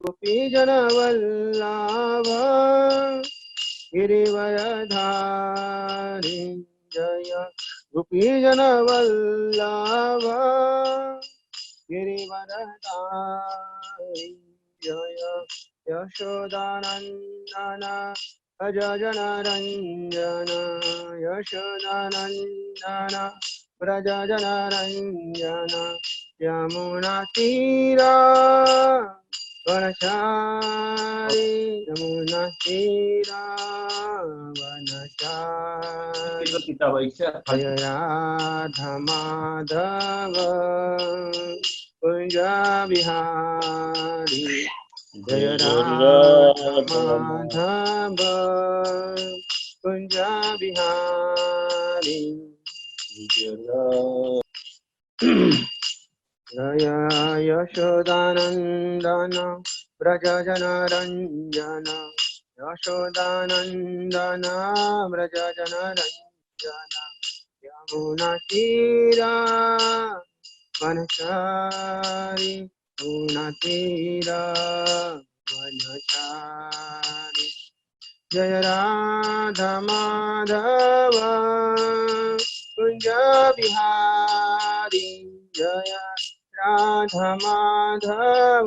गोपीजन वल्लभ गिरिवरधारी जय गोपीजन वल्लभ गिरिवरधारी जय यशोदानंदन भज जनरंजन यशोदानंदन व्रज जनरंजन यमुनातीरा वनचारी यमुनातीरा वनचारी जय राधा माधव कुंज बिहारी जय राधा माधव कुंज बिहारी जय यशोदानंदन व्रज जनरंजन यशोदानंदन व्रज जनरंजन यमुनातीरा वनचारी यमुनातीरा वनचारी जय राधा माधव कुंज बिहारी जय राधा माधव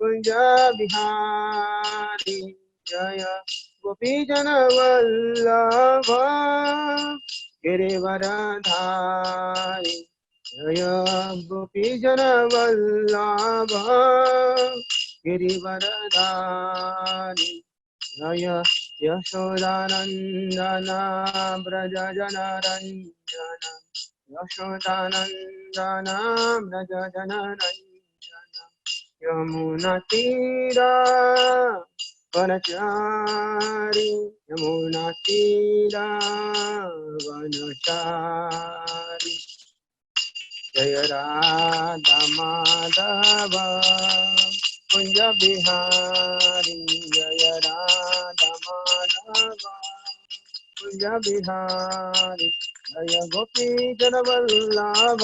कुंज बिहारी जय गोपीजन वल्लभ गिरिवरधारी जय गोपीजन वल्लभ गिरिवरधारी जय यशोदानंदन व्रज जनरंजन यशोदानंदन व्रज जनरंजन यमुनातीरा वनचारी यमुनातीरा वनचारी जय राधा माधव कुंज बिहारी जय राधा माधव कुंज बिहारी जय गोपी जन वल्लभ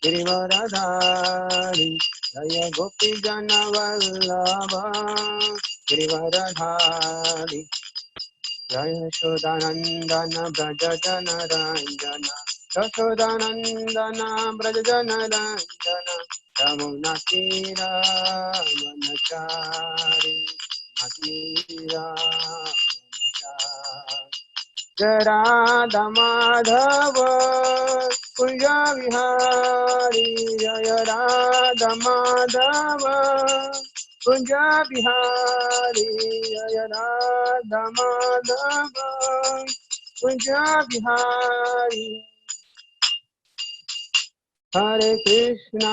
गिरिवरधारी जय गोपी जन वल्लभ गिरिवरधारी जय यशोदानंदन ब्रज जनरंजन यशोदानंदन ब्रज जनरंजन यमुनातीरा वनचारी तीरा जय राधा माधव कुंज बिहारी जय राधा माधव कुंज बिहारी जय राधा माधव कुंज बिहारी हरे Krishna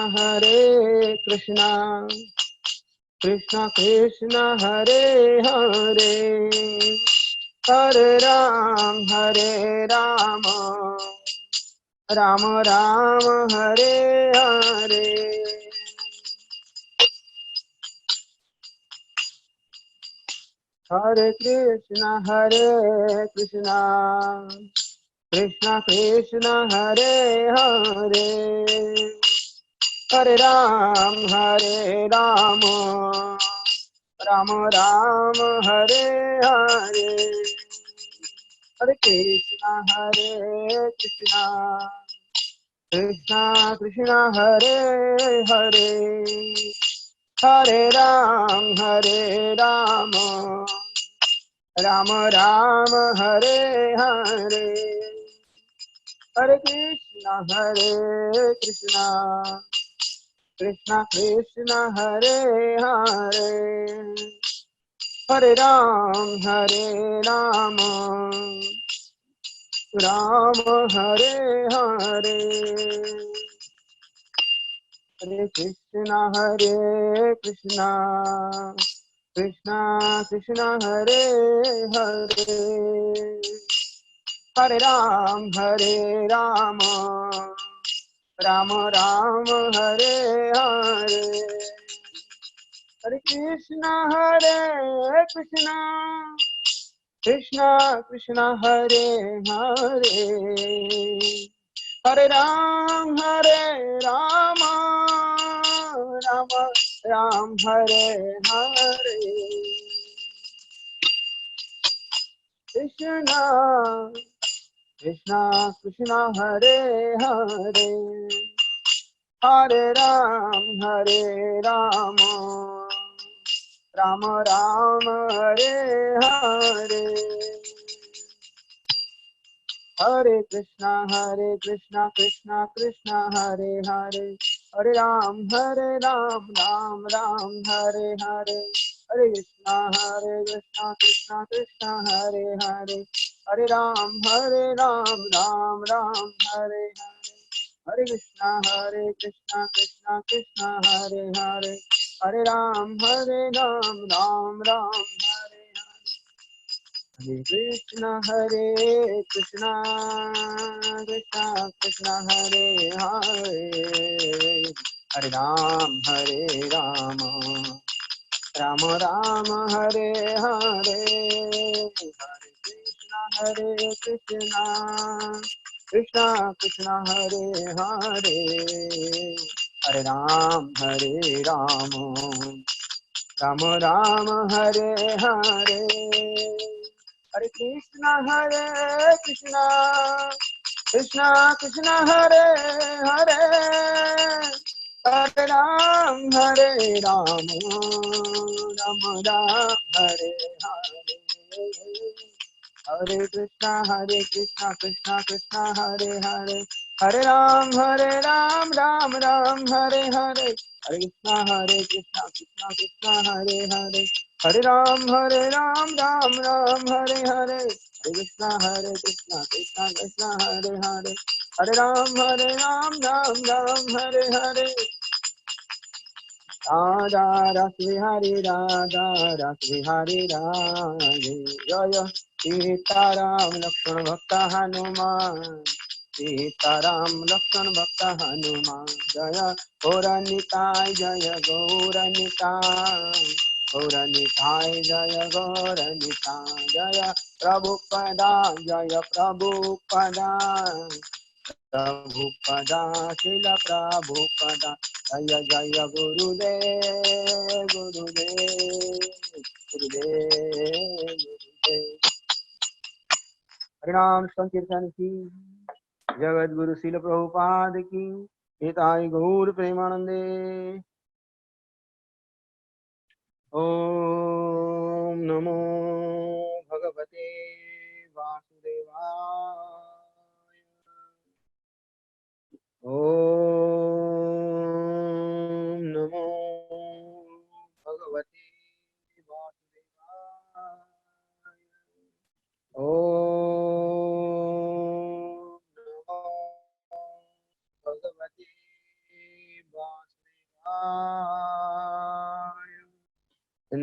Krishna Krishna Hare Hare Hare Ram Ram Ram Hare Hare Hare Krishna Krishna Krishna Hare Hare Hare Ram Ram Ram Hare Hare Hare Krishna Krishna Krishna Hare Hare Hare Ram Ram Ram Hare Hare Hare Krishna Krishna Krishna Hare Hare Hare Ram Ram Hare Hare Hare Krishna Krishna Krishna Hare Hare Hare Ram Ram Ram Hare Hare Hare Krishna Krishna Krishna Hare Hare Hare Ram Ram Ram Hare Hare Krishna Krishna Krishna Hare Hare Hare Ram Ram Ram Hare Hare Hare Krishna Krishna Krishna Hare Hare Hare Ram Ram Ram Hare Hare Hare Krishna Krishna Krishna Hare Hare Hare Ram Ram Ram Hare Hare Hare Krishna Krishna Krishna Hare Hare Hare Ram Ram Ram Hare Hare Hare Krishna Krishna Krishna Hare Hare Hare Ram Ram Ram Hare Hare Hare Krishna Krishna Krishna Hare Hare Hare Ram Ram Ram Hare Hare Hare Krishna Krishna Krishna Hare Hare Hare Ram Ram Ram Hare Hare Hare Krishna Krishna Krishna Hare Hare Hare Ram Ram Ram Hare Hare Hare Krishna Krishna Hare Hare Hare Ram Ram Ram Hare Hare Hare Krishna Krishna Hare Hare Hare Ram Ram Hare Hare Radha Rasvihari Radha Rasvihari Radhe Jaya Sitaram Lakshman Bhakta Hanuman Sitaram Lakshman Bhakta Hanuman Jaya Gauranitai Jaya Gauranitai Gauranitai Jaya Gauranitai Jaya Prabhupada Jaya Prabhupada Prabhupada Srila Prabhupada Jaya Jaya Gurudev Gurudev Gurudev Gurudev हरिनाम संकीर्तन की जगत गुरु शिल प्रभुपाद की हिताय गौर प्रेमानंदे ओम नमो भगवते वासुदेवाय ओम नमो भगवते वासुदेवाय ओम नमो भगवते वासुदेवाय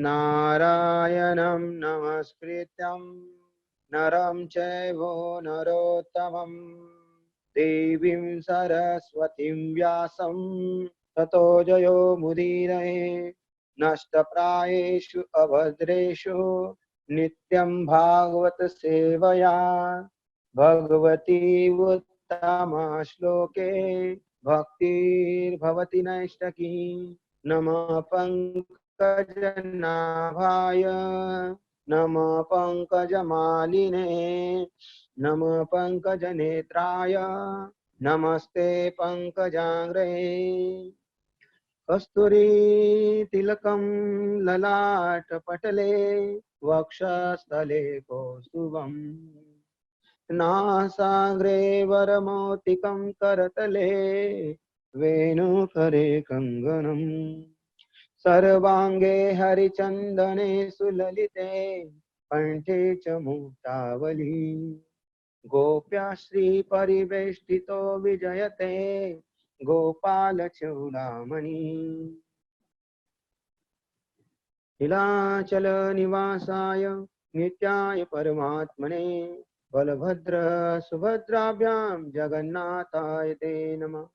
नारायणं नमस्कृत्यं नरं चैव नरोत्तमं देवीं सरस्वतीं व्यासं ततो जयो मुदीरये नष्टप्रायेषु अभद्रेषु नित्यं भागवत सेवया भगवती उत्तमा श्लोके भक्तिर्भवति नैष्टकी नमः पंकजनाभाय नमः पंकजमालिने नमः पंकजनेत्राय नमस्ते पंकजांग्रे कस्तूरी तिलकं ललाटपटले वक्षस्थले कौस्तुभं नासाग्रे वरमौक्तिकं करतले वेणुकरे कङ्गणम् सर्वांगे हरिचन्दने सुललिते कण्ठे च मुक्तावली गोप्या श्रीपरिवेष्टितो विजयते गोपालचूडामणि नीलाचल निवासाय नित्याय परमात्मने बलभद्र सुभद्राभ्यां जगन्नाथाय ते नमः।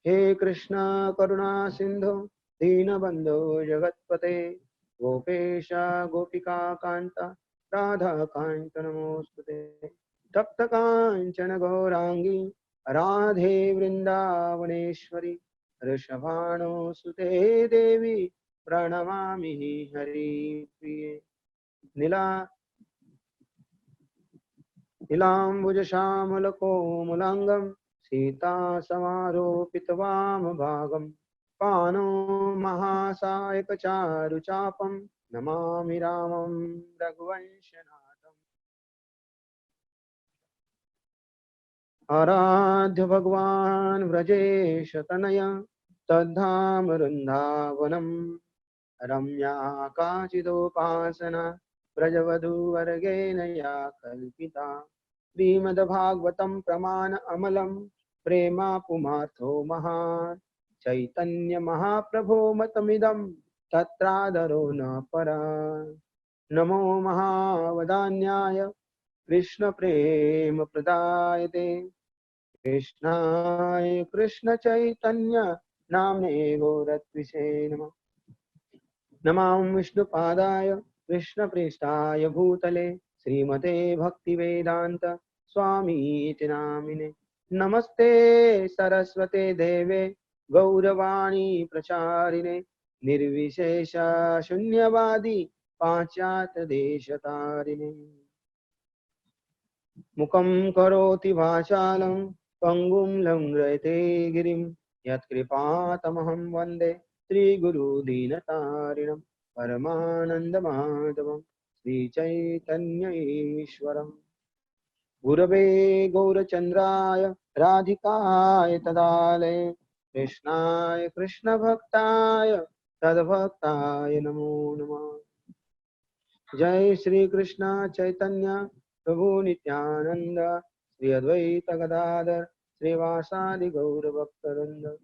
हे कृष्ण करुणा सिंधु दीनबंधो जगत्पते गोपेश गोपिका कांता राधा कांत नमोस्तुते तप्त कांचन गौरांगी राधे वृंदावनेश्वरी ऋषभानुसुते देवी प्रणमामि हरिप्रिये। नीलाम्बुजश्यामलकोमलाङ्गं सीतासमारोपितवामभागं पाणौ महासायकचारुचापं नमामि रामं रघुवंशनाथम्। आराध्य भगवान् व्रजेशतनय तद्धाम वृन्दावनं रम्या काचिदोपासना ब्रजवधूवर्गेण या कल्पिता। श्रीमद्भागवतं प्रमाण अमलं प्रेमा पुमार्थो महान् चैतन्य महाप्रभो मतमिदं तत्रादरो न परा। नमो महावदान्याय कृष्ण प्रेम प्रदायते कृष्णाय कृष्ण चैतन्य नाम्ने गौरत्विषे नमः। नमां विष्णुपादाय कृष्णप्रेष्ठाय भूतले श्रीमते भक्तिवेदांत स्वामीति नामिने। नमस्ते सरस्वते देवे गौरवाणी प्रचारिणे निर्विशेष शून्यवादी पाश्चात्य देशतारिणे। मुखं करोति वाचालं पंगुं लंघयते गिरिं यत्कृपातमहं वन्दे श्रीगुरुदीनतारिणं परमानन्दमाधवं श्रीचैतन्य ईश्वरम्। गुरवे गौरचन्द्राय राधिकाय तदालये कृष्णाय कृष्णभक्ताय तद्भक्ताय नमो नमः। जय श्री कृष्ण चैतन्य प्रभु नित्यानंद श्री अद्वैत गदाधर श्रीवासादि गौर भक्तवृंद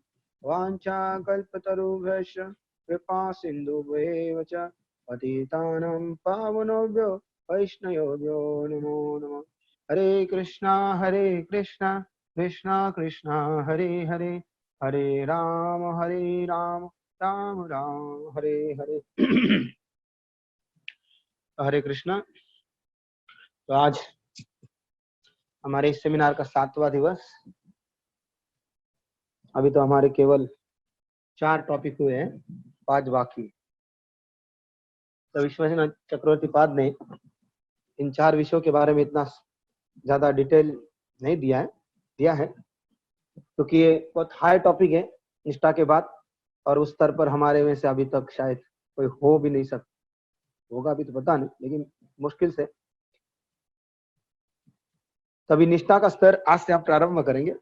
वाञ्छाकल्पतरुभ्यश्च कृपा सिन्धुभ्येव च पतितानां पावनेभ्यो वैष्णवेभ्यो नमो नमः। हरे कृष्णा कृष्णा कृष्णा हरे हरे हरे राम राम राम हरे हरे। हरे कृष्णा। तो आज हमारे इस सेमिनार का 7वां दिवस। अभी तो हमारे केवल 4 टॉपिक हुए हैं, 5 बाकी। तो विश्वनाथ चक्रवर्ती पाद ने इन 4 विषयों के बारे में इतना ज्यादा डिटेल नहीं दिया है क्योंकि ये बहुत हाई टॉपिक है निष्ठा के बाद, और उस स्तर पर हमारे में से अभी तक शायद कोई हो भी नहीं सकता, होगा भी तो पता नहीं, लेकिन मुश्किल से। तभी निष्ठा का स्तर आज से आप प्रारंभ करेंगे।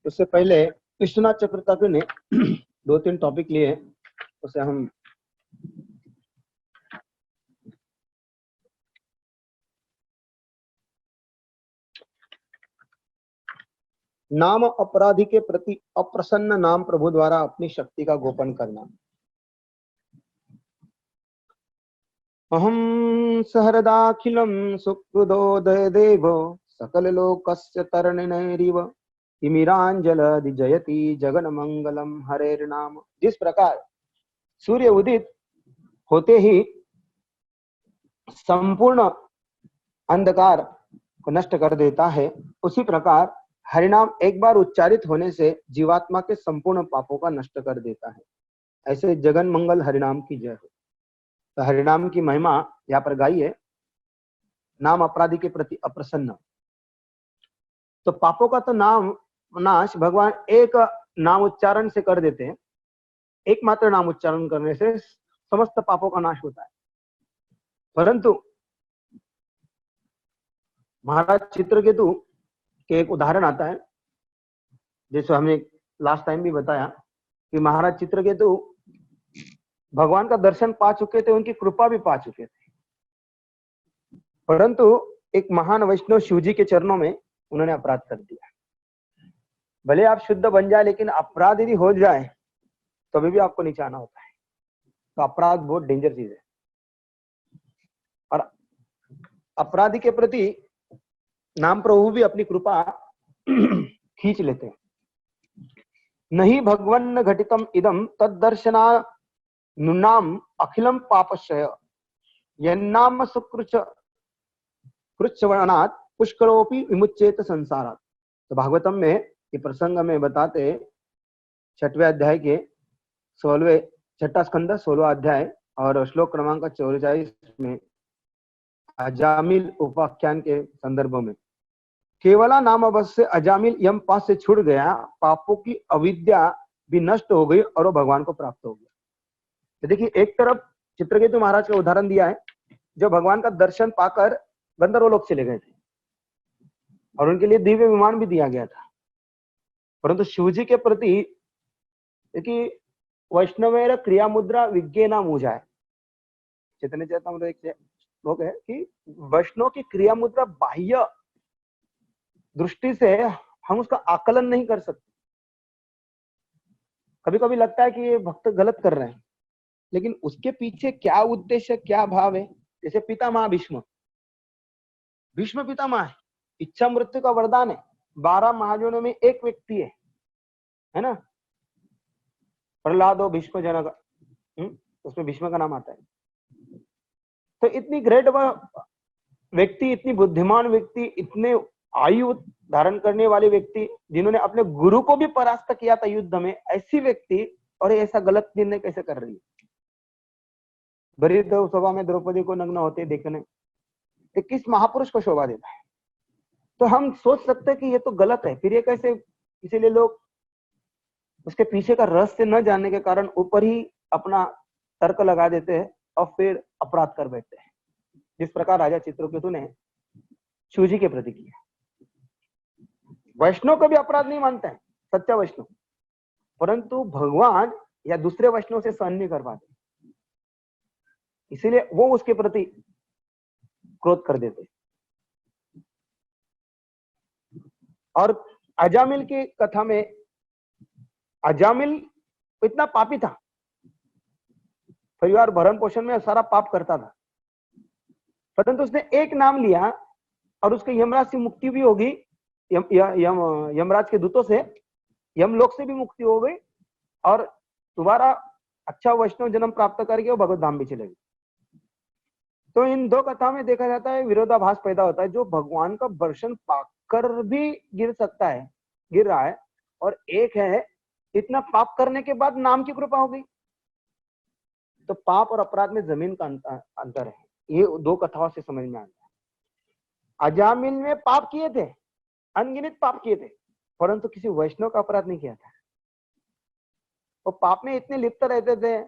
उससे पहले विश्वनाथ चक्रवर्ती ने 2-3 टॉपिक लिए हैं, उसे हम नाम अपराधी के प्रति अप्रसन्न नाम प्रभु द्वारा अपनी शक्ति का गोपन करना। अहम सहरदाखिलम सुकृदोदय देवो सकल लोकस्य तरणिनैरिव तिमिरांजलधि जयति जगन मंगलम हरेर नाम। जिस प्रकार सूर्य उदित होते ही संपूर्ण अंधकार को नष्ट कर देता है, उसी प्रकार हरिनाम एक बार उच्चारित होने से जीवात्मा के संपूर्ण पापों का नष्ट कर देता है। ऐसे जगन मंगल हरिनाम की जय हो। तो हरिनाम की महिमा यहाँ पर गाई है। नाम अपराधी के प्रति अप्रसन्न। तो पापों का तो नाम नाश भगवान एक नाम उच्चारण से कर देते हैं। एकमात्र नाम उच्चारण करने से समस्त पापों का नाश होता है। परंतु महाराज चित्रकेतु के एक उदाहरण आता है, जैसे हमने लास्ट टाइम भी बताया कि महाराज चित्रकेतु भगवान का दर्शन पा चुके थे, उनकी कृपा भी पा चुके थे, परंतु एक महान वैष्णव शिवजी के चरणों में उन्होंने अपराध कर दिया। भले आप शुद्ध बन जाए, लेकिन अपराध यदि हो जाए तो भी आपको नीचे आना होता है। तो अपराध बहुत डेंजर चीज है, और अपराधी के प्रति नाम प्रभु भी अपनी कृपा खींच लेते हैं। नहीं भगवन् घटितम इदम तद्दर्शना नुनाम अखिलम पापशय यन्नाम सुकृच कृच्छवनात् पुष्करोपि विमुच्येत संसारात्। तो भागवतम में ये प्रसंग में बताते 6वें अध्याय के 16वें 6ठा स्कंद 16वां अध्याय और श्लोक क्रमांक 44 में अजामिल उपाख्यान के संदर्भ में केवला नाम अवश्य अजामिल यम पास से छूट गया, पापों की अविद्या भी नष्ट हो गई और वो भगवान को प्राप्त हो गया। तो देखिए एक तरफ चित्रकेतु महाराज का उदाहरण दिया है जो भगवान का दर्शन पाकर गंधर्व लोक चले गए थे और उनके लिए दिव्य विमान भी दिया गया था। परंतु शिवजी के प्रति देखिए वैष्णवेर क्रिया मुद्रा विज्ञाना मुझाए, चैतन्य चेतामृत एक श्लोक है कि वैष्णव की क्रिया मुद्रा बाह्य दृष्टि से हम उसका आकलन नहीं कर सकते। कभी कभी लगता है कि ये भक्त गलत कर रहे हैं, लेकिन उसके पीछे क्या उद्देश्य क्या भाव है। जैसे पितामह भीष्म, भीष्म पितामह है, इच्छा मृत्यु का वरदान है, 12 महाजनों में एक व्यक्ति है ना, प्रहलादो भीष्म जनक, उसमें भीष्म का नाम आता है। तो इतनी ग्रेट व्यक्ति, इतनी बुद्धिमान व्यक्ति, इतने आयु धारण करने वाले व्यक्ति जिन्होंने अपने गुरु को भी परास्त किया था युद्ध में, ऐसी व्यक्ति और ऐसा गलत निर्णय कैसे कर रही है। बृहद सभा में द्रौपदी को नग्न होते देखने किस महापुरुष को शोभा देता है। तो हम सोच सकते हैं कि ये तो गलत है, फिर ये कैसे। इसीलिए लोग उसके पीछे का रहस्य न जानने के कारण ऊपर ही अपना तर्क लगा देते हैं और फिर अपराध कर बैठते हैं, जिस प्रकार राजा चित्रकेतु ने शिवजी के प्रति किया। वैष्णव कभी अपराध नहीं मानते हैं, सच्चा वैष्णव, परंतु भगवान या दूसरे वैष्णव से सहन नहीं कर पाते, इसीलिए वो उसके प्रति क्रोध कर देते। और अजामिल की कथा में, अजामिल इतना पापी था, परिवार भरण पोषण में सारा पाप करता था, परंतु उसने एक नाम लिया और उसके यमराज से मुक्ति भी होगी, यमराज के दूतों से, यमलोक से भी मुक्ति हो गई और दोबारा अच्छा वैष्णव जन्म प्राप्त करके वो भगवत धाम भी चले गए। तो इन दो कथा में देखा जाता है विरोधाभास पैदा होता है। जो भगवान का दर्शन पाकर भी गिर सकता है, गिर रहा है, और एक है इतना पाप करने के बाद नाम की कृपा हो गई। तो पाप और अपराध में जमीन का अंतर है, ये दो कथाओं से समझ में आता है। अजामिल में पाप किए थे, अनगिनत पाप किए थे, परंतु किसी वैष्णव का अपराध नहीं किया था। वो पाप में इतने लिप्त रहते थे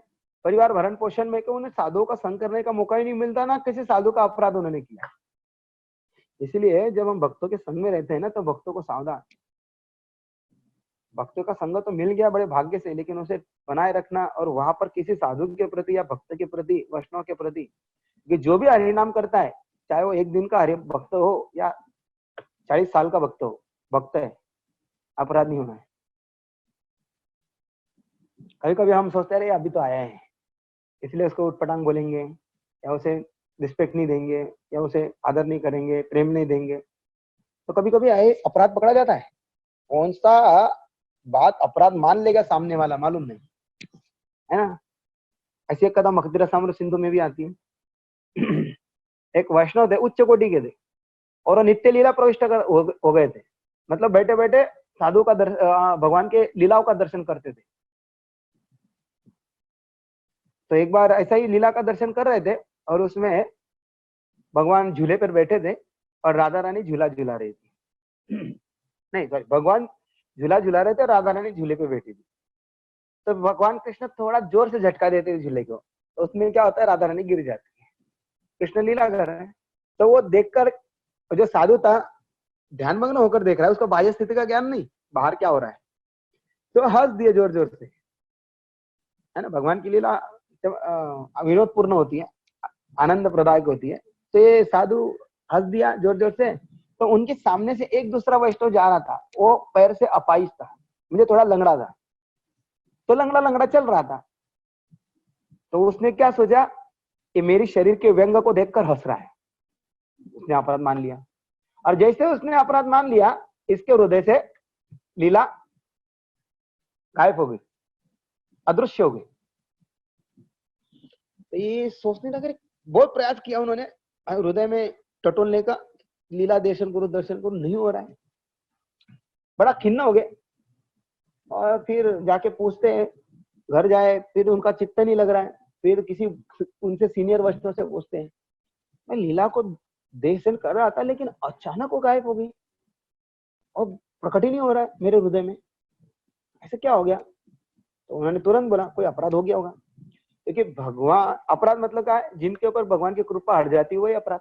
परिवार भरण पोषण में कि उन्हें साधुओं का संग करने का मौका ही नहीं मिलता, ना किसी साधु का अपराध उन्होंने किया। इसलिए जब हम भक्तों के संग में रहते हैं ना, तो भक्तों को सावधान, भक्तों का संग तो मिल गया बड़े भाग्य से, लेकिन उसे बनाए रखना और वहां पर किसी साधु के प्रति या भक्त के प्रति, वैष्णव के प्रति, कि जो भी हरिनाम करता है, चाहे वो एक दिन का हरि भक्त हो या 40 साल का भक्त हो, भक्त है, अपराध नहीं होना है। कभी कभी हम सोचते रहे अभी तो आया है इसलिए उसको उटपटांग बोलेंगे या उसे रिस्पेक्ट नहीं देंगे या उसे आदर नहीं करेंगे, प्रेम नहीं देंगे, तो कभी कभी आए अपराध पकड़ा जाता है। कौन सा बात अपराध मान लेगा सामने वाला मालूम नहीं है ना। ऐसी एक कथा मकदीरा साम्र सिंधु में भी आती है। एक वैष्णव थे, उच्च कोटि के थे, और नित्य लीला प्रविष्ट हो गए थे, मतलब बैठे बैठे साधु का भगवान के लीलाओं का दर्शन करते थे। तो एक बार ऐसा ही लीला का दर्शन कर रहे थे और उसमें भगवान झूले पर बैठे थे और राधा रानी झूला झूला रही थी। नहीं सॉरी, भगवान झूला झूला रहे थे, राधा रानी झूले पे बैठी थी। तो भगवान कृष्ण थोड़ा जोर से झटका देते थे झूले को, तो उसमें क्या होता है, राधा रानी गिर जाती है। कृष्ण लीला कर रहे हैं, तो वो देखकर जो साधु था ध्यान मग्न होकर देख रहा है, उसको बाह्य स्थिति का ज्ञान नहीं, बाहर क्या हो रहा है, तो हंस दिए जोर जोर से, है ना। भगवान की लीला विनोद पूर्ण होती है, आनंद प्रदायक होती है। तो ये साधु हंस दिया जोर जोर से, तो उनके सामने से एक दूसरा वैष्णव जा रहा था, वो पैर से अपाहिज था, मुझे थोड़ा लंगड़ा था, तो लंगड़ा लंगड़ा चल रहा था। तो उसने क्या सोचा कि मेरी शरीर के व्यंग को देखकर हंस रहा है, उसने अपराध मान लिया। और जैसे उसने अपराध मान लिया, इसके हृदय से लीला गायब हो गई, अदृश्य हो गई। तो ये सोचने लगे, बहुत प्रयास किया उन्होंने हृदय में टटोलने का, लीला दर्शन करो, नहीं हो रहा है। बड़ा खिन्न हो गए और फिर जाके पूछते हैं, घर जाए, फिर उनका चित्त नहीं लग रहा है। फिर किसी उनसे सीनियर वैष्णव से पूछते हैं, मैं लीला को दर्शन कर रहा था लेकिन अचानक वो गायब हो गई और प्रकट ही नहीं हो रहा है मेरे हृदय में, ऐसे क्या हो गया? तो उन्होंने तुरंत बोला, कोई अपराध हो गया होगा। क्योंकि भगवान, अपराध मतलब क्या है? जिनके ऊपर भगवान की कृपा हट जाती है वही अपराध।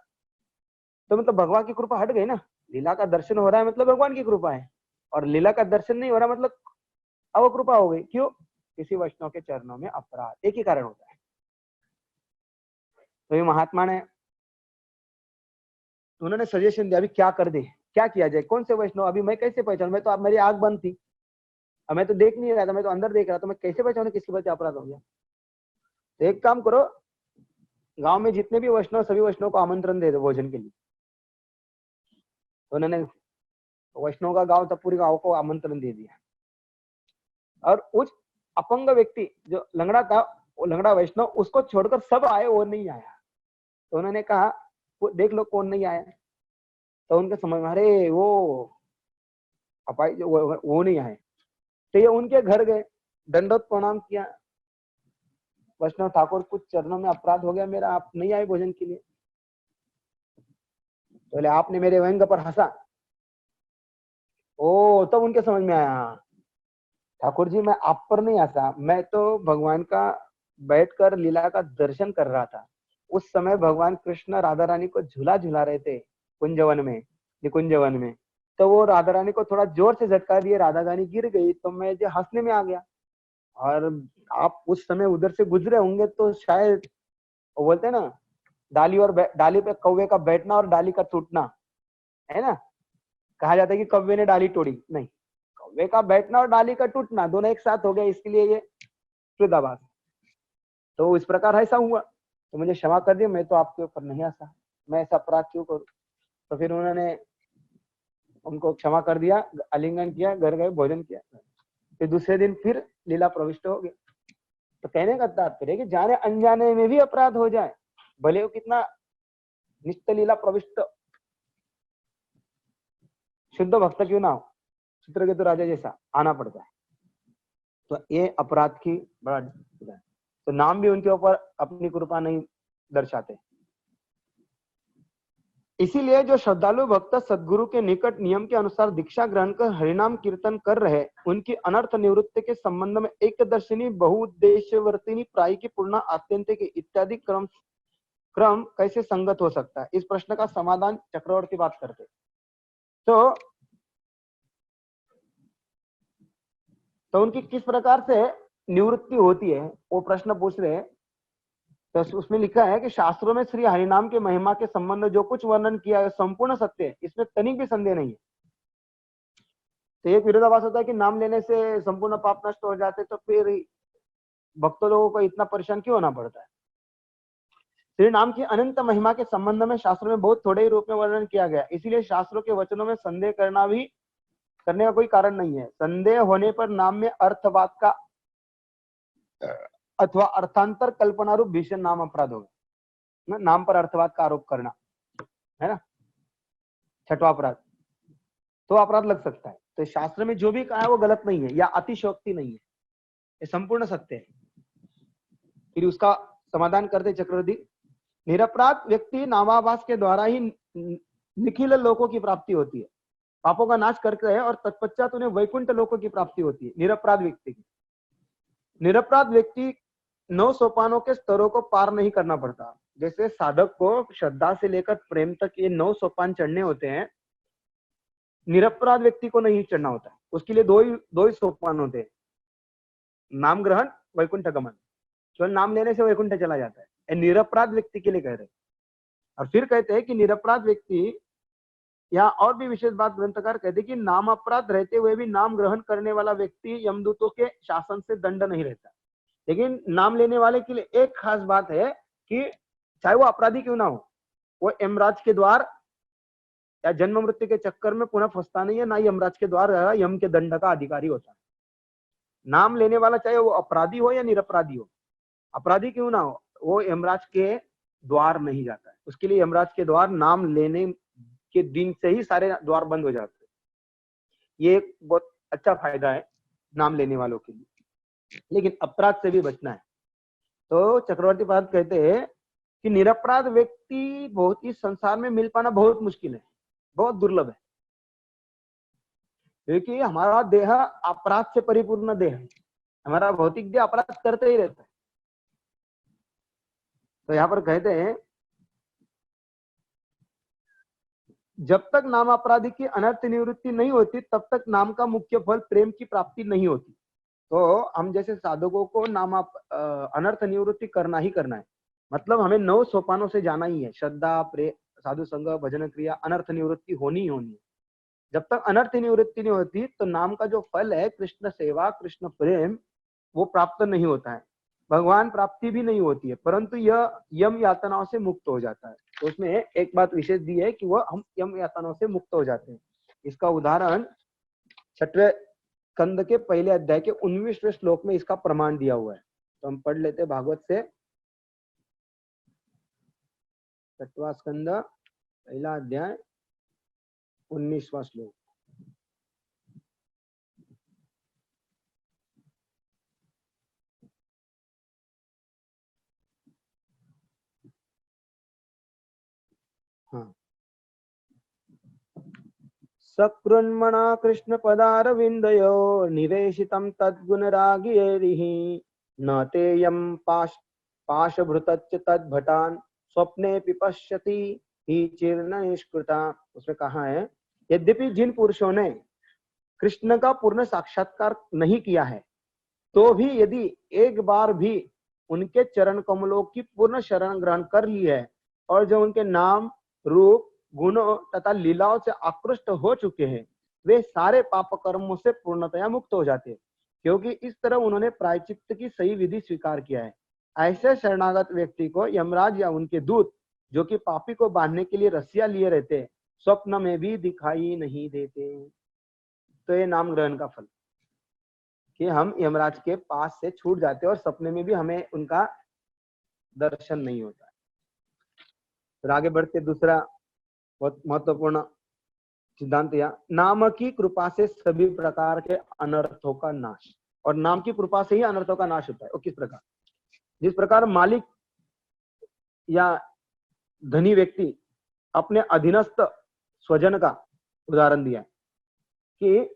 तो मतलब भगवान की कृपा हट गई ना, लीला का दर्शन हो रहा है मतलब भगवान की कृपा है, और लीला का दर्शन नहीं हो रहा मतलब अवकृपा हो गई। क्यों? किसी वैष्णव के चरणों में अपराध, एक ही कारण होता है। तो ये महात्मा ने, उन्होंने सजेशन दिया, अभी क्या कर दे, क्या किया जाए, कौन से वैष्णव, अभी मैं कैसे पहचानूं? मैं तो, अब मेरी आंख बंद थी, अब मैं तो देख नहीं रहा था, मैं तो अंदर देख रहा था, मैं कैसे पहचानूं किसके प्रति अपराध हो गया? तो एक काम करो, गांव में जितने भी वैष्णव, सभी वैष्णव को आमंत्रण दे दो भोजन के लिए। तो उन्होंने वैष्णव का गांव था, पूरे गांव को आमंत्रण दे दिया। और उस अपंग व्यक्ति जो लंगड़ा था, वो लंगड़ा वैष्णव, उसको छोड़कर सब आए, वो नहीं आया। तो उन्होंने कहा, देख लो कौन नहीं आया। तो उनके समझ में, अरे वो अपाई जो वो नहीं आए। तो ये उनके घर गए, दंडोत प्रणाम किया, वैष्णव ठाकुर, कुछ चरणों में अपराध हो गया मेरा, आप नहीं आए भोजन के लिए। तो बोले, आपने मेरे व्यंग पर हंसा। ओ, तब उनके समझ में आया, ठाकुर जी मैं आप पर नहीं हंसा, मैं तो भगवान का बैठकर लीला का दर्शन कर रहा था। उस समय भगवान कृष्ण राधा रानी को झूला झूला रहे थे कुंजवन में, निकुंजवन में। तो वो राधा रानी को थोड़ा जोर से झटका दिए, राधा रानी गिर गई, तो मैं जो हंसने में आ गया। और आप उस समय उधर से गुजरे होंगे तो शायद, वो बोलते हैं ना, डाली पे कौवे का बैठना और डाली का टूटना, है ना? कहा जाता है कि कौवे ने डाली तोड़ी, नहीं, कौवे का बैठना और डाली का टूटना दोनों एक साथ हो गया, इसके लिए ये विरोधाभास। तो इस प्रकार ऐसा हुआ, तो मुझे क्षमा कर दिया, मैं तो आपके ऊपर नहीं हंसा, मैं ऐसा अपराध क्यों करूं? तो फिर उन्होंने उनको क्षमा कर दिया, आलिंगन किया, घर गए, भोजन किया। फिर दूसरे दिन फिर लीला प्रविष्ट हो गया। तो कहने का तात्पर्य कि जाने अनजाने में भी अपराध हो जाए, भले वो कितना नित्य लीला प्रविष्ट शुद्ध भक्त क्यों ना हो, चित्रकेतु राजा जैसा आना पड़ता है। तो ये अपराध की बड़ा, तो नाम भी उनके ऊपर अपनी कृपा नहीं दर्शाते। इसीलिए जो श्रद्धालु भक्त सदगुरु के निकट नियम के अनुसार दीक्षा ग्रहण कर हरिनाम कीर्तन कर रहे, उनकी अनर्थ निवृत्ति के संबंध में एक दर्शनी बहुउद्देश्यवर्तिनी प्राय की पूर्ण आत्यंतिक इत्यादि क्रम कैसे संगत हो सकता है? इस प्रश्न का समाधान चक्रवर्ती बात करते। तो उनकी किस प्रकार से निवृत्ति होती है वो प्रश्न पूछ रहे हैं। तो उसमें लिखा है कि शास्त्रों में श्री हरिनाम के महिमा के संबंध में जो कुछ वर्णन किया है संपूर्ण सत्य है, इसमें तनिक भी संदेह नहीं है। तो एक विरोधाभास होता है कि नाम लेने से संपूर्ण पाप नष्ट हो जाते, तो फिर भक्तों लोगों को इतना परेशान क्यों होना पड़ता है? श्री नाम की अनंत महिमा के संबंध में शास्त्रों में बहुत थोड़े ही रूप में वर्णन किया गया, इसीलिए शास्त्रों के वचनों में संदेह करने का कोई कारण नहीं है। संदेह होने पर नाम में अर्थवाद का अथवा अर्थांतर कल्पना रूप भीषण नाम अपराध होगा। नाम पर अर्थवाद का आरोप करना है ना, छठवां अपराध, तो अपराध लग सकता है। तो शास्त्र में जो भी कहा है वो गलत नहीं है या अतिशयोक्ति नहीं है, ये संपूर्ण सत्य है। फिर उसका समाधान करते चक्रवर्ती, निरपराध व्यक्ति नामाभास के द्वारा ही निखिल लोकों की प्राप्ति होती है, पापों का नाश करके है, और तत्पश्चात उन्हें वैकुंठ लोकों की प्राप्ति होती है निरपराध व्यक्ति की। निरपराध व्यक्ति 9 सोपानों के स्तरों को पार नहीं करना पड़ता। जैसे साधक को श्रद्धा से लेकर प्रेम तक ये 9 सोपान चढ़ने होते हैं, निरपराध व्यक्ति को नहीं चढ़ना होता है। उसके लिए दो ही सोपान होते हैं, नाम ग्रहण, वैकुंठ गमन। केवल नाम लेने से वैकुंठ चला जाता है, निरपराध व्यक्ति के लिए कह रहे। और फिर कहते हैं कि निरपराध व्यक्ति, यहाँ और भी विशेष बात ग्रंथकार कहते हैं कि नाम अपराध रहते हुए भी नाम ग्रहण करने वाला व्यक्ति यमदूतों के शासन से दंड नहीं रहता। लेकिन नाम लेने वाले के लिए एक खास बात है कि चाहे वो अपराधी क्यों ना हो, वो यमराज के द्वार या जन्म मृत्यु के चक्कर में पुनः फंसता नहीं है, ना ही यमराज के द्वार यम के दंड का अधिकारी होता है। नाम लेने वाला चाहे वो अपराधी हो या निरपराधी हो, अपराधी क्यों ना हो, वो यमराज के द्वार नहीं जाता है। उसके लिए यमराज के द्वार नाम लेने के दिन से ही सारे द्वार बंद हो जाते हैं। ये एक बहुत अच्छा फायदा है नाम लेने वालों के लिए। लेकिन अपराध से भी बचना है। तो चक्रवर्ती पाद कहते हैं कि निरपराध व्यक्ति बहुत ही संसार में मिल पाना बहुत मुश्किल है, बहुत दुर्लभ है, क्योंकि हमारा देह अपराध से परिपूर्ण देह है। हमारा भौतिक देह अपराध करते ही रहता है। तो यहाँ पर कहते हैं जब तक नाम अपराधी की अनर्थ निवृत्ति नहीं होती तब तक नाम का मुख्य फल प्रेम की प्राप्ति नहीं होती। तो हम जैसे साधकों को नाम अनर्थ निवृत्ति करना ही करना है। मतलब हमें 9 सोपानों से जाना ही है। श्रद्धा, प्रेम, साधु संग, भजन क्रिया, अनर्थ निवृत्ति होनी ही होनी है। जब तक अनर्थ निवृत्ति नहीं होती तो नाम का जो फल है कृष्ण सेवा, कृष्ण प्रेम, वो प्राप्त नहीं होता है। भगवान प्राप्ति भी नहीं होती है, परंतु यह यम यातनाओं से मुक्त हो जाता है। तो उसमें एक बात विशेष दी है कि वह हम यम यातनाओं से मुक्त हो जाते हैं। इसका उदाहरण 6वें स्कंद के पहले अध्याय के 19वें श्लोक में इसका प्रमाण दिया हुआ है। तो हम पढ़ लेते हैं भागवत से। 6वां स्कंद पहला अध्याय 19वां श्लोक। हाँ, सकृन्मणा कृष्ण पदारविंदयो निवेशितं तद्गुणरागिरिः न तेयं पाशभृतच्च तद्भटान स्वप्ने पश्यति ही चीर्ण निष्कृता। उसमें कहा है यद्यपि जिन पुरुषों ने कृष्ण का पूर्ण साक्षात्कार नहीं किया है तो भी यदि एक बार भी उनके चरण कमलों की पूर्ण शरण ग्रहण कर ली है और जो उनके नाम, रूप, गुणों तथा लीलाओं से आकृष्ट हो चुके हैं वे सारे पाप कर्मों से पूर्णतया मुक्त हो जाते हैं, क्योंकि इस तरह उन्होंने प्रायश्चित्त की सही विधि स्वीकार किया है। ऐसे शरणागत व्यक्ति को यमराज या उनके दूत जो कि पापी को बांधने के लिए रस्सियां लिए रहते स्वप्न में भी दिखाई नहीं देते। तो ये नाम ग्रहण का फल कि हम यमराज के पास से छूट जाते हैं और सपने में भी हमें उनका दर्शन नहीं होता है। फिर आगे बढ़ते दूसरा बहुत महत्वपूर्ण सिद्धांत यह नाम की कृपा से सभी प्रकार के अनर्थों का नाश। और नाम की कृपा से ही अनर्थों का नाश होता है। वो किस प्रकार? जिस प्रकार मालिक या धनी व्यक्ति अपने अधीनस्थ स्वजन का उदाहरण दिया है कि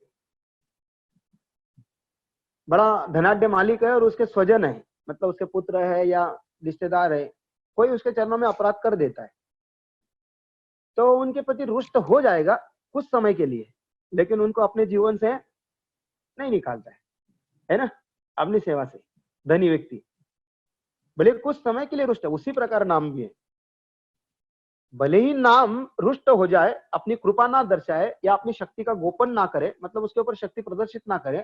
बड़ा धनाढ्य मालिक है और उसके स्वजन है, मतलब उसके पुत्र है या रिश्तेदार है, कोई उसके चरणों में अपराध कर देता है तो उनके प्रति रुष्ट हो जाएगा कुछ समय के लिए, लेकिन उनको अपने जीवन से नहीं निकालता है ना, अपनी सेवा से। धनी व्यक्ति भले कुछ समय के लिए रुष्ट है, उसी प्रकार नाम भी है। भले ही नाम रुष्ट हो जाए, अपनी कृपा ना दर्शाए या अपनी शक्ति का गोपन ना करे, मतलब उसके ऊपर शक्ति प्रदर्शित ना करे,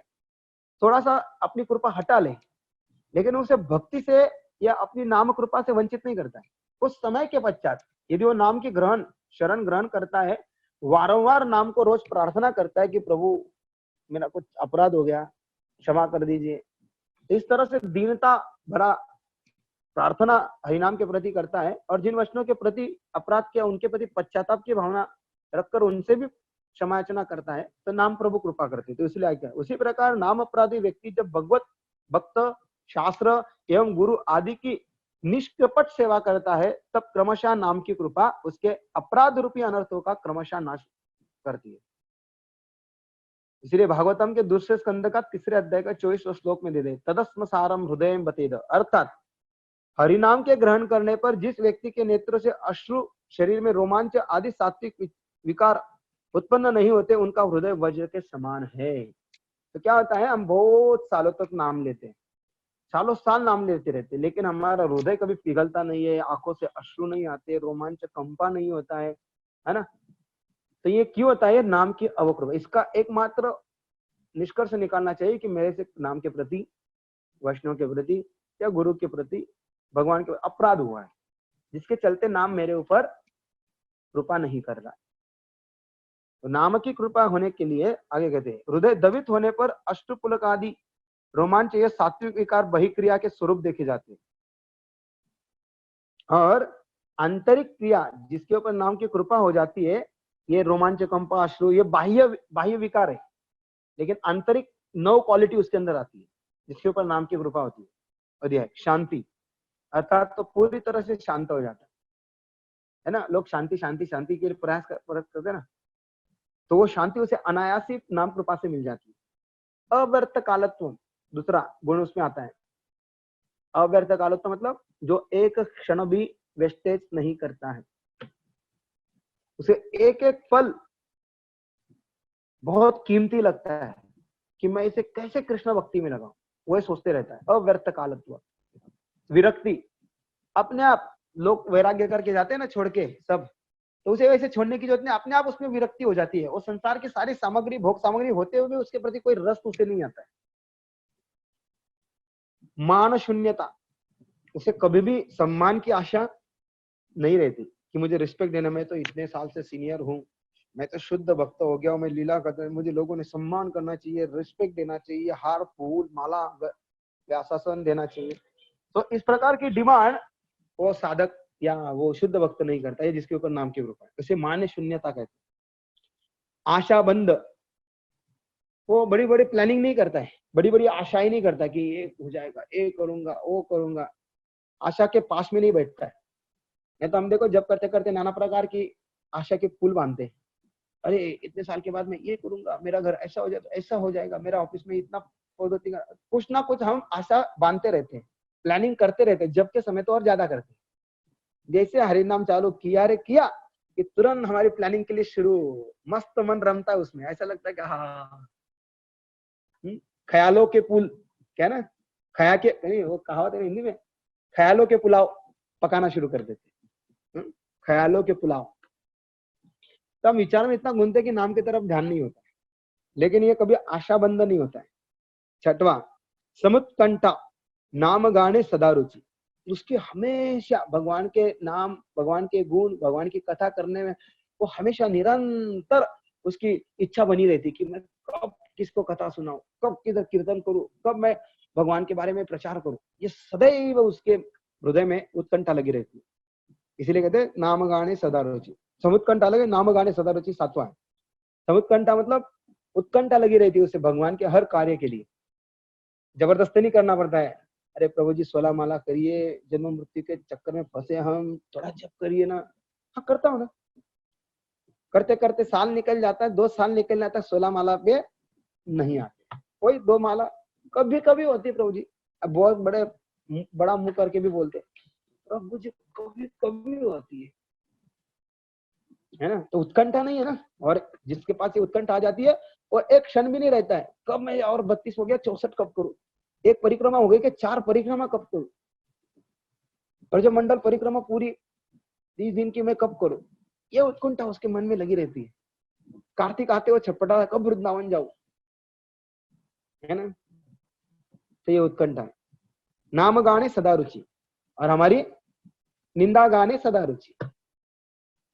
थोड़ा सा अपनी कृपा हटा ले, लेकिन उसे भक्ति से या अपनी नाम कृपा से वंचित नहीं करता है। उस समय के पश्चात यदि वो नाम की शरण ग्रहण करता है, वारंवार नाम को रोज प्रार्थना करता है कि प्रभु मेरा कुछ अपराध हो गया, क्षमा कर दीजिए, इस तरह से दीनता भरा प्रार्थना हरिनाम के प्रति करता है और जिन वचनों के प्रति अपराध किया उनके प्रति पश्चाताप की भावना रखकर उनसे भी क्षमायाचना करता है, तो नाम प्रभु कृपा करते। तो इसलिए क्या, उसी प्रकार नाम अपराधी व्यक्ति जब भगवत भक्त, शास्त्र एवं गुरु आदि की निष्कपट सेवा करता है तब क्रमशः नाम की कृपा उसके अपराध रूपी अनर्थों का क्रमशः नाश करती है। इसलिए भागवतम के दूसरे स्कंद का 3 अध्याय का 24वां श्लोक में दे दे तदस्म सारम हृदय बतेद, अर्थात हरिनाम के ग्रहण करने पर जिस व्यक्ति के नेत्र से अश्रु, शरीर में रोमांच आदि सात्विक विकार उत्पन्न नहीं होते उनका हृदय वज्र के समान है। तो क्या होता है, हम बहुत सालों तक नाम लेते हैं, सालों साल नाम लेते रहते, लेकिन हमारा हृदय कभी पिघलता नहीं है, आंखों से अश्रु नहीं आते, रोमांच कंपा नहीं होता है ना। तो ये क्यों होता है? नाम की अवकृपा। इसका एकमात्र निष्कर्ष निकालना चाहिए कि मेरे से नाम के प्रति, वैष्णव के प्रति या गुरु के प्रति, भगवान के अपराध हुआ है, जिसके चलते नाम मेरे ऊपर कृपा नहीं कर रहा। तो नाम की कृपा होने के लिए आगे कहते हैं हृदय दवित होने पर अष्टपुलक आदि रोमांच ये सात्विक विकार बहिक्रिया के स्वरूप देखे जाते हैं, और आंतरिक क्रिया जिसके ऊपर नाम की कृपा हो जाती है, ये रोमांच, कंप, अश्रु, ये बाह्य विकार है, लेकिन आंतरिक 9 क्वालिटी उसके अंदर आती है जिसके ऊपर नाम की कृपा होती है। और यह शांति, अर्थात तो पूरी तरह से शांत हो जाता है ना। लोग शांति शांति शांति के लिए प्रयास करते हैं ना, तो वो शांति उसे अनायासी नाम कृपा से मिल जाती है। अव्यर्थ कालत्व दूसरा गुण उसमें आता है। अव्यर्थ कालत्व मतलब जो एक क्षण भी वेस्टेज नहीं करता है, उसे एक एक पल बहुत कीमती लगता है कि मैं इसे कैसे कृष्ण भक्ति में लगाऊं, वह सोचते रहता है। अव्यर्थ कालत्व। विरक्ति, अपने आप लोग वैराग्य करके जाते हैं ना छोड़ के सब, तो उसे वैसे छोड़ने की जरूरत नहीं, अपने आप उसमें विरक्ति हो जाती है। वो संसार की सारी सामग्री, भोग सामग्री होते हुए उसके प्रति कोई रस उसे नहीं आता है। मान शून्यता, उसे कभी भी सम्मान की आशा नहीं रहती कि मुझे रिस्पेक्ट देना, मैं तो इतने साल से सीनियर हूँ, मैं तो शुद्ध भक्त हो गया हूँ, मैं लीला करता हूँ, मुझे लोगों ने सम्मान करना चाहिए, रिस्पेक्ट देना चाहिए, हार फूल माला व्यासासन देना चाहिए। तो इस प्रकार की डिमांड वो साधक या वो शुद्ध भक्त नहीं करता है, जिसके ऊपर नाम की कृपा है। उसे मान्य शून्यता कहते हैं। आशा बंद, वो बड़ी बड़ी प्लानिंग नहीं करता है, बड़ी बड़ी आशाएं नहीं करता कि ये हो जाएगा, ये करूंगा, वो करूंगा, आशा के पास में नहीं बैठता है। नहीं तो हम देखो जब करते करते नाना प्रकार की आशा के पुल बांधते हैं। अरे इतने साल के बाद मैं ये करूंगा, मेरा घर ऐसा हो जाएगा, ऐसा हो जाएगा, मेरा ऑफिस में इतना पदोन्नति, कुछ ना कुछ हम आशा बांधते रहते हैं, प्लानिंग करते रहते हैं, जब के समय तो और ज्यादा करते हैं। जैसे हरिनाम चालू किया रे किया कि तुरंत हमारी प्लानिंग के लिए शुरू, मस्त मन रमता है उसमें, ऐसा लगता है कि हाँ, ख्यालों के पुल, क्या ना, खया के नहीं, वो कहावत है हिंदी में, ख्यालों के पुलाव पकाना शुरू कर देते, ख्यालों के पुलाव। तो हम विचार में इतना घूमते कि नाम की तरफ ध्यान नहीं होता, लेकिन ये कभी आशाबंद नहीं होता है। छठवां, समुत्कंठा, नाम गाने सदा रुचि, उसकी हमेशा भगवान के नाम, भगवान के गुण, भगवान की कथा करने में वो हमेशा निरंतर उसकी इच्छा बनी रहती कि मैं कब किसको कथा सुनाऊं, कब किधर कीर्तन करूं, कब मैं भगवान के बारे में प्रचार करूं। ये सदैव उसके हृदय में उत्कंठा लगी रहती है, इसीलिए कहते हैं नाम गाने सदा रुचि। समुत्कंठा लगे, नाम गाने सदा रुचि सातवां है। समुत्कंठा मतलब उत्कंठा लगी रहती है उसे भगवान के हर कार्य के लिए, जबरदस्ती नहीं करना पड़ता है। अरे प्रभु जी 16 माला करिए, जन्म मृत्यु के चक्कर में फंसे हम, थोड़ा जप करिए ना। हाँ करता हूँ ना, करते करते साल निकल जाता है, 2 साल निकल जाता है, 16 माला पे नहीं आते, कोई 2 माला कभी कभी होती है प्रभु जी। अब बहुत बड़ा मुंह करके भी बोलते प्रभु जी कभी कभी होती है ना। तो उत्कंठा नहीं है ना, और जिसके पास ये उत्कंठा आ जाती है वो एक क्षण भी नहीं रहता है कब मैं और 32 हो गया, 64 कब करूं, एक परिक्रमा हो गई कि 4 परिक्रमा कब करूं, और जो मंडल परिक्रमा पूरी 30 दिन की मैं कब करूं, ये उत्कंठा उसके मन में लगी रहती है। कार्तिक आते हुए छटपटा कब वृंदावन जाऊं, है ना। तो ये उत्कंठा है। नाम गाने सदा रुचि, और हमारी निंदा गाने सदा रुचि।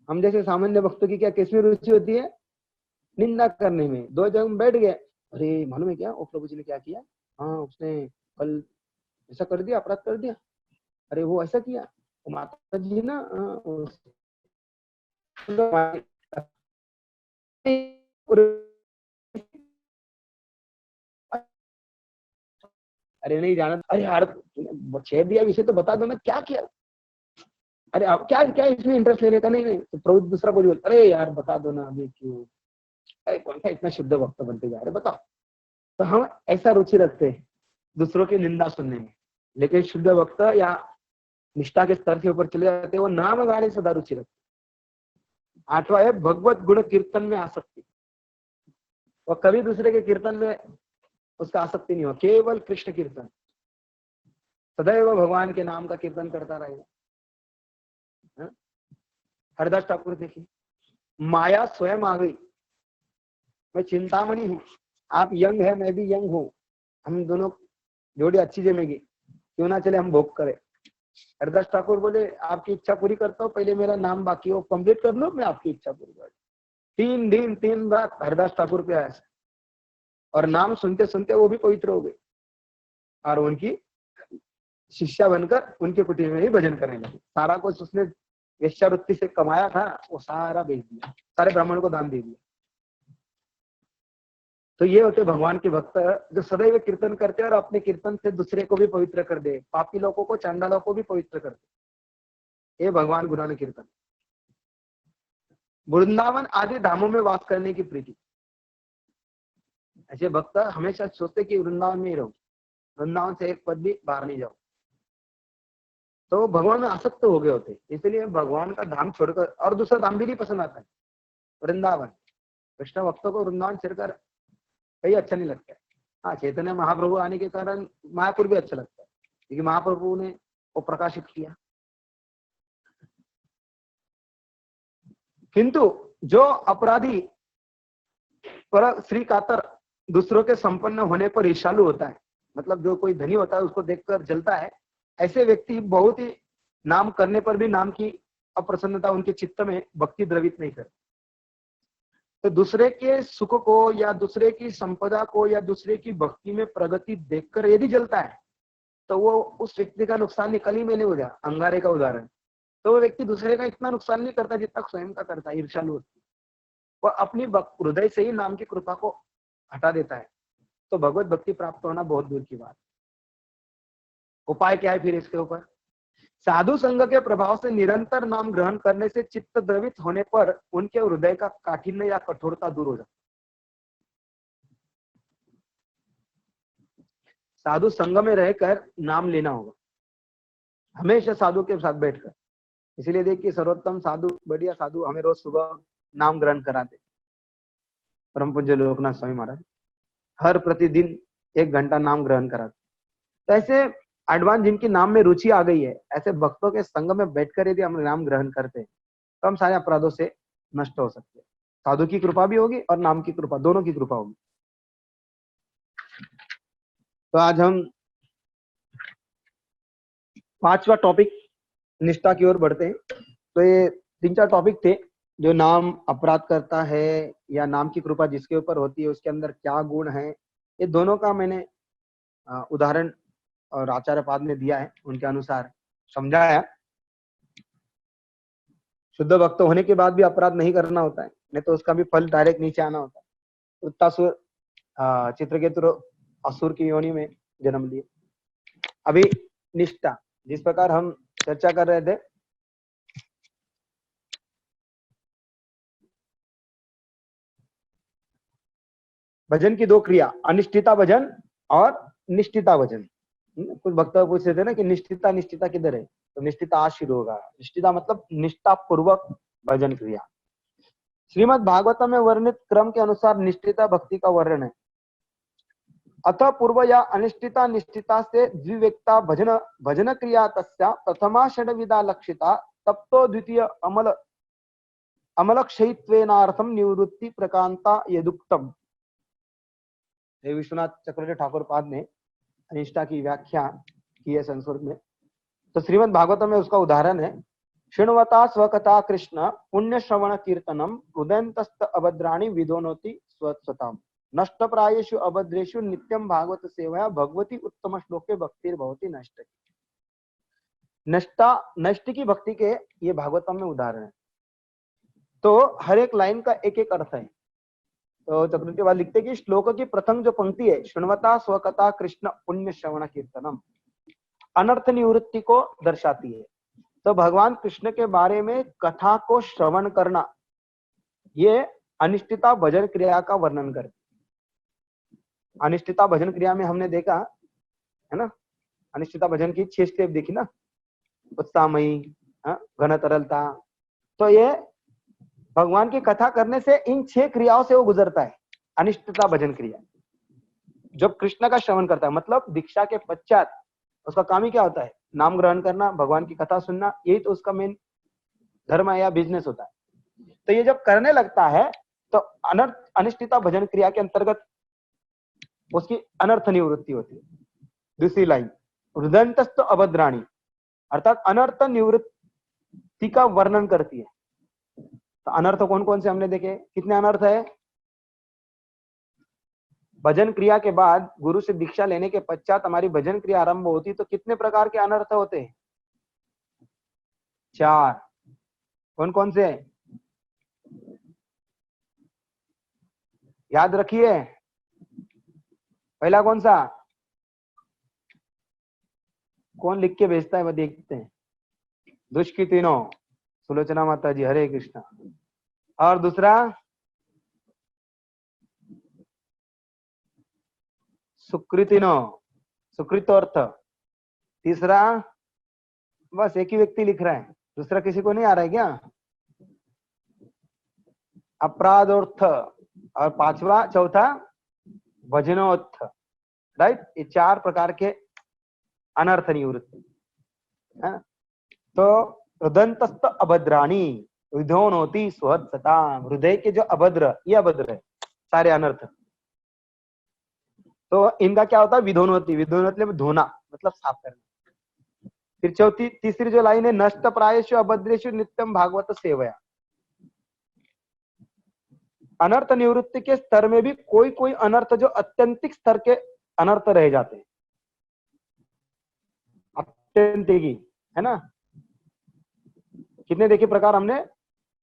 हम जैसे सामान्य भक्तों की क्या किसमें रुचि होती है, निंदा करने में। 2 जन बैठ गए, अरे मालूम है क्या वो प्रभु जी ने क्या किया, हाँ उसने कल ऐसा कर दिया, अपराध कर दिया, अरे वो ऐसा किया, वो माता जी ना अरे नहीं जाना, अरे यार छेड़ दिया विषय तो बता दो ना क्या किया, अरे आप क्या क्या इसमें इंटरेस्ट ले रहे था, नहीं नहीं, तो प्रभु दूसरा कोई बोल, अरे यार बता दो ना अभी क्यों, अरे कौन सा इतना शुद्ध भक्त बनते जा रहे बताओ। तो हम ऐसा रुचि रखते हैं दूसरों की निंदा सुनने में, लेकिन शुद्ध भक्त या निष्ठा के स्तर के ऊपर चले जाते हैं, वो नाम गाने सदा रुचि रखते। 8वां है भगवत गुण कीर्तन में आसक्ति, वो कभी दूसरे के कीर्तन में उसका आसक्ति नहीं हो, केवल कृष्ण कीर्तन, सदैव भगवान के नाम का कीर्तन करता रहेगा। हरदास ठाकुर देखिए, माया स्वयं आ गई, मैं चिंतामणि हूँ, आप यंग है मैं भी यंग हूँ, हम दोनों जोड़ी अच्छी जमेगी, क्यों ना चले हम भोग करें। हरदास ठाकुर बोले आपकी इच्छा पूरी करता हूँ, पहले मेरा नाम बाकी हो कंप्लीट कर लो, मैं आपकी इच्छा पूरी कर। 3 दिन 3 रात हरदास ठाकुर पे आया, और नाम सुनते सुनते वो भी पवित्र हो गए। और उनकी शिष्या बनकर उनके कुटीर में ही भजन करने लगे। सारा कुछ उसने वेश्यावृत्ति से कमाया था वो सारा बेच दिया, सारे ब्राह्मणों को दान दे दिया। तो ये होते भगवान के भक्त जो सदैव कीर्तन करते हैं और अपने कीर्तन से दूसरे को भी पवित्र कर दे, पापी लोगों को, चांडालों को भी पवित्र कर दे। ये भगवान गुरु ने कीर्तन। वृंदावन आदि धामों में वास करने की प्रीति। ऐसे भक्त हमेशा सोचते कि वृंदावन में ही रहूं, वृंदावन से एक पद भी बाहर नहीं जाओ। तो भगवान में आसक्त हो गए होते, इसलिए भगवान का धाम छोड़कर और दूसरा धाम भी नहीं पसंद आता है। वृंदावन, कृष्ण भक्तों को वृंदावन छोड़कर कहीं अच्छा नहीं लगता है। हाँ, चैतन्य महाप्रभु आने के कारण मायापुर भी अच्छा लगता है, क्योंकि महाप्रभु ने वो प्रकाशित किया। किंतु जो अपराधी पर श्री कातर दूसरों के संपन्न होने पर ईर्ष्यालु होता है, मतलब जो कोई धनी होता है उसको देखकर जलता है, ऐसे व्यक्ति बहुत ही नाम करने पर भी नाम की अप्रसन्नता उनके चित्त में भक्ति द्रवित नहीं करते। तो दूसरे के सुख को या दूसरे की संपदा को या दूसरे की भक्ति में प्रगति देखकर यदि जलता है तो वो उस व्यक्ति का नुकसान निकल ही में नहीं हो गया। अंगारे का उदाहरण, तो वो व्यक्ति दूसरे का इतना नुकसान नहीं करता जितना स्वयं का करता है, ईर्ष्यालु होती है। वो अपनी हृदय से ही नाम की कृपा को हटा देता है। तो भगवत भक्ति प्राप्त होना बहुत दूर की बात। उपाय क्या है फिर इसके ऊपर? साधु संघ के प्रभाव से निरंतर नाम ग्रहण करने से चित्त द्रवित होने पर उनके हृदय का काठिन्य या कठोरता दूर हो जाती है। साधु संघ में रहकर नाम लेना होगा, हमेशा साधु के साथ बैठकर। इसलिए देखिए सर्वोत्तम साधु, बढ़िया साधु हमें रोज सुबह नाम ग्रहण कराते। परम पूज्य लोकनाथ स्वामी महाराज हर प्रतिदिन 1 घंटा नाम ग्रहण कराते। तो ऐसे एडवांस जिनकी नाम में रुचि आ गई है, ऐसे भक्तों के संग में बैठकर यदि हम नाम ग्रहण करते हैं तो हम सारे अपराधों से नष्ट हो सकते हैं। साधु की कृपा भी होगी और नाम की कृपा, दोनों की कृपा होगी। तो आज हम 5वां टॉपिक निष्ठा की ओर बढ़ते हैं। तो ये 3-4 टॉपिक थे, जो नाम अपराध करता है या नाम की कृपा जिसके ऊपर होती है उसके अंदर क्या गुण है, ये दोनों का मैंने उदाहरण और आचार्य पाद ने दिया है, उनके अनुसार समझाया। शुद्ध भक्त होने के बाद भी अपराध नहीं करना होता है, नहीं तो उसका भी फल डायरेक्ट नीचे आना होता है। उत्तासुर चित्रकेतु असुर की योनि में जन्म लिए। अभी निष्ठा, जिस प्रकार हम चर्चा कर रहे थे, भजन की 2 क्रिया, अनिष्ठिता भजन और निष्ठिता भजन। कुछ भक्त पूछ रहे थे ना कि निष्ठिता निष्ठिता किधर है, तो निष्ठिता आज शुरू होगा। निष्ठिता मतलब निष्ठा पूर्वक भजन क्रिया। श्रीमद् भागवत में वर्णित क्रम के अनुसार निष्ठिता भक्ति का वर्णन है। अतः पूर्व या अनिष्ठिता निष्ठिता से द्विव्यक्ता भजन भजन क्रिया तस्या प्रथमा षड्विधा लक्षिता तप्तो द्वितीय अमल अमलक्षयित्वेनार्थम निवृत्ति प्रकांता यदुक्तम। विश्वनाथ चक्रवर्ती ठाकुर पाद ने निष्ठा की व्याख्या की है संस्कृत में। तो श्रीमद् भागवत में उसका उदाहरण है, शृण्वता स्वकथा कृष्ण पुण्य श्रवण कीर्तनम हृदयन्तस्थ अभद्राणि विदोनोति स्वत्सताम नष्ट प्रायेषु अभद्रेषु नित्यम भागवत सेवया भगवती उत्तम श्लोके भक्तिर्भवति नष्ट। नष्ट की भक्ति के ये भागवतम में उदाहरण है। तो हर एक लाइन का एक एक अर्थ है। तो चक्रवर्ती वाले लिखते कि श्लोक की प्रथम जो पंक्ति है, शृण्वता स्वकथा कृष्ण पुण्य श्रवण कीर्तनम, अनर्थ निवृत्ति को दर्शाती है। तो भगवान कृष्ण के बारे में कथा को श्रवण करना, ये अनिष्ठिता भजन क्रिया का वर्णन करती। अनिष्ठिता भजन क्रिया में हमने देखा है ना, अनिष्ठिता भजन की 6 स्टेप देखी ना, उत्साहमयी, घन तरलता। तो ये भगवान की कथा करने से इन 6 क्रियाओं से वो गुजरता है। अनिष्ठिता भजन क्रिया जब कृष्ण का श्रवण करता है, मतलब दीक्षा के पश्चात उसका काम ही क्या होता है? नाम ग्रहण करना, भगवान की कथा सुनना, यही तो उसका मेन धर्म है या बिजनेस होता है। तो ये जब करने लगता है तो अनिष्ठिता भजन क्रिया के अंतर्गत उसकी अनर्थ निवृत्ति होती है। दूसरी लाइन, हृदयन्तस्थ अभद्राणि, अर्थात अनर्थ निवृत्ति का वर्णन करती है। तो अनर्थ कौन कौन से हमने देखे? कितने अनर्थ है? भजन क्रिया के बाद गुरु से दीक्षा लेने के पश्चात हमारी भजन क्रिया आरंभ होती तो कितने प्रकार के अनर्थ होते हैं? 4। कौन कौन से? याद रखिए। पहला कौन सा? कौन लिख के भेजता है वो देखते हैं। दुष्कृतिनो, सुलोचना माता जी, हरे कृष्णा। और दूसरा सुकृतिनो, सुकृतोर्थ। तीसरा, बस एक ही व्यक्ति लिख रहा है, दूसरा किसी को नहीं आ रहा है क्या? अपराधोर्थ। और पांचवा, चौथा भजनोत्थ। राइट, ये 4 प्रकार के अनर्थ निवृत्ति है। तो हृदयंतस्थ अभद्राणी विधोनोति सुहृत्सता, हृदय के जो अभद्र, ये अभद्र है सारे अनर्थ। तो इनका क्या होता है? विधोनोति, विधोनोति में धोना मतलब साफ करना। फिर चौथी तीसरी जो लाइन है, नष्ट प्रायेषु अभद्रेषु नित्यम भागवत सेवया। अनर्थ निवृत्ति के स्तर में भी कोई कोई अनर्थ जो अत्यंतिक स्तर के अनर्थ रह जाते हैं, अत्यंतिकी है ना। कितने देखे प्रकार हमने?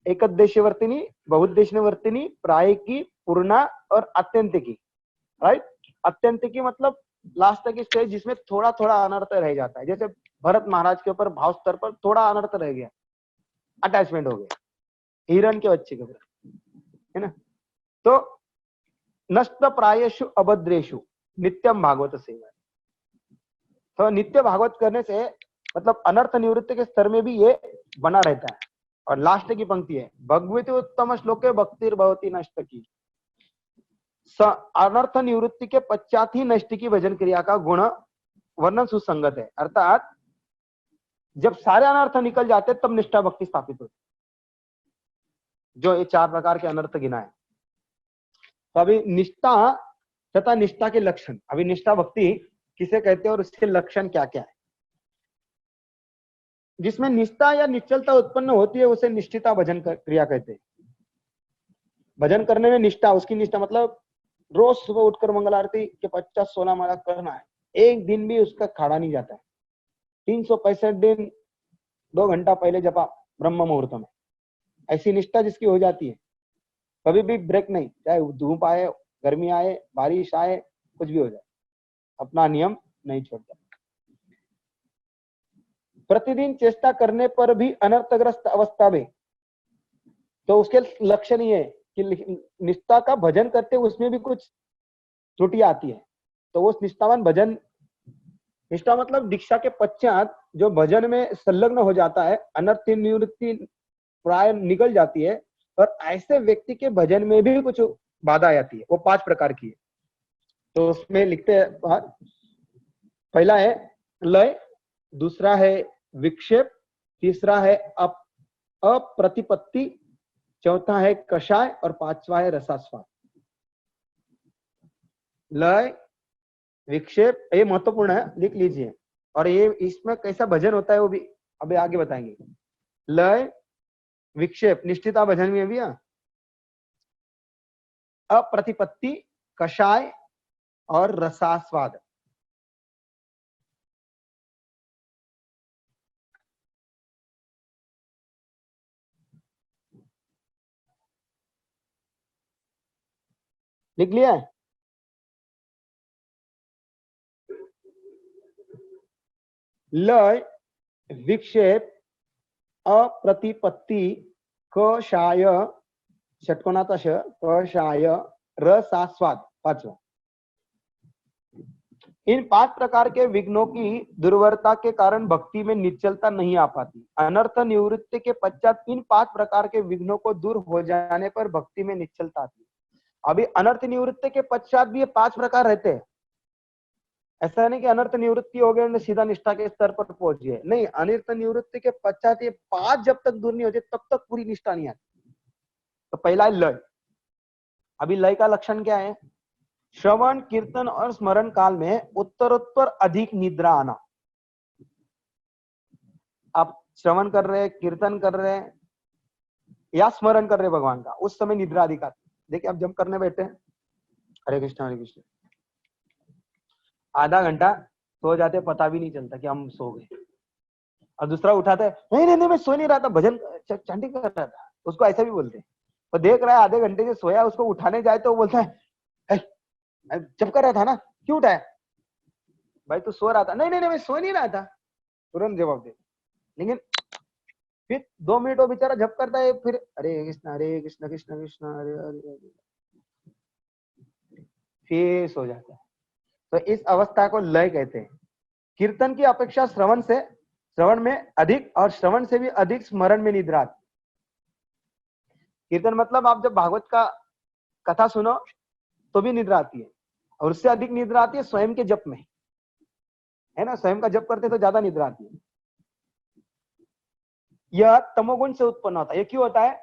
एकददेश्यवर्तिनी, बहुउद्देश्यवर्तिनी, प्रायिकी, पूर्णा और अत्यंतिकी। राइट, अत्यंतिकी मतलब लास्ट की स्टेज जिसमें थोड़ा थोड़ा अनर्थ रह जाता है। जैसे भरत महाराज के ऊपर भाव स्तर पर थोड़ा अनर्थ रह गया, अटैचमेंट हो गया हिरण के बच्चे के ऊपर, है ना। तो नष्ट प्रायेषु अभद्रेषु नित्यम भागवत सेवा। तो नित्य भागवत करने से मतलब अनर्थ निवृत्ति के स्तर में भी ये बना रहता है। और लास्ट की पंक्ति है, भगवती उत्तम श्लोके भक्तिर भवती नष्ट की। अनर्थ निवृत्ति के पश्चात ही नष्ट की भजन क्रिया का गुण वर्णन सुसंगत है। अर्थात जब सारे अनर्थ निकल जाते तब निष्ठा भक्ति स्थापित होती, जो ये 4 प्रकार के अनर्थ गिना है। तो अभी निष्ठा तथा निष्ठा के लक्षण, अभी निष्ठा भक्ति किसे कहते हैं और उसके लक्षण क्या क्या है। जिसमें निष्ठा या निश्चलता उत्पन्न होती है उसे निष्ठिता भजन क्रिया कहते हैं। भजन करने में निष्ठा, उसकी निष्ठा मतलब रोज सुबह उठकर मंगल आरती के 50-16 माला करना है, एक दिन भी उसका खाड़ा नहीं जाता है। 365 दिन 2 घंटा पहले जपा ब्रह्म मुहूर्त में, ऐसी निष्ठा जिसकी हो जाती है, कभी भी ब्रेक नहीं, चाहे धूप आए, गर्मी आए, बारिश आए, कुछ भी हो जाए, अपना नियम नहीं छोड़ता। प्रतिदिन चेष्टा करने पर भी अनर्थग्रस्त अवस्था में, तो उसके लक्षण ये है कि निष्ठा का भजन करते उसमें भी कुछ त्रुटियां आती है, तो वो निष्ठावान भजन, निष्ठा मतलब दीक्षा के पश्चात जो भजन में संलग्न हो जाता है, अनर्थ निवृत्ति प्राय निकल जाती है, और ऐसे व्यक्ति के भजन में भी कुछ बाधा आती है। वो 5 प्रकार की है। तो उसमें लिखते हैं, पहला है लय, दूसरा है विक्षेप, तीसरा है अप्रतिपत्ति, चौथा है कषाय और 5वां है रसास्वाद। लय, विक्षेप, ये महत्वपूर्ण है, लिख लीजिए। और ये इसमें कैसा भजन होता है वो भी अभी आगे बताएंगे। लय, विक्षेप निष्ठिता भजन में भी, अप्रतिपत्ति, कषाय और रसास्वाद। लिख लिया है? लय, विक्षेप, अप्रतिपत्ति, कषाय, षटकोणाचा ष, कषाय, रसास्वाद, 5वां। इन 5 प्रकार के विघ्नों की दुर्वरता के कारण भक्ति में निश्चलता नहीं आ पाती। अनर्थ निवृत्ति के पश्चात इन 5 प्रकार के विघ्नों को दूर हो जाने पर भक्ति में निश्चलता आती है। अभी अनर्थ निवृत्ति के पश्चात भी ये 5 प्रकार रहते हैं। ऐसा नहीं कि अनर्थ निवृत्ति हो गए सीधा निष्ठा के स्तर पर पहुंच गए, नहीं, अनर्थ निवृत्ति के पश्चात ये 5 जब तक दूर नहीं होते तब तक पूरी निष्ठा नहीं आती। तो पहला है लय। अभी लय का लक्षण क्या है? श्रवण, कीर्तन और स्मरण काल में उत्तरोत्तर अधिक निद्रा आना। आप श्रवण कर रहे हैं, कीर्तन कर रहे हैं या स्मरण कर रहे हैं भगवान का, उस समय निद्रा अधिक आती है। देखिए आप जब करने बैठे हैं, हरे कृष्णा हरे कृष्णा। आधा घंटा सो जाते, पता भी नहीं चलता कि हम सो गए। और दूसरा उठाता है, नहीं नहीं नहीं मैं सो नहीं रहा था, भजन चंटी कर रहा था, उसको ऐसा भी बोलते हैं। और देख रहा है आधे घंटे से सोया, उसको उठाने जाए तो वो बोलता है, जब कर रहा था ना, क्यों उठाया? भाई तू सो रहा था। नहीं नहीं नहीं मैं सो नहीं रहा था, तुरंत जवाब दे। लेकिन फिर 2 मिनट वो बेचारा जब करता है, फिर हरे कृष्णा कृष्णा कृष्णा हरे हरे हरे, फिर सो जाता है। तो इस अवस्था को लय कहते हैं। कीर्तन की अपेक्षा श्रवण में अधिक और श्रवण से भी अधिक स्मरण में निद्रा आती। कीर्तन मतलब आप जब भागवत का कथा सुनो तो भी निद्रा आती है, और उससे अधिक निद्रा आती है स्वयं के जप में, है ना। स्वयं का जप करते तो ज्यादा निद्रा आती है। यह तमोगुण से उत्पन्न होता है। ये क्यों होता है?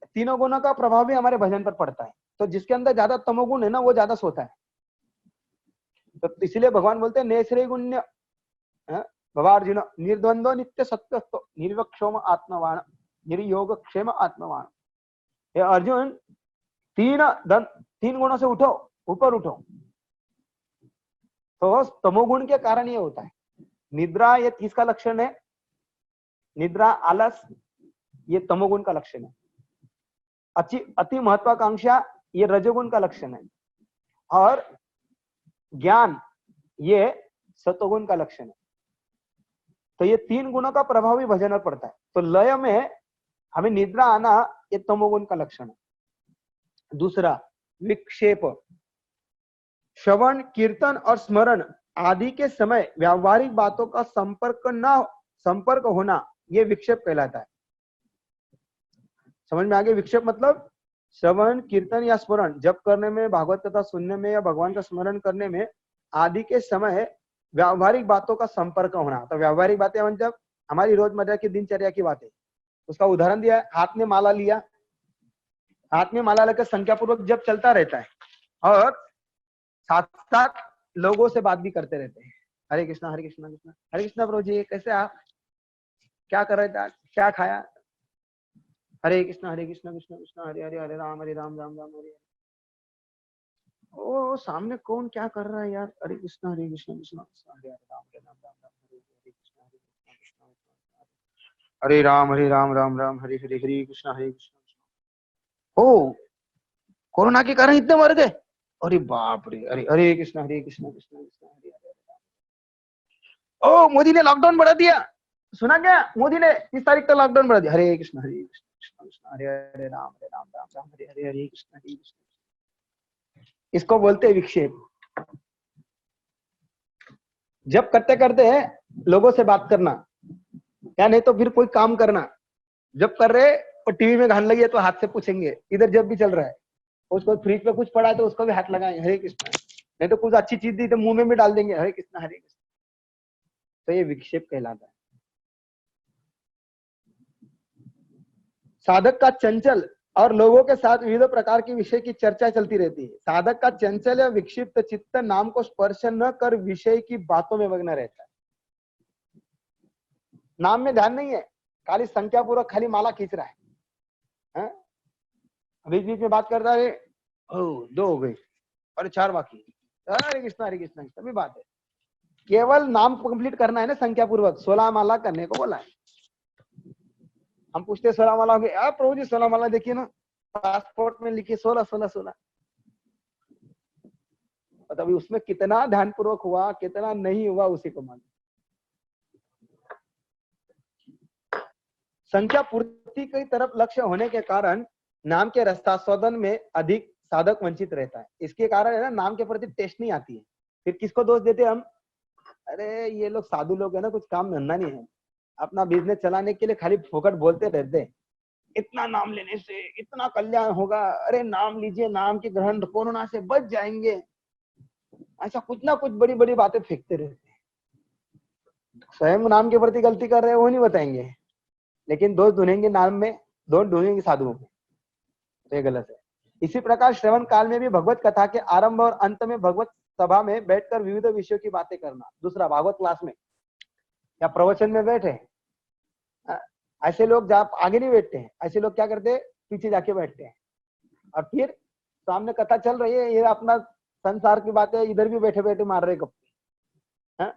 तीनों गुणों का प्रभाव भी हमारे भजन पर पड़ता है। तो जिसके अंदर ज्यादा तमोगुण है ना, वो ज्यादा सोता है। तो इसलिए भगवान बोलते हैं नेश्रे गुण्य भवार्जुन निर्द्वंद्व नित्य सत्य निर्वक्षोम आत्मवान निर्योग क्षेम आत्मवान। हे अर्जुन, तीन गुणों से उठो, ऊपर उठो। तो तमोगुण के कारण ये होता है। निद्रा ये किसका लक्षण है? निद्रा आलस ये तमोगुण का लक्षण है। अति महत्वाकांक्षा ये रजोगुण का लक्षण है। और ज्ञान ये सतोगुण का लक्षण है। तो ये तीन गुणों का प्रभाव भी भजन पर पड़ता है। तो लय में हमें निद्रा आना ये तमोगुण का लक्षण है। दूसरा विक्षेप। श्रवण कीर्तन और स्मरण आदि के समय व्यावहारिक बातों का संपर्क होना ये विक्षेप कहलाता है। समझ में आगे? विक्षेप मतलब श्रवण कीर्तन या स्मरण जप करने में, भागवत कथा सुनने में या भगवान का स्मरण करने में आदि के समय व्यावहारिक बातों का संपर्क होना। तो व्यावहारिक बातें मतलब हमारी रोजमर्रा की दिनचर्या की बातें। उसका उदाहरण दिया है, हाथ में माला लिया, हाथ में माला लेकर संख्या पूर्वक जब चलता रहता है और साथ साथ लोगों से बात भी करते रहते हैं। हरे कृष्णा कृष्णा हरे कृष्णा प्रभु जी, कैसे आप, क्या कर रहे थे, क्या खाया? हरे कृष्णा कृष्णा कृष्णा हरे हरे हरे राम राम राम हरे हरे। ओ सामने कौन क्या कर रहा है यार? हरे कृष्णा कृष्णा कृष्णा हरे हरे राम राम राम हरे हरे कृष्णा कृष्णा हरे राम राम राम हरे हरे हरे कृष्णा कृष्णा। ओ कोरोना के कारण इतने मर गए? अरे बाप रे! अरे हरे कृष्णा कृष्णा कृष्णा हरे हरे। ओ मोदी ने लॉकडाउन बढ़ा दिया, सुना क्या? मोदी ने 30 तारीख तक लॉकडाउन बढ़ा दिया। हरे कृष्णा कृष्णा हरे हरे राम राम हरे हरे हरे कृष्णा कृष्णा। इसको बोलते हैं विक्षेप। जब करते करते है लोगों से बात करना, या नहीं तो फिर कोई काम करना। जब कर रहे और टीवी में घान लगी है तो हाथ से पूछेंगे, इधर जब भी चल रहा है, उसको फ्रिज पे कुछ पड़ा है तो उसको भी हाथ लगाएंगे हरे कृष्णा। नहीं तो कुछ अच्छी चीज दी तो मुंह में भी डाल देंगे हरे कृष्णा। तो ये विक्षेप कहलाता है। साधक का चंचल और लोगों के साथ विविध प्रकार के विषय की चर्चा चलती रहती है। साधक का चंचल या विक्षिप्त चित्त नाम को स्पर्श न कर विषय की बातों में मग्न रहता है। नाम में ध्यान नहीं है, खाली संख्या पूर्वक खाली माला खींच रहा है। बीच बीच में बात करता है, 2 हो गई और 4 बाकी, हरे कृष्णा तभी बात है। केवल नाम कंप्लीट करना है ना, संख्या पूर्वक 16 माला करने को बोला है। हम पूछते 16 माला हो गई, आप प्रभु जी 16 माला देखिए ना, पासपोर्ट में लिखिए 16 16 16। तभी उसमें कितना ध्यान पूर्वक हुआ कितना नहीं हुआ उसी को मालूम। संख्या पूर्ति की तरफ लक्ष्य होने के कारण नाम के रसास्वादन में अधिक साधक वंचित रहता है। इसके कारण है ना, नाम के प्रति टेस्ट नहीं आती है। फिर किसको दोष देते हम? अरे ये लोग साधु लोग है ना, कुछ काम धंधा नहीं है, अपना बिजनेस चलाने के लिए खाली फोकट बोलते रहते हैं। इतना नाम लेने से इतना कल्याण होगा, अरे नाम लीजिए, नाम के ग्रहण, कोरोना से बच जाएंगे, ऐसा कुछ ना कुछ बड़ी बड़ी बातें फेंकते रहते हैं। स्वयं नाम के प्रति गलती कर रहे हैं वो नहीं बताएंगे, लेकिन दोष ढूंढेंगे नाम में, दोष ढूंढेंगे साधुओं में। तो ये गलत है। इसी प्रकार श्रवण काल में भी भगवत कथा के आरंभ और अंत में भगवत सभा में बैठकर विविध विषयों की बातें करना। दूसरा, भागवत क्लास में या प्रवचन में बैठे, ऐसे लोग जहाँ आगे नहीं बैठते हैं, ऐसे लोग क्या करते हैं, पीछे जाके बैठते हैं और फिर सामने कथा चल रही है, ये अपना संसार की बातें इधर भी बैठे बैठे मार रहे गप्पे। हाँ,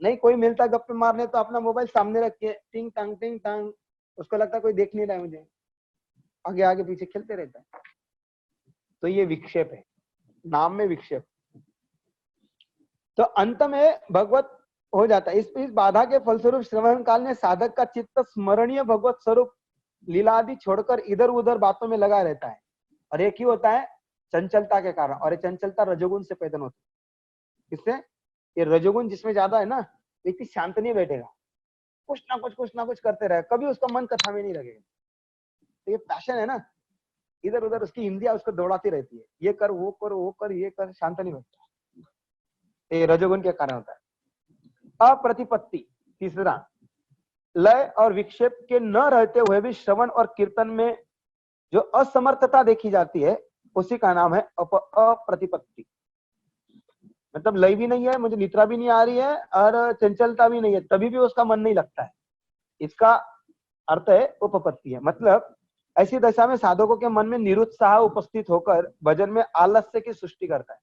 नहीं कोई मिलता गप्पे मारने तो अपना मोबाइल सामने रख के टिंग टांग, उसको लगता कोई देख नहीं रहा है मुझे, आगे आगे पीछे खेलते रहता है। तो ये विक्षेप है, नाम में विक्षेप। तो अंत में भगवत हो जाता है। इस बाधा के फलस्वरूप श्रवण काल में साधक का चित्त स्मरणीय भगवत स्वरूप लीला आदि छोड़कर इधर उधर बातों में लगा रहता है। और ये क्यों होता है? चंचलता के कारण। और ये चंचलता रजोगुण से पैदा होती है। किससे? ये रजोगुण जिसमें ज्यादा है ना, व्यक्ति शांत नहीं बैठेगा, कुछ ना कुछ करते रहे, कभी उसका मन कथा में नहीं लगेगा। तो ये पैशन है ना, इधर उधर उसकी इंद्रियां उसको दौड़ाती रहती है, ये कर वो कर वो कर ये कर, शांत नहीं बैठता। ये रजोगुण के कारण होता है। अप्रतिपत्ति, तीसरा, लय और विक्षेप के न रहते हुए भी श्रवण और कीर्तन में जो असमर्थता देखी जाती है, उसी का नाम है अप्रतिपत्ति। मतलब लय भी नहीं है, मुझे निद्रा भी नहीं आ रही है और चंचलता भी नहीं है, तभी भी उसका मन नहीं लगता है, इसका अर्थ है उपपत्ति है। मतलब ऐसी दशा में साधकों के मन में निरुत्साह उपस्थित होकर भजन में आलस्य की सृष्टि करता है।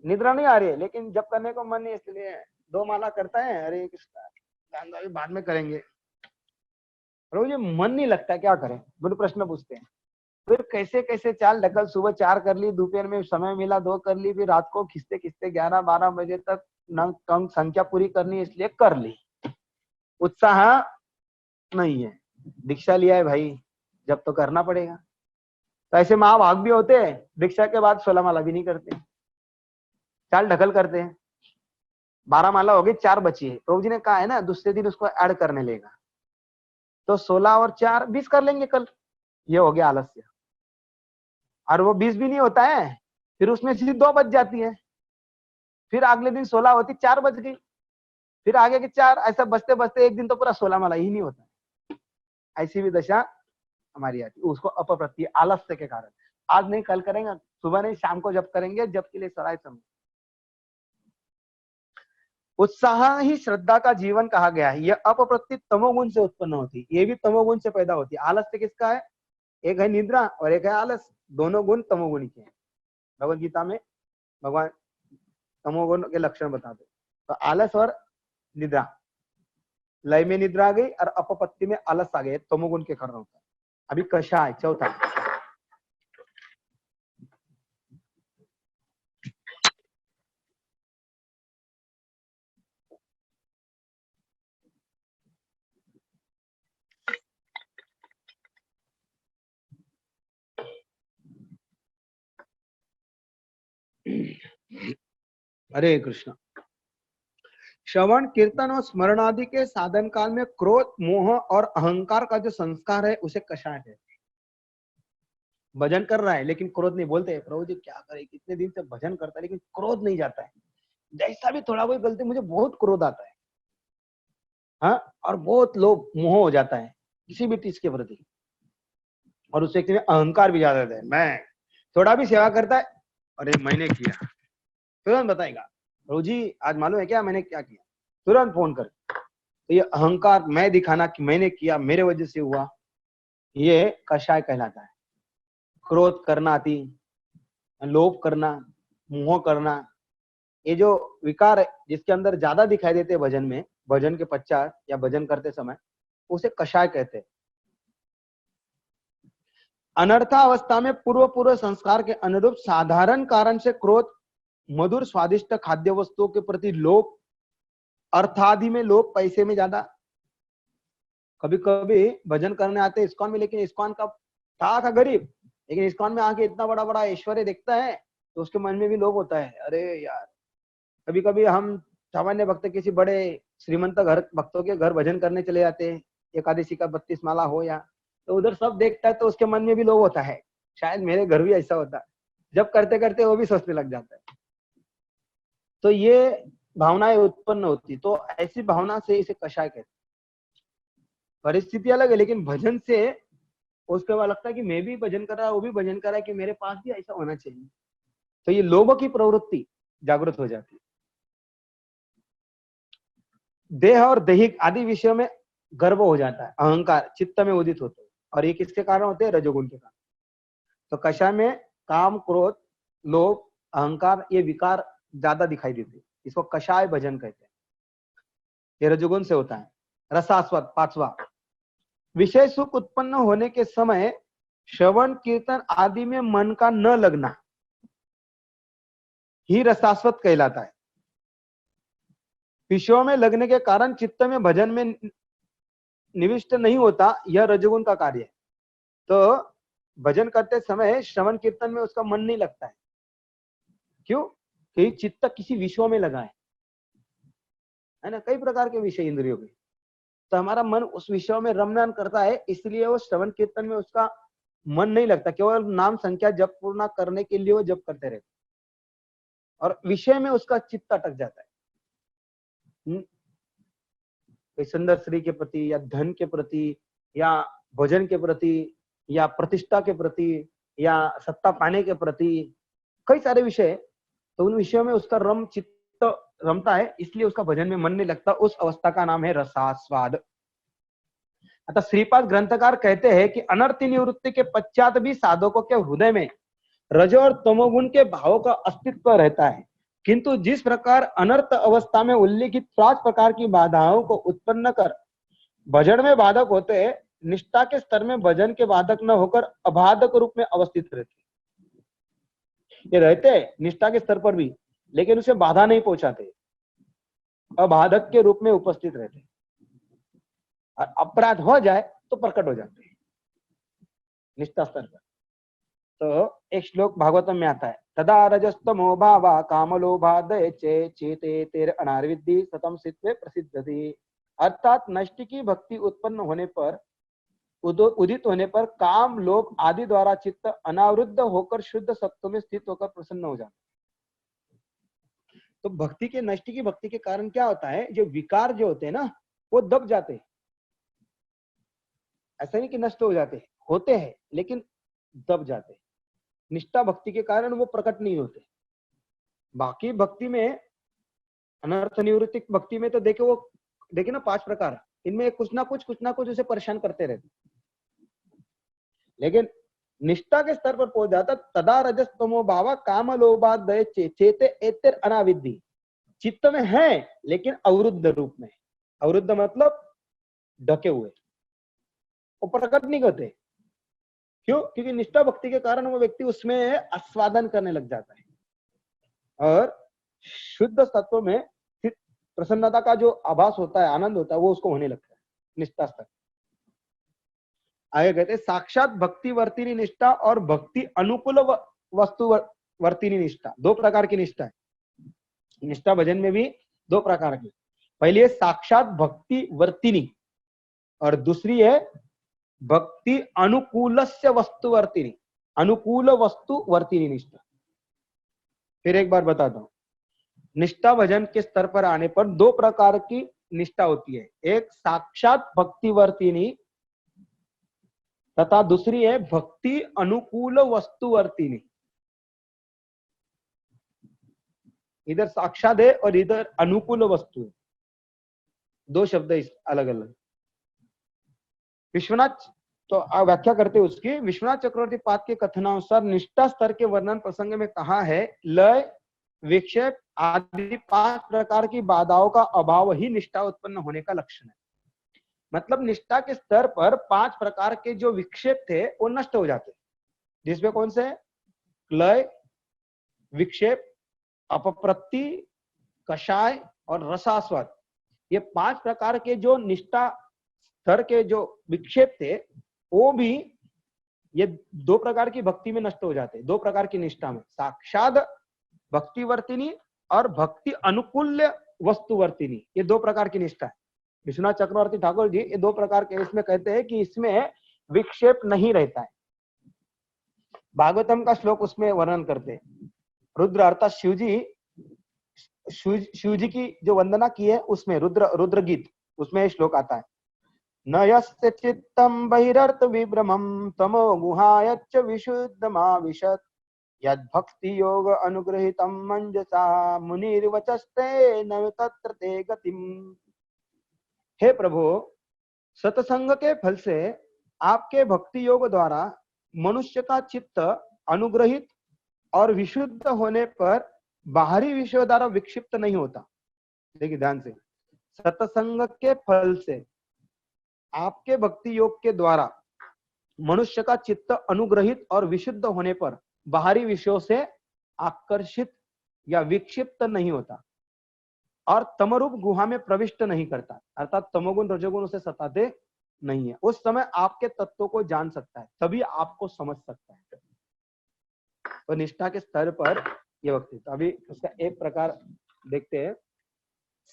निद्रा नहीं आ रही है लेकिन जब करने को मन नहीं, इसलिए 2 माला करता है, अरे कृष्णा बाद में करेंगे, और मुझे मन नहीं लगता, क्या करें? बोले प्रश्न पूछते हैं। फिर कैसे कैसे चाल ढकल, सुबह 4 कर ली, दोपहर में समय मिला 2 कर ली, फिर रात को खिसते खिसते 11-12 बजे तक अंक संख्या पूरी करनी, इसलिए कर ली। उत्साह नहीं है, दीक्षा लिया है भाई, जब तो करना पड़ेगा। तो ऐसे महाभाग भी होते हैं, दीक्षा के बाद 16 माला भी नहीं करते, चाल ढकल करते हैं। 12 माला हो गई, 4 बची है, प्रभु जी ने कहा है ना दूसरे दिन उसको ऐड करने लेगा, तो 16 और 4 20 कर लेंगे कल। ये हो गया आलस्य। और वो 20 भी नहीं होता है, फिर उसमें सीधी 2 बज जाती है, फिर अगले दिन 16 होती, 4 बज गई, फिर आगे के 4, ऐसा बजते बजते एक दिन तो पूरा 16 माला ही नहीं होता। ऐसी भी दशा हमारी आती, उसको अपप्रत्यय, आलस्य के कारण। आज नहीं कल करेंगे, सुबह नहीं शाम को जब करेंगे, जब के लिए सराय समय। उत्साह ही श्रद्धा का जीवन कहा गया है। यह अपप्रत्यय तमोगुण से उत्पन्न होती है, ये भी तमोगुण से पैदा होती है। आलस्य किसका है? एक है निद्रा और एक है आलस, दोनों गुण तमोगुण के हैं। भगवद गीता में भगवान तमोगुण के लक्षण बताते, तो आलस और निद्रा, लय में निद्रा आ गई और अपपत्ति में आलस आ गए, तमोगुण के कारण होता है। अभी कषाय, चौथा, हरे कृष्ण। श्रवण कीर्तन और स्मरण आदि के साधन काल में क्रोध, मोह और अहंकार का जो संस्कार है उसे कषाय है। भजन कर रहा है लेकिन क्रोध नहीं, बोलते हैं प्रभु जी क्या करे, कितने दिन से भजन करता है लेकिन क्रोध नहीं जाता है, जैसा भी थोड़ा कोई गलती, मुझे बहुत क्रोध आता है। हाँ, और बहुत लोभ मोह हो जाता है किसी भी चीज के प्रति, और उस व्यक्ति में अहंकार भी ज्यादा है। मैं थोड़ा भी सेवा करता है, अरे मैंने किया, तुरंत बताएगा प्रभु जी आज मालूम है क्या मैंने क्या किया, तुरंत फोन कर। तो ये अहंकार, मैं दिखाना कि मैंने किया, मेरे वजह से हुआ, ये कषाय कहलाता है। क्रोध करना, अति लोभ करना, मोह करना, ये जो विकार है जिसके अंदर ज्यादा दिखाई देते हैं भजन में, भजन के पश्चात या भजन करते समय, उसे कषाय कहते हैं। अनर्थावस्था में पूर्व संस्कार के अनुरूप साधारण कारण से क्रोध, मधुर स्वादिष्ट खाद्य वस्तुओं के प्रति लोभ, अर्थादि में लोभ, पैसे में ज्यादा। कभी कभी भजन करने आते इस्कॉन में, लेकिन इस्कॉन का था गरीब, लेकिन इस्कॉन में आके इतना बड़ा बड़ा ऐश्वर्य देखता है तो उसके मन में भी लोभ होता है। अरे यार, कभी कभी हम सामान्य भक्त किसी बड़े श्रीमंत घर भक्तों के घर भजन करने चले जाते हैं, एकादशी का 32 माला हो या, तो उधर सब देखता है तो उसके मन में भी लोभ होता है, शायद मेरे घर भी ऐसा होता है। जब करते करते वो भी सोचने लग जाता है, तो ये भावनाएं उत्पन्न होती, तो ऐसी भावना से इसे कषाय कहते। परिस्थिति अलग है, लेकिन भजन से उसके बाद लगता है कि मैं भी भजन कर रहा, वो भी भजन कर रहा है, कि मेरे पास भी ऐसा होना चाहिए, तो ये लोभ की प्रवृत्ति जागृत हो जाती है। देह और दैहिक आदि विषयों में गर्व हो जाता है, अहंकार चित्त में उदित होते हैं, और ये किसके कारण होते हैं? रजोगुण के कारण। तो कषाय में काम, क्रोध, लोभ, अहंकार, ये विकार ज्यादा दिखाई देते हैं। इसको कषाय भजन कहते हैं। ये रजोगुण से होता है। रसास्वाद, पांचवा, विषय सुख उत्पन्न होने के समय श्रवण कीर्तन आदि में मन का न लगना ही रसास्वाद कहलाता है। विषयों में लगने के कारण चित्त में भजन में निविष्ट नहीं होता, यह रजोगुण का कार्य है। तो भजन करते समय श्रवण कीर्तन में उसका मन नहीं लगता है। क्यों? कि चित्त किसी विषयों में लगा है ना, कई प्रकार के विषय इंद्रियों के, तो हमारा मन उस विषयों में रमन करता है, इसलिए वो श्रवण कीर्तन में उसका मन नहीं लगता, केवल नाम संख्या जप पूर्ण करने के लिए वो जप करते रहते और विषय में उसका चित्त अटक जाता है। कोई सुंदर स्त्री के प्रति या धन के प्रति या भोजन के प्रति या प्रतिष्ठा के प्रति या सत्ता पाने के प्रति, कई सारे विषय, तो उन विषयों में उसका चित्त रमता है, इसलिए उसका भजन में मन नहीं लगता। उस अवस्था का नाम है रसास्वाद। अतः श्रीपाद ग्रंथकार कहते हैं कि अनर्थ निवृत्ति के पश्चात भी साधकों के हृदय में रजो और तमोगुण के भावों का अस्तित्व रहता है, किंतु जिस प्रकार अनर्थ अवस्था में उल्लिखित 5 प्रकार की बाधाओं को उत्पन्न कर भजन में बाधक होते हैं, निष्ठा के स्तर में भजन के बाधक न होकर अबाधक रूप में अवस्थित रहते। ये रहते निष्ठा के स्तर पर भी, लेकिन उसे बाधा नहीं पहुंचाते, अबाधक के रूप में उपस्थित रहते, और अपराध हो जाए तो प्रकट हो जाते हैं निष्ठा स्तर पर। तो एक श्लोक भागवतम में आता है, तदा रजस्तमो भावा कामलोभादय चेते तेर अनार्विद्धि सतम सित्वे प्रसिद्धति। अर्थात नष्ट की भक्ति उत्पन्न होने पर, उदित होने पर काम, लोभ आदि द्वारा चित्त अनावृद्ध होकर शुद्ध सत्व में स्थित होकर प्रसन्न हो जाता है। तो भक्ति के, नष्ट की भक्ति के कारण क्या होता है, जो विकार जो होते हैं ना, वो दब जाते हैं। ऐसा नहीं कि नष्ट हो जाते, होते हैं लेकिन दब जाते हैं। निष्ठा भक्ति के कारण वो प्रकट नहीं होते। बाकी भक्ति में, अनर्थ निवृत्ति भक्ति में तो देखे ना 5 प्रकार, इनमें कुछ ना कुछ उसे परेशान करते रहते, लेकिन निष्ठा के स्तर पर पहुंच जाता, तदा रजस्तमो भावा काम लोभादय चेते एतेर अनाविद्धि। चित्त में है लेकिन अवरुद्ध रूप में। अवरुद्ध मतलब ढके हुए, वो प्रकट नहीं करते। क्यों? क्योंकि निष्ठा भक्ति के कारण वो व्यक्ति उसमें आस्वादन करने लग जाता है और शुद्ध तत्व में प्रसन्नता का जो आभास होता है, आनंद होता है, वो उसको होने लगता है निष्ठा स्तर। आगे कहते हैं, साक्षात भक्ति वर्तिनी निष्ठा और भक्ति अनुकूल वस्तु वर्तिनी निष्ठा, 2 प्रकार की निष्ठा है। निष्ठा भजन में भी 2 प्रकार की, पहली है साक्षात भक्ति वर्तिनी और दूसरी है भक्ति अनुकूलस्य वस्तु वर्तिनी, अनुकूल वस्तु वर्तिनी निष्ठा। फिर एक बार बताता हूं, निष्ठा भजन के स्तर पर आने पर 2 प्रकार की निष्ठा होती है, एक साक्षात भक्ति वर्तिनी तथा दूसरी है भक्ति अनुकूल वस्तु वर्तिनी। इधर साक्षात है और इधर अनुकूल वस्तु है, 2 शब्द अलग अलग। विश्वनाथ तो व्याख्या करते उसकी, विश्वनाथ चक्रवर्ती पाद के कथनानुसार निष्ठा स्तर के वर्णन प्रसंग में कहा है, लय, विक्षेप आदि 5 प्रकार की बाधाओं का अभाव ही निष्ठा उत्पन्न होने का लक्षण है। मतलब निष्ठा के स्तर पर 5 प्रकार के जो विक्षेप थे वो नष्ट हो जाते, जिसमें कौन से? लय, विक्षेप, अपप्रत्ति, कषाय और रसास्वाद। ये 5 प्रकार के जो निष्ठा स्तर के जो विक्षेप थे, वो भी ये 2 प्रकार की भक्ति में नष्ट हो जाते, 2 प्रकार की निष्ठा में, साक्षात भक्ति वर्तिनी और भक्ति अनुकूल्य वस्तु वर्तिनी, ये 2 प्रकार की निष्ठा है। विश्वनाथ चक्रवर्ती ठाकुर जी ये 2 प्रकार के इसमें कहते हैं कि इसमें विक्षेप नहीं रहता है। भागवतम का श्लोक उसमें वर्णन करते हैं, रुद्र अर्थात शिव जी की जो वंदना की है उसमें रुद्र गीत, उसमें श्लोक आता है, न यस्य चित्तम बहिरर्थ विभ्रमं तमो गुहायच्च विशुद्धमाविशत् यद भक्ति योग अनुग्रहितम मंजसा मुनिर्वचस्ते न तत्र ते गतिम। हे प्रभु, सत्संग के फल से आपके भक्ति योग द्वारा मनुष्य का चित्त अनुग्रहित और विशुद्ध होने पर बाहरी विषयों द्वारा विक्षिप्त नहीं होता। देखिए ध्यान से, सत्संग के फल से आपके भक्ति योग के द्वारा मनुष्य का चित्त अनुग्रहित और विशुद्ध होने पर बाहरी विषयों से आकर्षित या विक्षिप्त नहीं होता और तमरूप गुहा में प्रविष्ट नहीं करता, अर्थात तमोगुण रजोगुण उसे सताते नहीं है। उस समय आपके तत्वों को जान सकता है, तभी आपको समझ सकता है। तो निष्ठा के स्तर पर ये भक्ति। तो अभी उसका एक प्रकार देखते हैं,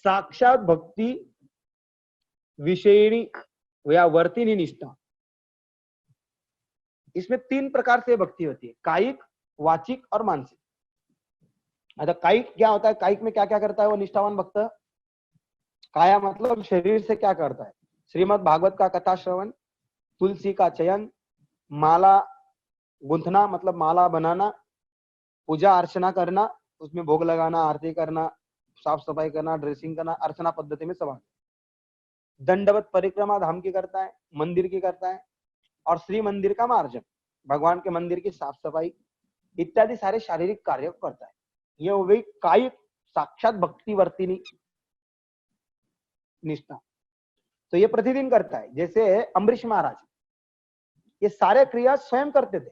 साक्षात भक्ति विषयिणी या वर्तिनी निष्ठा। इसमें 3 प्रकार से भक्ति होती है, कायिक, वाचिक और मानसिक। अच्छा, कायिक क्या होता है? कायिक में क्या क्या करता है वो निष्ठावान भक्त? काया मतलब शरीर से क्या करता है? श्रीमद् भागवत का कथा श्रवण, तुलसी का चयन, माला गुंथना मतलब माला बनाना, पूजा अर्चना करना, उसमें भोग लगाना, आरती करना, साफ सफाई करना, ड्रेसिंग करना, अर्चना पद्धति में सवाल। दंडवत परिक्रमा धाम की करता है, मंदिर की करता है, और श्री मंदिर का मार्जन, भगवान के मंदिर की साफ सफाई इत्यादि सारे शारीरिक कार्य करता है। ये हो गई कायिक साक्षात भक्ति वर्तिनी निष्ठा। तो ये प्रतिदिन करता है। जैसे अम्बरीश महाराज ये सारे क्रिया स्वयं करते थे।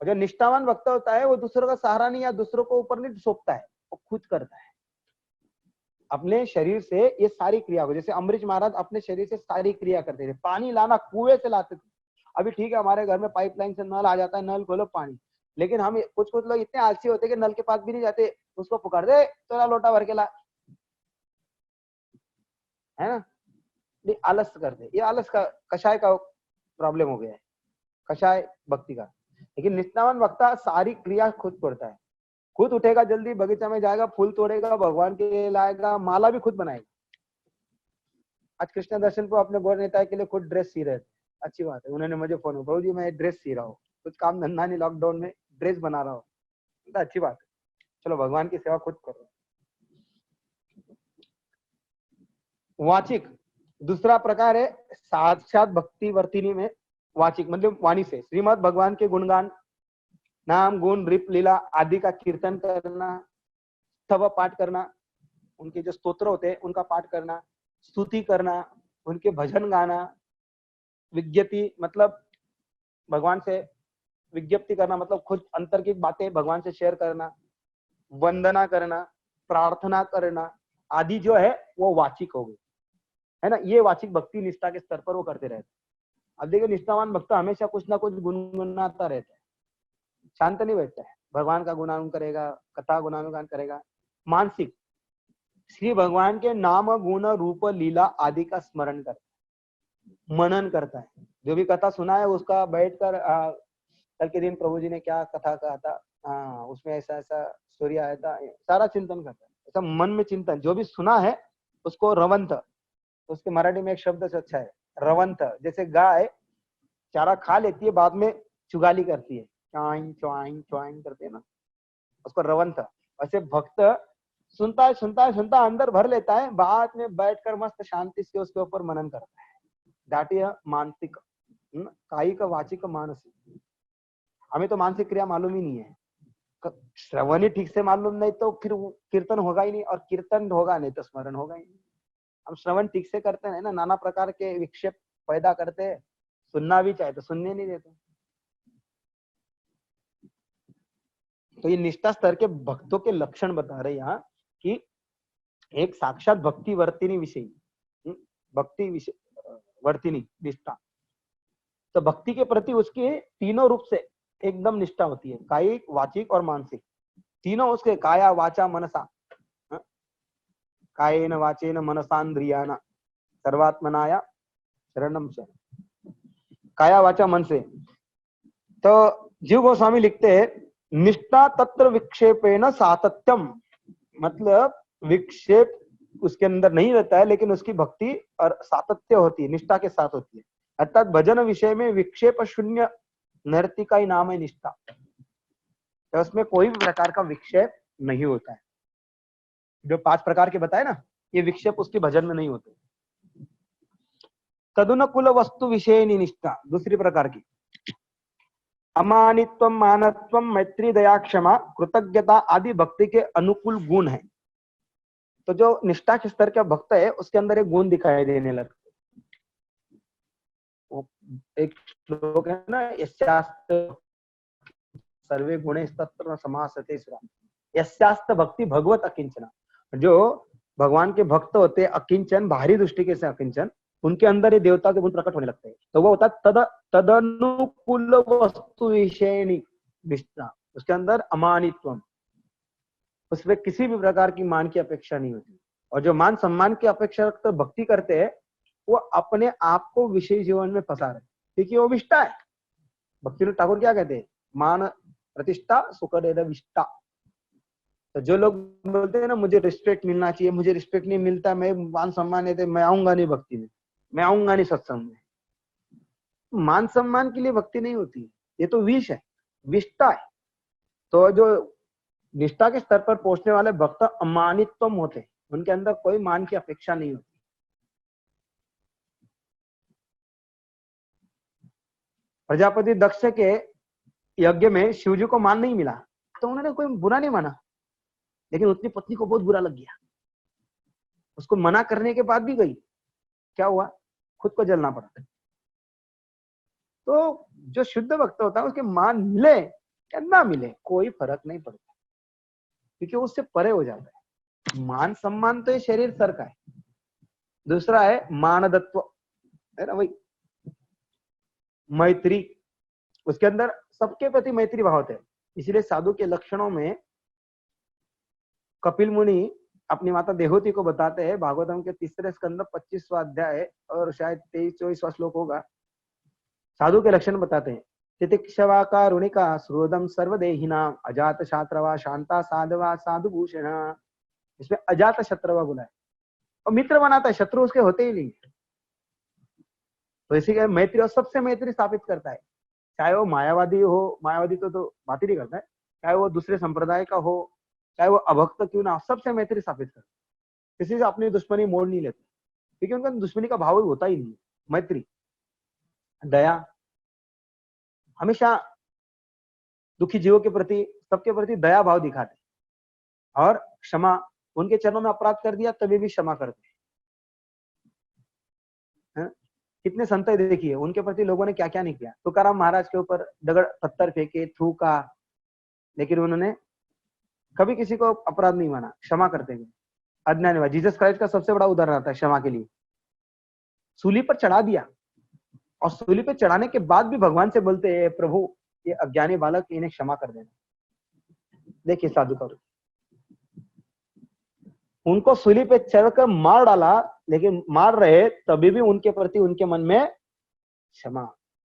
और जो निष्ठावान भक्त होता है वो दूसरों का सहारा नहीं या दूसरों को ऊपर नहीं सौंपता है, वो खुद करता है अपने शरीर से ये सारी क्रिया को। जैसे अम्बरीश महाराज अपने शरीर से सारी क्रिया करते थे। पानी लाना कुएं से लाते थे। अभी ठीक है, हमारे घर में पाइपलाइन से नल आ जाता है, नल खोलो पानी, लेकिन हम कुछ लोग इतने आलसी होते हैं कि नल के पास भी नहीं जाते, उसको पुकार दे थोड़ा लोटा भर के ला, है ना? ये आलस करते। ये आलस का कषाय का प्रॉब्लम हो गया है, कषाय भक्ति का। लेकिन निष्ठावान वक्ता सारी क्रिया खुद करता है, खुद उठेगा, जल्दी बगीचा में जाएगा, फूल तोड़ेगा, भगवान के लिए लाएगा, माला भी खुद बनाएगा। आज कृष्ण दर्शन को अपने गौर नेता के लिए खुद ड्रेस सी रहे थे, अच्छी बात है। उन्होंने मुझे फोन, प्रभु जी मैं ड्रेस सी रहा हूँ, कुछ काम धंधा नहीं, लॉकडाउन में ड्रेस बना रहा हूँ, तो अच्छी बात है, चलो भगवान की सेवा खुद करो। वाचिक दूसरा प्रकार है, साक्षात भक्ति वर्तिनी में वाचिक मतलब वाणी से श्रीमद् भगवान के गुणगान, नाम गुण रिप लीला आदि का कीर्तन करना, स्तव पाठ करना, उनके जो स्तोत्र होते हैं उनका पाठ करना, स्तुति करना, उनके भजन गाना, विज्ञप्ति मतलब भगवान से विज्ञप्ति करना मतलब खुद अंतर की बातें भगवान से शेयर करना, वंदना करना, प्रार्थना करना आदि जो है वो वाचिक हो गई, है ना? ये वाचिक भक्ति निष्ठा के स्तर पर वो करते रहते। अब देखिए निष्ठावान भक्त हमेशा कुछ ना कुछ गुनगुनाता रहता है, शांत नहीं बैठता है, भगवान का गुणानुगान करेगा, कथा गुणानुगान करेगा। मानसिक श्री भगवान के नाम गुण रूप लीला आदि का स्मरण करता है, मनन करता है, जो भी कथा सुना है उसका बैठकर कल के दिन प्रभु जी ने क्या कथा कहा था, उसमें ऐसा ऐसा स्टोरी आया था, सारा चिंतन करता है, ऐसा मन में चिंतन। जो भी सुना है उसको रवंत, उसके मराठी में एक शब्द से अच्छा है रवंत। जैसे गाय चारा खा लेती है, बाद में चुगाली करती है, च्वाइंग च्वाइंग च्वाइंग करते है ना, उसको रवंत। ऐसे भक्त सुनता है सुनता है सुनता अंदर भर लेता है, बाद में बैठकर मस्त शांति से उसके ऊपर मनन करता है। दैट इज मानसिक, कायिक वाचिक मानसिक। हमें तो मानसिक क्रिया मालूम ही नहीं है, श्रवण ही ठीक से मालूम नहीं तो फिर कीर्तन होगा ही नहीं, और कीर्तन होगा नहीं तो स्मरण होगा ही नहीं। हम श्रवण ठीक से करते हैं ना, नाना प्रकार के विक्षेप पैदा करते हैं, सुनना भी चाहे तो सुनने नहीं देते। तो ये निष्ठा स्तर के भक्तों के लक्षण बता रहे यहाँ कि एक साक्षात भक्ति वर्तिनी विषय, भक्ति विषय वर्तिनी निष्ठा। तो भक्ति के प्रति उसके तीनों रूप से एकदम निष्ठा होती है, कायिक वाचिक और मानसिक, तीनों उसके काया वाचा मनसा, कायेन वाचेन मनसान्द्रियाना सर्वात्मनाया शरणम शरणम, काया वाचा मन से। तो जीव गोस्वामी लिखते हैं निष्ठा तत्र विक्षेपेन सातत्यम, मतलब विक्षेप उसके अंदर नहीं रहता है, लेकिन उसकी भक्ति और सातत्य होती है, निष्ठा के साथ होती है। अर्थात भजन विषय में विक्षेप शून्य नृत्य का ही नाम है निष्ठा। तो उसमें कोई भी प्रकार का विक्षेप नहीं होता है। जो 5 प्रकार के बताए ना, ये विक्षेप उसके भजन में नहीं होते। तदुनुकूल वस्तु विषय निष्ठा दूसरी प्रकार की, अमानित्व, मानत्व, मैत्री, दया, क्षमा, कृतज्ञता आदि भक्ति के अनुकूल गुण है। तो जो निष्ठा के स्तर का भक्त है उसके अंदर एक गुण दिखाई देने लगते। एक श्लोक है ना, यस्यास्ते सर्वे गुणे तत्र समासते सुरा, यस्यास्ते भक्ति भगवत अकिंचना। जो भगवान के भक्त होते अकिंचन, बाहरी दृष्टि के से अकिंचन, उनके अंदर ये देवता के गुण प्रकट होने लगते हैं। तो वो होता तदनुकूल वस्तु विषयणी निष्ठा, उसके अंदर अमानित्व, उसमें किसी भी प्रकार की मान की अपेक्षा नहीं होती। और जो मान सम्मान की अपेक्षा रखकर भक्ति करते हैं वो अपने आप को विषय जीवन में फंसा रहे, क्योंकि वो विष्टा है। भक्ति ठाकुर क्या कहते हैं, मान प्रतिष्ठा सुख विष्टा। तो जो लोग बोलते हैं ना मुझे रिस्पेक्ट मिलना चाहिए, मुझे रिस्पेक्ट नहीं मिलता, मैं मान सम्मान नहीं, मैं आऊंगा नहीं भक्ति में, मैं आऊंगा नहीं सत्संग में। मान सम्मान के लिए भक्ति नहीं होती, ये तो विष है, विष्टा है। तो जो निष्ठा के स्तर पर पहुंचने वाले भक्त अमानित्व होते, उनके अंदर कोई मान की अपेक्षा नहीं होती। प्रजापति दक्ष के यज्ञ में शिवजी को मान नहीं मिला तो उन्होंने कोई बुरा नहीं माना, लेकिन उसकी पत्नी को बहुत बुरा लग गया। उसको मना करने के बाद भी गई, क्या हुआ, खुद को जलना पड़ा। तो जो शुद्ध भक्त होता है उसके मान मिले या ना मिले कोई फर्क नहीं पड़ता, क्योंकि उससे परे हो जाता है। मान सम्मान तो ये शरीर स्तर का है, दूसरा है मानदत्व, है ना भाई, मैत्री, उसके अंदर सबके प्रति मैत्री भाव है। इसलिए साधु के लक्षणों में कपिल मुनि अपनी माता देहोती को बताते हैं, भागवतम के 3 स्कंद 25वां अध्याय और शायद 23-24वां श्लोक होगा। साधु के लक्षण बताते हैं, तितिक्षवा कारुणिका सुहृदम सर्वदेहिनाम अजात शात्रवा शांता साधवा साधु भूषण। इसमें अजात शत्रवा बोला है, और मित्र बनाता है, शत्रु उसके होते ही नहीं। तो इसी का मैत्री और सबसे मैत्री स्थापित करता है, चाहे वो मायावादी हो, मायावादी तो बात ही नहीं करता है, चाहे वो दूसरे संप्रदाय का हो, चाहे वो अभक्त क्यों ना, सबसे मैत्री स्थापित करता है। किसी से अपनी दुश्मनी मोड़ नहीं लेते, क्योंकि उनका दुश्मनी का भाव होता ही नहीं। मैत्री, दया, हमेशा दुखी जीवों के प्रति, सबके प्रति दया भाव दिखाते, और क्षमा, उनके चरणों में अपराध कर दिया तभी भी क्षमा करते हैं। कितने संत देखिए, उनके प्रति लोगों ने क्या क्या नहीं किया। तुकाराम महाराज के ऊपर दगड़ पत्थर फेंके, थूका, लेकिन उन्होंने कभी किसी को अपराध नहीं माना, क्षमा करते गए। अज्ञानी, जीसस क्राइस्ट का सबसे बड़ा उदाहरण आता है क्षमा के लिए। सूली पर चढ़ा दिया, और सूली पर चढ़ाने के बाद भी भगवान से बोलते हैं, प्रभु ये अज्ञानी बालक, इन्हें क्षमा कर देना। देखिए साधु का, उनको सूली पे चढ़कर मार डाला, लेकिन मार रहे तभी भी उनके प्रति उनके मन में क्षमा।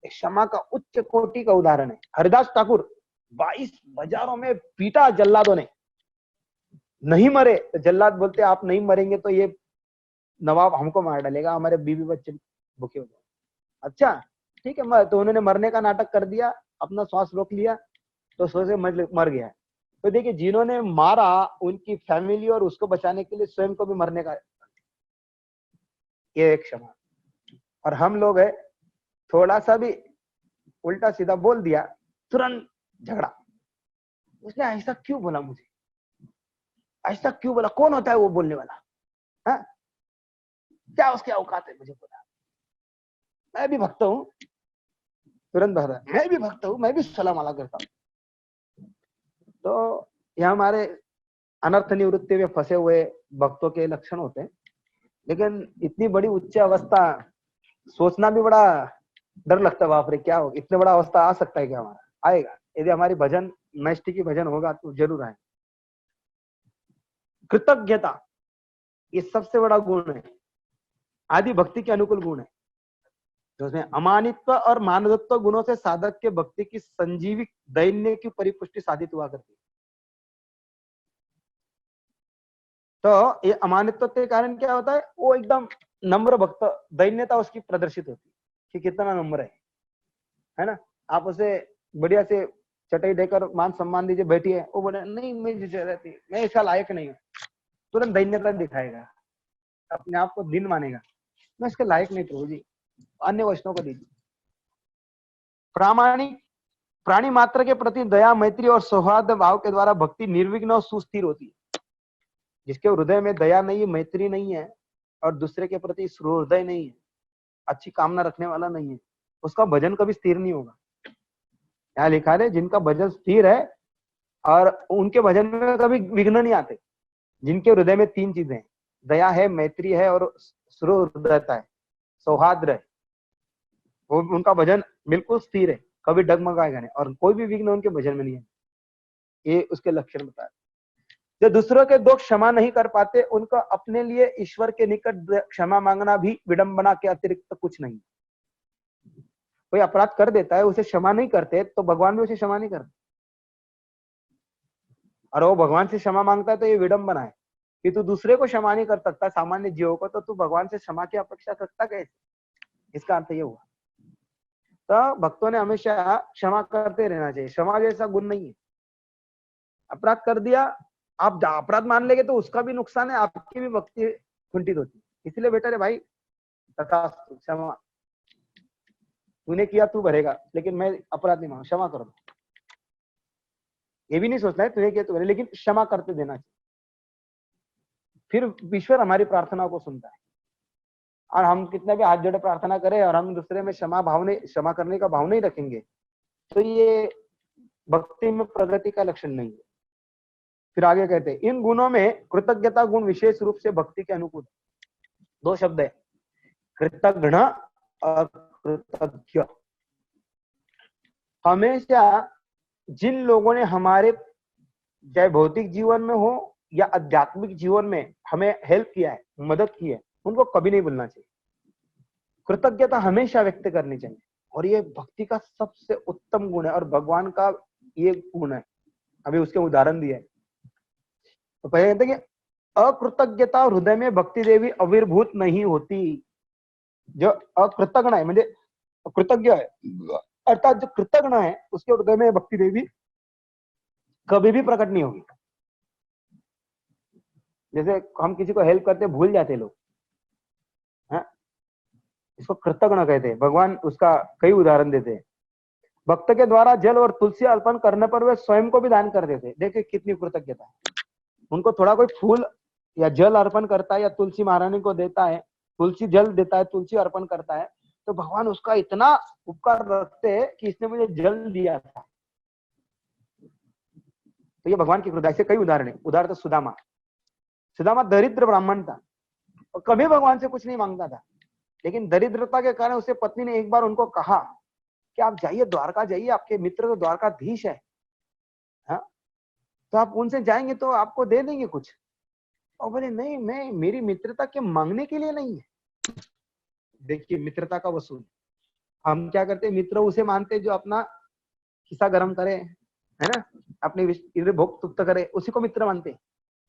क्षमा का उच्च कोटि का उदाहरण है। हरिदास ठाकुर 22 बाजारों में पीटा जल्लादों ने, नहीं मरे तो जल्लाद बोलते आप नहीं मरेंगे तो ये नवाब हमको मार डालेगा, हमारे बीवी बच्चे भूखे हो जाए। अच्छा ठीक है, तो उन्होंने मरने का नाटक कर दिया, अपना श्वास रोक लिया, तो सोचे मर गया। तो देखिए, जिन्होंने मारा उनकी फैमिली और उसको बचाने के लिए स्वयं को भी मरने का, ये एक क्षमा। और हम लोग है, थोड़ा सा भी उल्टा सीधा बोल दिया, तुरंत झगड़ा। उसने ऐसा क्यों बोला, मुझे ऐसा क्यों बोला, कौन होता है वो बोलने वाला, हा? क्या उसके औकात है मुझे बोला, मैं भी भक्त हूं, तुरंत बता, मैं भी भक्त हूं, मैं भी सलाम आला करता हूं। तो यह हमारे अनर्थ निवृत्ति में फंसे हुए भक्तों के लक्षण होते हैं। लेकिन इतनी बड़ी उच्च अवस्था सोचना भी बड़ा डर लगता है, बाप रे क्या हो, इतने बड़ा अवस्था आ सकता है क्या हमारा, आएगा यदि हमारी भजन नैष्ठिक की भजन होगा तो जरूर आए। कृतज्ञता, ये सबसे बड़ा गुण है, आदि भक्ति के अनुकूल गुण है। तो उसमें अमानित्व और मानवत्व गुणों से साधक के भक्ति की संजीविक दैन्य की परिपुष्टि साधित हुआ करती है। तो ये अमानित्व के कारण क्या होता है, वो एकदम नम्र भक्त, दैन्यता उसकी प्रदर्शित होती है कि कितना नम्र है ना। आप उसे बढ़िया से चटाई देकर मान सम्मान दीजिए, बैठी है, वो बोले नहीं मैं इसका लायक नहीं हूँ, तुरंत दैन्यता दिखाएगा, अपने आप को दिन मानेगा, मैं इसके लायक नहीं प्रभु जी, अन्य वैष्णव को दीजिए। प्रामाणिक प्राणी मात्र के प्रति दया, मैत्री और सौहार्द भाव के द्वारा भक्ति निर्विघ्न और सुस्थिर होती है। जिसके हृदय में दया नहीं है, मैत्री नहीं है और दूसरे के प्रति हृदय नहीं है, अच्छी कामना रखने वाला नहीं है, उसका भजन कभी स्थिर नहीं होगा। यहाँ लिखा है जिनका भजन स्थिर है और उनके भजन में कभी विघ्न नहीं आते, जिनके हृदय में तीन चीजें हैं, दया है, मैत्री है और हृदयता है, सौहार्द है, वो उनका भजन बिल्कुल स्थिर है, कभी डगमगाएगा नहीं और कोई भी विघ्न उनके भजन में नहीं है। ये उसके लक्षण बताए। जो दूसरों के दोष क्षमा नहीं कर पाते, उनका अपने लिए ईश्वर के निकट क्षमा मांगना भी विडंबना के अतिरिक्त कुछ नहीं। कोई अपराध कर देता है, उसे क्षमा नहीं करते तो भगवान भी उसे क्षमा नहीं करते, और वो भगवान से क्षमा मांगता है तो ये विडंबना है कि तू दूसरे को क्षमा नहीं कर सकता, सामान्य जीवों को, तो तू भगवान से क्षमा की अपेक्षा करता कैसे? इसका अर्थ ये हुआ। तो भक्तों ने हमेशा क्षमा करते रहना चाहिए। क्षमा जैसा गुण नहीं है। अपराध कर दिया, आप अपराध मान लेंगे तो उसका भी नुकसान है, आपकी भी भक्ति कुंठित होती है। इसलिए बेटा रे भाई, तथास्तु, क्षमा, तूने किया तू भरेगा, लेकिन मैं अपराध नहीं मांगा, क्षमा कर दो। ये भी नहीं सोचना है तूने किया तू भरे, लेकिन क्षमा करते देना चाहिए। फिर ईश्वर हमारी प्रार्थना को सुनता है। और हम कितने भी हाथ जोड़े प्रार्थना करें और हम दूसरे में क्षमा करने का भाव नहीं रखेंगे, तो ये भक्ति में प्रगति का लक्षण नहीं है। फिर आगे कहते हैं, इन गुणों में कृतज्ञता गुण विशेष रूप से भक्ति के अनुकूल। दो शब्द है, कृतज्ञ और कृतज्ञ। हमेशा जिन लोगों ने हमारे चाहे भौतिक जीवन में हो या आध्यात्मिक जीवन में हमें हेल्प किया है, मदद की है, उनको कभी नहीं भूलना चाहिए। कृतज्ञता हमेशा व्यक्त करनी चाहिए, और ये भक्ति का सबसे उत्तम गुण है और भगवान का ये गुण है। अभी उसके उदाहरण दिए। तो पहले कहते हैं कि अकृतज्ञता हृदय में भक्ति देवी आविर्भूत नहीं होती। जो अकृतज्ञ है म्हणजे कृतज्ञ है, अर्थात जो कृतज्ञ है उसके हृदय में भक्ति देवी कभी भी प्रकट नहीं होगी। जैसे हम किसी को हेल्प करते भूल जाते लोग, इसको कृतज्ञ कहते हैं। भगवान उसका कई उदाहरण देते हैं। भक्त के द्वारा जल और तुलसी अर्पण करने पर वे स्वयं को भी दान कर देते। देखिए कितनी कृतज्ञता है। उनको थोड़ा कोई फूल या जल अर्पण करता है या तुलसी महारानी को देता है, तुलसी जल देता है, तुलसी अर्पण करता है, तो भगवान उसका इतना उपकार रखते हैं कि इसने मुझे जल दिया था। तो ये भगवान की कृपा। ऐसे कई उदाहरण है। उदाहरण तो सुदामा दरिद्र ब्राह्मण था और कभी भगवान से कुछ नहीं मांगता था, लेकिन दरिद्रता के कारण उसे पत्नी ने एक बार उनको कहा कि आप जाइए, द्वारका जाइए, आपके मित्र तो द्वारकाधीश है, हाँ, तो आप उनसे जाएंगे तो आपको दे देंगे कुछ। और बोले नहीं, मैं मेरी मित्रता के मांगने के लिए नहीं है। देखिए मित्रता का वसूल। हम क्या करते हैं, मित्र उसे मानते जो अपना खिस्सा गर्म करे, है ना, अपने भोग तृप्त करे, उसी को मित्र मानते।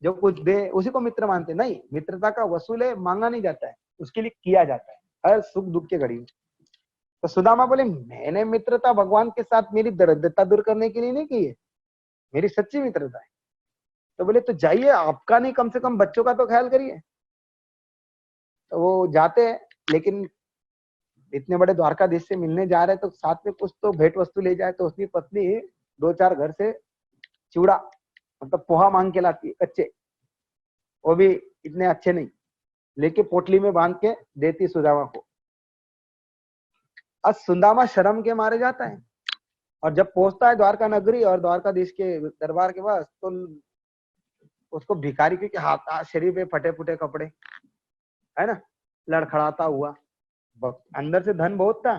जो कुछ दे उसी को मित्र मानते। नहीं, मित्रता का वसूल है, मांगा नहीं जाता है, उसके लिए किया जाता है हर सुख दुख के घड़ी में। तो सुदामा बोले मैंने मित्रता भगवान के साथ मेरी दरिद्रता दूर करने के लिए नहीं की है, मेरी सच्ची मित्रता है। तो बोले तो जाइए, आपका नहीं कम से कम बच्चों का तो ख्याल करिए। तो वो जाते हैं, लेकिन इतने बड़े द्वारकाधीश से मिलने जा रहे तो साथ में कुछ तो भेंट वस्तु ले जाए। तो उसकी पत्नी 2-4 घर से चिवड़ा मतलब पोहा मांग के लाती है, कच्चे, वो भी इतने अच्छे नहीं, लेके पोटली में बांध के देती सुदामा को। अब सुदामा शर्म के मारे जाता है, और जब पहुंचता है द्वारका नगरी और द्वारकाधीश के दरबार के पास, तो उसको भिखारी के हाथ शरीर पे फटे फुटे कपड़े, है ना, लड़खड़ाता हुआ। अंदर से धन बहुत था,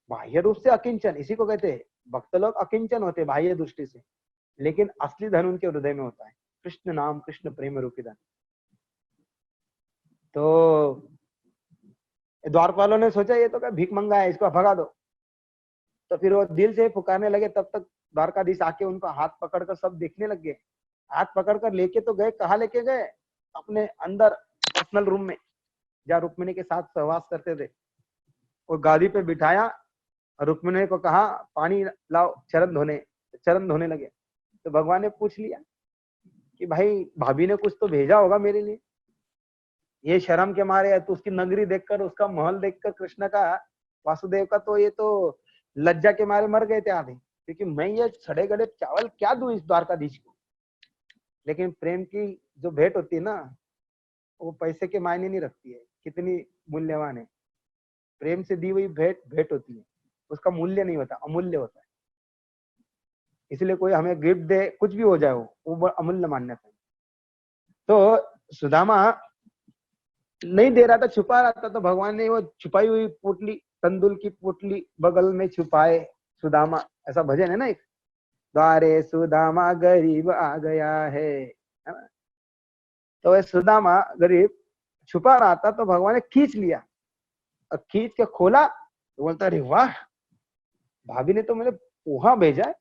बाह्य रूप से अकिंचन। इसी को कहते हैं भक्त लोग अकिंचन होते बाह्य दृष्टि से, लेकिन असली धन उनके हृदय में होता है, कृष्ण नाम, कृष्ण प्रेम रूपी धन। तो द्वारपालों ने सोचा ये तो क्या भीख मंगा है, इसको भगा दो। तो फिर वो दिल से पुकारने लगे, तब तक द्वारकाधीश आके उनका हाथ पकड़कर सब देखने लग गए। हाथ पकड़कर लेके तो गए, कहाँ लेके गए, अपने अंदर पर्सनल रूम में, जहाँ रुक्मिणी के साथ सहवास करते थे। और गादी पे बिठाया और रुक्मिणी को कहा पानी लाओ, चरण धोने लगे। तो भगवान ने पूछ लिया कि भाई भाभी ने कुछ तो भेजा होगा मेरे लिए। ये शर्म के मारे है, तो उसकी नगरी देखकर, उसका महल देखकर कृष्ण का, वासुदेव का, तो ये तो लज्जा के मारे मर गए थे आधे। क्योंकि मैं ये सड़े गले चावल क्या दूं इस द्वारकाधीश को। लेकिन प्रेम की जो भेंट होती है ना, वो पैसे के मायने नहीं रखती है, कितनी मूल्यवान है। प्रेम से दी हुई भेंट भेंट होती है, उसका मूल्य नहीं होता, अमूल्य होता है। इसलिए कोई हमें गिफ्ट दे, कुछ भी हो जाए वो अमूल्य मान्य है। तो सुदामा नहीं दे रहा था, छुपा रहा था, तो भगवान ने वो छुपाई हुई पोटली, तंदुल की पोटली बगल में छुपाए सुदामा, ऐसा भजन है ना एक, द्वारे सुदामा गरीब आ गया है ना? तो वह सुदामा गरीब छुपा रहा था, तो भगवान ने खींच लिया और खींच के खोला, तो बोलता अरे वाह, भाभी ने तो मुझे पोहा भेजा है।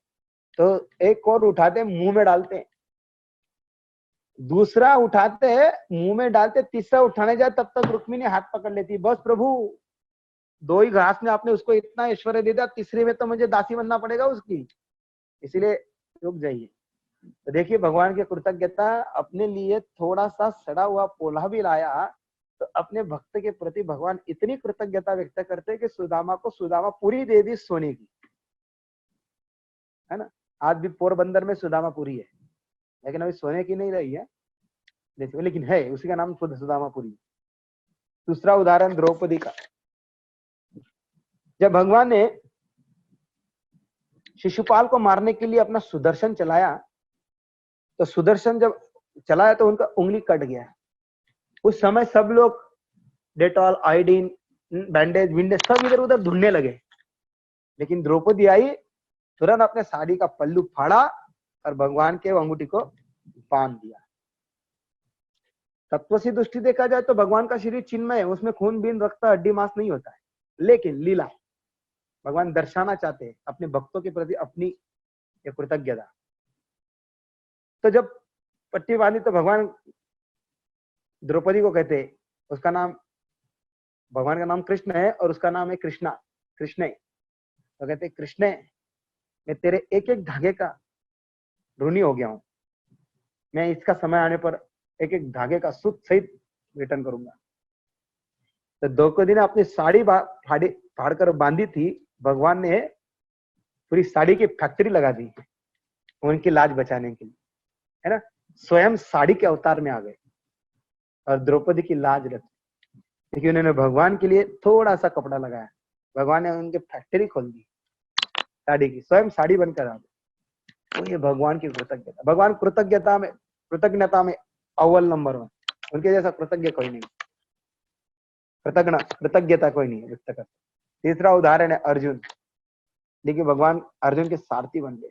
तो एक और उठाते मुंह में डालते, दूसरा उठाते मुंह में डालते, तीसरा उठाने जाए तब तक रुक्मिणी हाथ पकड़ लेती, बस प्रभु, दो ही घास में आपने उसको इतना ऐश्वर्य दे दिया, तीसरे में तो मुझे दासी बनना पड़ेगा उसकी, इसीलिए रुक जाइए। तो देखिए भगवान की कृतज्ञता, अपने लिए थोड़ा सा सड़ा हुआ पोला भी लाया, तो अपने भक्त के प्रति भगवान इतनी कृतज्ञता व्यक्त करते कि सुदामा को सुदामा पूरी दे दी सोने की, है ना। आज भी पोरबंदर में सुदामा पूरी है, लेकिन अभी सोने की नहीं रही है, लेकिन है, उसी का नाम खुद सुदामापुरी। दूसरा उदाहरण द्रौपदी का, जब भगवान ने शिशुपाल को मारने के लिए अपना सुदर्शन चलाया, तो सुदर्शन जब चलाया तो उनका उंगली कट गया। उस समय सब लोग डेटॉल, आयोडीन, बैंडेज विंडेज सब इधर उधर ढूंढने लगे, लेकिन द्रौपदी आई, तुरंत अपने साड़ी का पल्लू फाड़ा और भगवान के अंगूठी को बांध दिया। तत्व से दृष्टि देखा जाए तो भगवान का शरीर चिन्मय है, उसमें खून बीन रक्त हड्डी मांस नहीं होता है, लेकिन लीला भगवान दर्शाना चाहते हैं अपने भक्तों के प्रति अपनी कृतज्ञता। तो जब पट्टी बांधी तो भगवान द्रौपदी को कहते, उसका नाम, भगवान का नाम कृष्ण है और उसका नाम है कृष्णा, कृष्ण, तो कहते कृष्ण, मैं तेरे एक एक धागे का ऋणी हो गया हूं, मैं इसका समय आने पर एक एक धागे का सूत सहित रिटर्न करूंगा। तो द्रौपदी ने अपनी साड़ी फाड़ कर बांधी थी, भगवान ने पूरी साड़ी की फैक्ट्री लगा दी उनकी लाज बचाने के लिए, है ना। स्वयं साड़ी के अवतार में आ गए और द्रौपदी की लाज रखी, क्योंकि उन्होंने भगवान के लिए थोड़ा सा कपड़ा लगाया, भगवान ने उनकी फैक्ट्री खोल दी साड़ी की, स्वयं साड़ी बनकर आ गए। तो ये भगवान की कृतज्ञता, भगवान कृतज्ञता में अव्वल नंबर 1, उनके जैसा कृतज्ञ कोई नहीं, कृतज्ञता कोई नहीं व्यक्त कर। तीसरा उदाहरण है अर्जुन। देखिए भगवान अर्जुन के सारथी बन गए।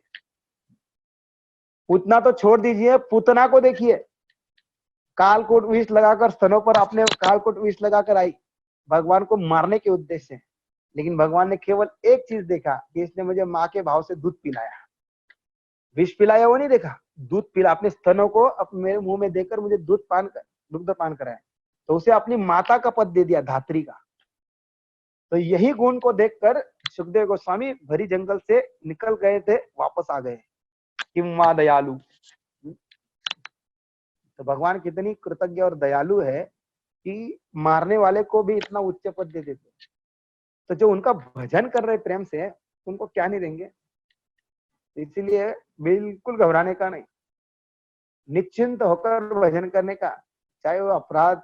पूतना तो छोड़ दीजिए, पूतना को देखिए, कालकोट विष लगाकर स्तनों पर अपने कालकोट विष लगाकर आई भगवान को मारने के उद्देश्य से, लेकिन भगवान ने केवल एक चीज देखा कि इसने मुझे माँ के भाव से दूध पिलाया, विष पिलाया वो नहीं देखा, दूध पिला, अपने स्तनों को अपने मेरे मुंह में देकर मुझे दुग्ध पान कराया, तो उसे अपनी माता का पद दे दिया, धात्री का। तो यही गुण को देखकर सुखदेव गोस्वामी भरी जंगल से निकल गए थे, वापस आ गए, किम्मा दयालु। तो भगवान कितनी कृतज्ञ और दयालु है कि मारने वाले को भी इतना उच्च पद दे देते। तो जो उनका भजन कर रहे प्रेम से, उनको क्या नहीं देंगे। इसीलिए बिल्कुल घबराने का नहीं, निश्चिंत होकर भजन करने का, चाहे वो अपराध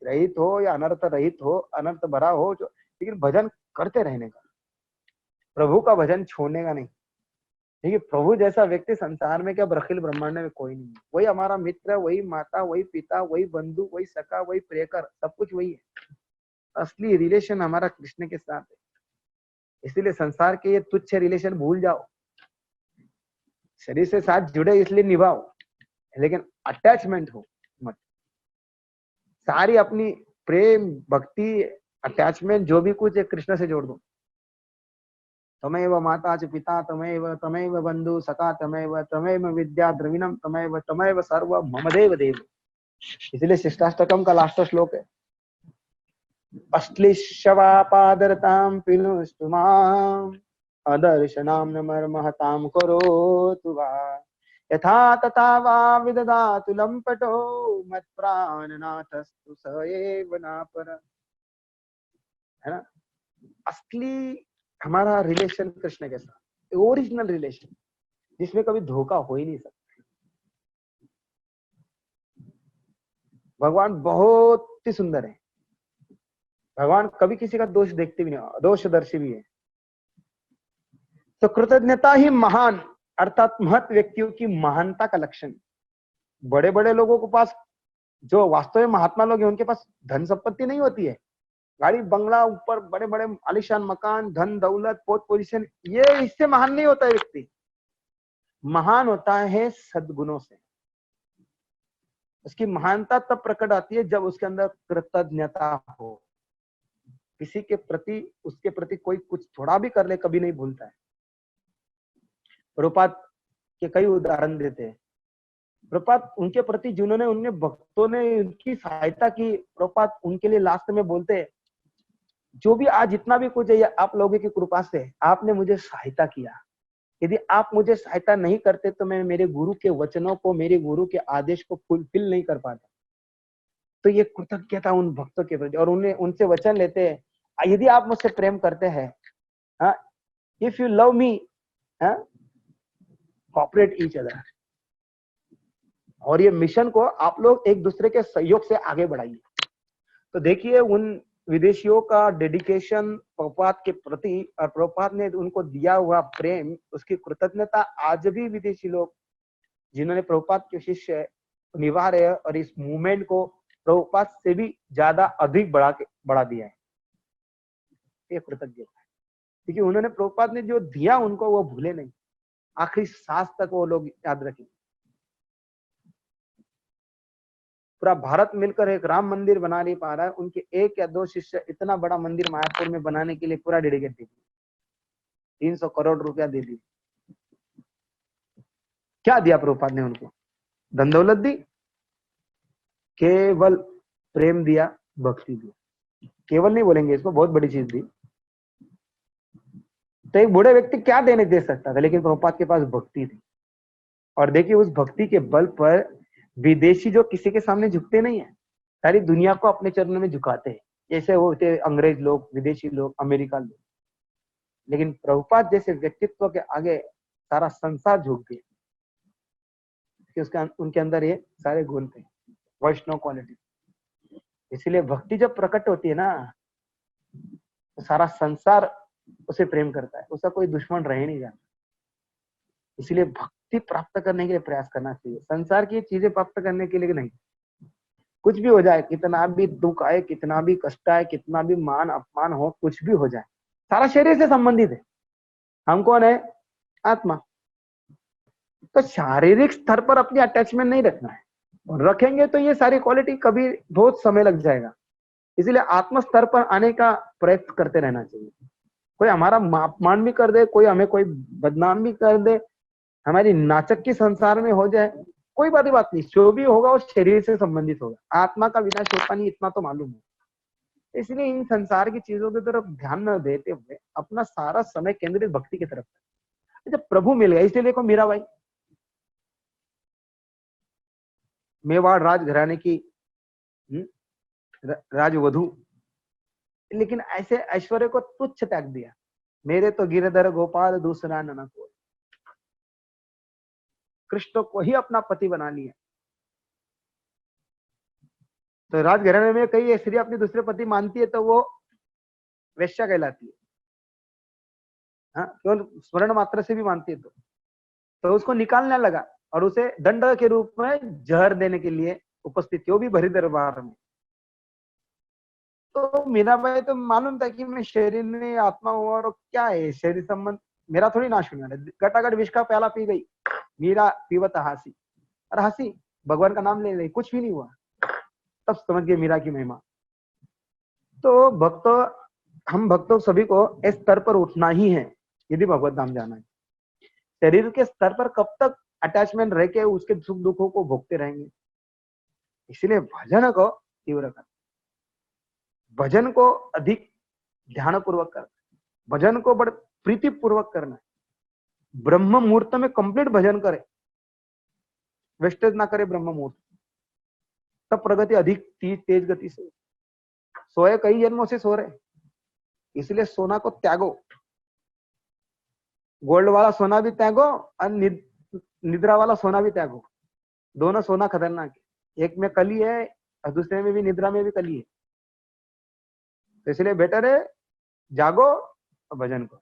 रहित हो या अनर्थ रहित हो, अनर्थ भरा हो, लेकिन भजन करते रहने का, प्रभु का भजन छोड़ने का नहीं। देखिए प्रभु जैसा व्यक्ति संसार में क्या ब्रखिल ब्रह्मांड में कोई नहीं है। वही हमारा मित्र, वही माता, वही पिता, वही बंधु, वही सखा, वही प्रियकर, सब कुछ वही है। असली रिलेशन हमारा कृष्ण के साथ है। इसीलिए संसार के ये तुच्छ रिलेशन भूल जाओ, शरीर से साथ जुड़े इसलिए निभाओ, लेकिन अटैचमेंट हो मत। सारी अपनी प्रेम भक्ति अटैचमेंट जो भी कुछ है कृष्ण से जोड़ दो। तमेव माता च पिता तमेव बंधु सखा तमेव विद्या द्रविणम तमेव सर्व मम देव देव। इसलिए शिष्टाष्टकम का लास्ट श्लोक है, अश्लिष्यवापादरतां पिनुस्तु माम् अदर्शनां न मर्महतां करोतु वा यथा तथा वा विदधातु लम्पटो मत्प्राणनाथस्तु स एव नापर। है ना, असली हमारा रिलेशन कृष्ण के साथ, ओरिजिनल रिलेशन जिसमें कभी धोखा हो ही नहीं सकता। भगवान बहुत ही सुंदर है। भगवान कभी किसी का दोष देखते भी नहीं, दोषदर्शी भी है। तो कृतज्ञता ही महान अर्थात महत व्यक्तियों की महानता का लक्षण। बड़े बड़े लोगों के पास, जो वास्तव में महात्मा लोग हैं, उनके पास धन संपत्ति नहीं होती है, गाड़ी बंगला, ऊपर बड़े बड़े आलीशान मकान, धन दौलत, पोस्ट पोजीशन, ये इससे महान नहीं होता है व्यक्ति। महान होता है सद्गुणों से। उसकी महानता तब प्रकट आती है जब उसके अंदर कृतज्ञता हो। किसी के प्रति, उसके प्रति कोई कुछ थोड़ा भी कर ले, कभी नहीं भूलता है। प्रभुपाद के कई उदाहरण देते हैं। प्रभुपाद उनके प्रति जिन्होंने, उनने भक्तों ने उनकी सहायता की, प्रभुपाद उनके लिए लास्ट में बोलते हैं, जो भी आज जितना भी कुछ है, आप लोगों की कृपा से आपने मुझे सहायता किया। यदि आप मुझे सहायता नहीं करते तो मैं मेरे गुरु के वचनों को, मेरे गुरु के आदेश को फुलफिल नहीं कर पाता। तो ये कृतज्ञता उन भक्तों के प्रति, और उन्हें उनसे वचन लेते हैं, यदि आप मुझसे प्रेम करते हैं, if you love me, cooperate each other. और ये मिशन को आप लोग एक दूसरे के सहयोग से आगे बढ़ाइए। तो देखिए उन विदेशियों का डेडिकेशन प्रभुपाद के प्रति, और प्रभुपाद ने उनको दिया हुआ प्रेम, उसकी कृतज्ञता आज भी विदेशी लोग जिन्होंने प्रभुपाद के शिष्य निभा रहे हैं, और इस मूवमेंट को प्रभुपाद से भी ज्यादा अधिक बढ़ा दिया है। ये कृतज्ञता है, क्योंकि उन्होंने, प्रभुपाद ने जो दिया उनको वो भूले नहीं, आखिरी सांस तक वो लोग याद रखें। पूरा भारत मिलकर एक राम मंदिर बना नहीं पा रहा है, उनके एक या दो शिष्य इतना बड़ा मंदिर मायापुर में बनाने के लिए पूरा डेडिकेट दे दिए, 300 करोड़ रुपया दे दिए। क्या दिया प्रभुपाद ने उनको? धन दौलत दी? केवल प्रेम दिया, भक्ति दी। केवल नहीं बोलेंगे इसको, बहुत बड़ी चीज दी। तो एक बूढ़े व्यक्ति क्या देने दे सकता था, लेकिन प्रभुपाद के पास भक्ति थी। और देखिए उस भक्ति के बल पर विदेशी जो किसी के सामने झुकते नहीं है, सारी दुनिया को अपने चरणों में झुकाते हैं, जैसे वो होते अंग्रेज लोग, विदेशी लोग, अमेरिका लोग। लेकिन प्रभुपाद जैसे व्यक्तित्व के आगे सारा संसार झुक गया, कि उसका, उनके अंदर ये सारे गुण थे, वैष्णव क्वालिटी। इसीलिए भक्ति जब प्रकट होती है ना, तो सारा संसार उसे प्रेम करता है, उसका कोई दुश्मन रह नहीं जाता। इसलिए भक्ति प्राप्त करने के लिए प्रयास करना चाहिए, संसार की चीजें प्राप्त करने के लिए नहीं। कुछ भी हो जाए, कितना भी दुख आए, कितना भी कष्ट आए, कितना भी मान अपमान हो, कुछ भी हो जाए, सारा शरीर से संबंधित है। हम कौन है? आत्मा। तो शारीरिक स्तर पर अपनी अटैचमेंट नहीं रखना है, और रखेंगे तो ये सारी क्वालिटी कभी बहुत समय लग जाएगा। इसलिए आत्म स्तर पर आने का प्रयत्न करते रहना चाहिए। कोई हमारा अपमान भी कर दे, कोई हमें कोई बदनाम भी कर दे, हमारी नाचक की संसार में हो जाए, कोई बड़ी बात नहीं, जो भी होगा वो शरीर से संबंधित होगा। आत्मा का विनाश होता नहीं, इतना तो मालूम है। इसलिए इन संसार की चीजों की तरफ ध्यान न देते हुए अपना सारा समय केंद्रित भक्ति की तरफ। जब प्रभु मिल गया, इसलिए देखो मीराबाई मेवाड़ राजघराने की राजवधू, लेकिन ऐसे ऐश्वर्य को तुच्छ त्याग दिया। मेरे तो गिरधर गोपाल दूसरा न कोई, कृष्ण को ही अपना पति बना लिया। तो राजघराने में कई स्त्री अपने दूसरे पति मानती है तो वो वेश्या कहलाती है। हाँ, केवल स्वर्ण मात्र से भी मानती है तो उसको निकालने लगा, और उसे दंड के रूप में जहर देने के लिए उपस्थित, वो भी भरी दरबार में। तो मीराबाई तो मालूम था कि मैं शरीर में आत्मा हूं, और क्या है शरीर संबंध, मेरा थोड़ी नाश होना है। गटागट विष का प्याला पी गई मीरा, पीवत हंसी, और हंसी, भगवान का नाम ले रही, कुछ भी नहीं हुआ। तब समझ गए मीरा की महिमा। तो भक्तों, हम भक्तों सभी को इस स्तर पर उठना ही है यदि भगवत धाम जाना है। शरीर के स्तर पर कब तक अटैचमेंट रह के उसके सुख दुखों को भोगते रहेंगे? इसलिए भजन को तीव्र कर, भजन को अधिक ध्यान पूर्वक करना, भजन को बड़े प्रीति पूर्वक करना, ब्रह्म मुहूर्त में कंप्लीट भजन करे, वेस्टेज ना करे ब्रह्म मुहूर्त, तब प्रगति अधिक तेज गति से। सोए कई जन्मों से सो रहे, इसलिए सोना को त्यागो। गोल्ड वाला सोना भी त्यागो और निद्रा वाला सोना भी त्यागो। दोनों सोना खतरनाक है, एक में कली है और दूसरे में भी, निद्रा में भी कली है। तो इसलिए बेटर है जागो और भजन करो।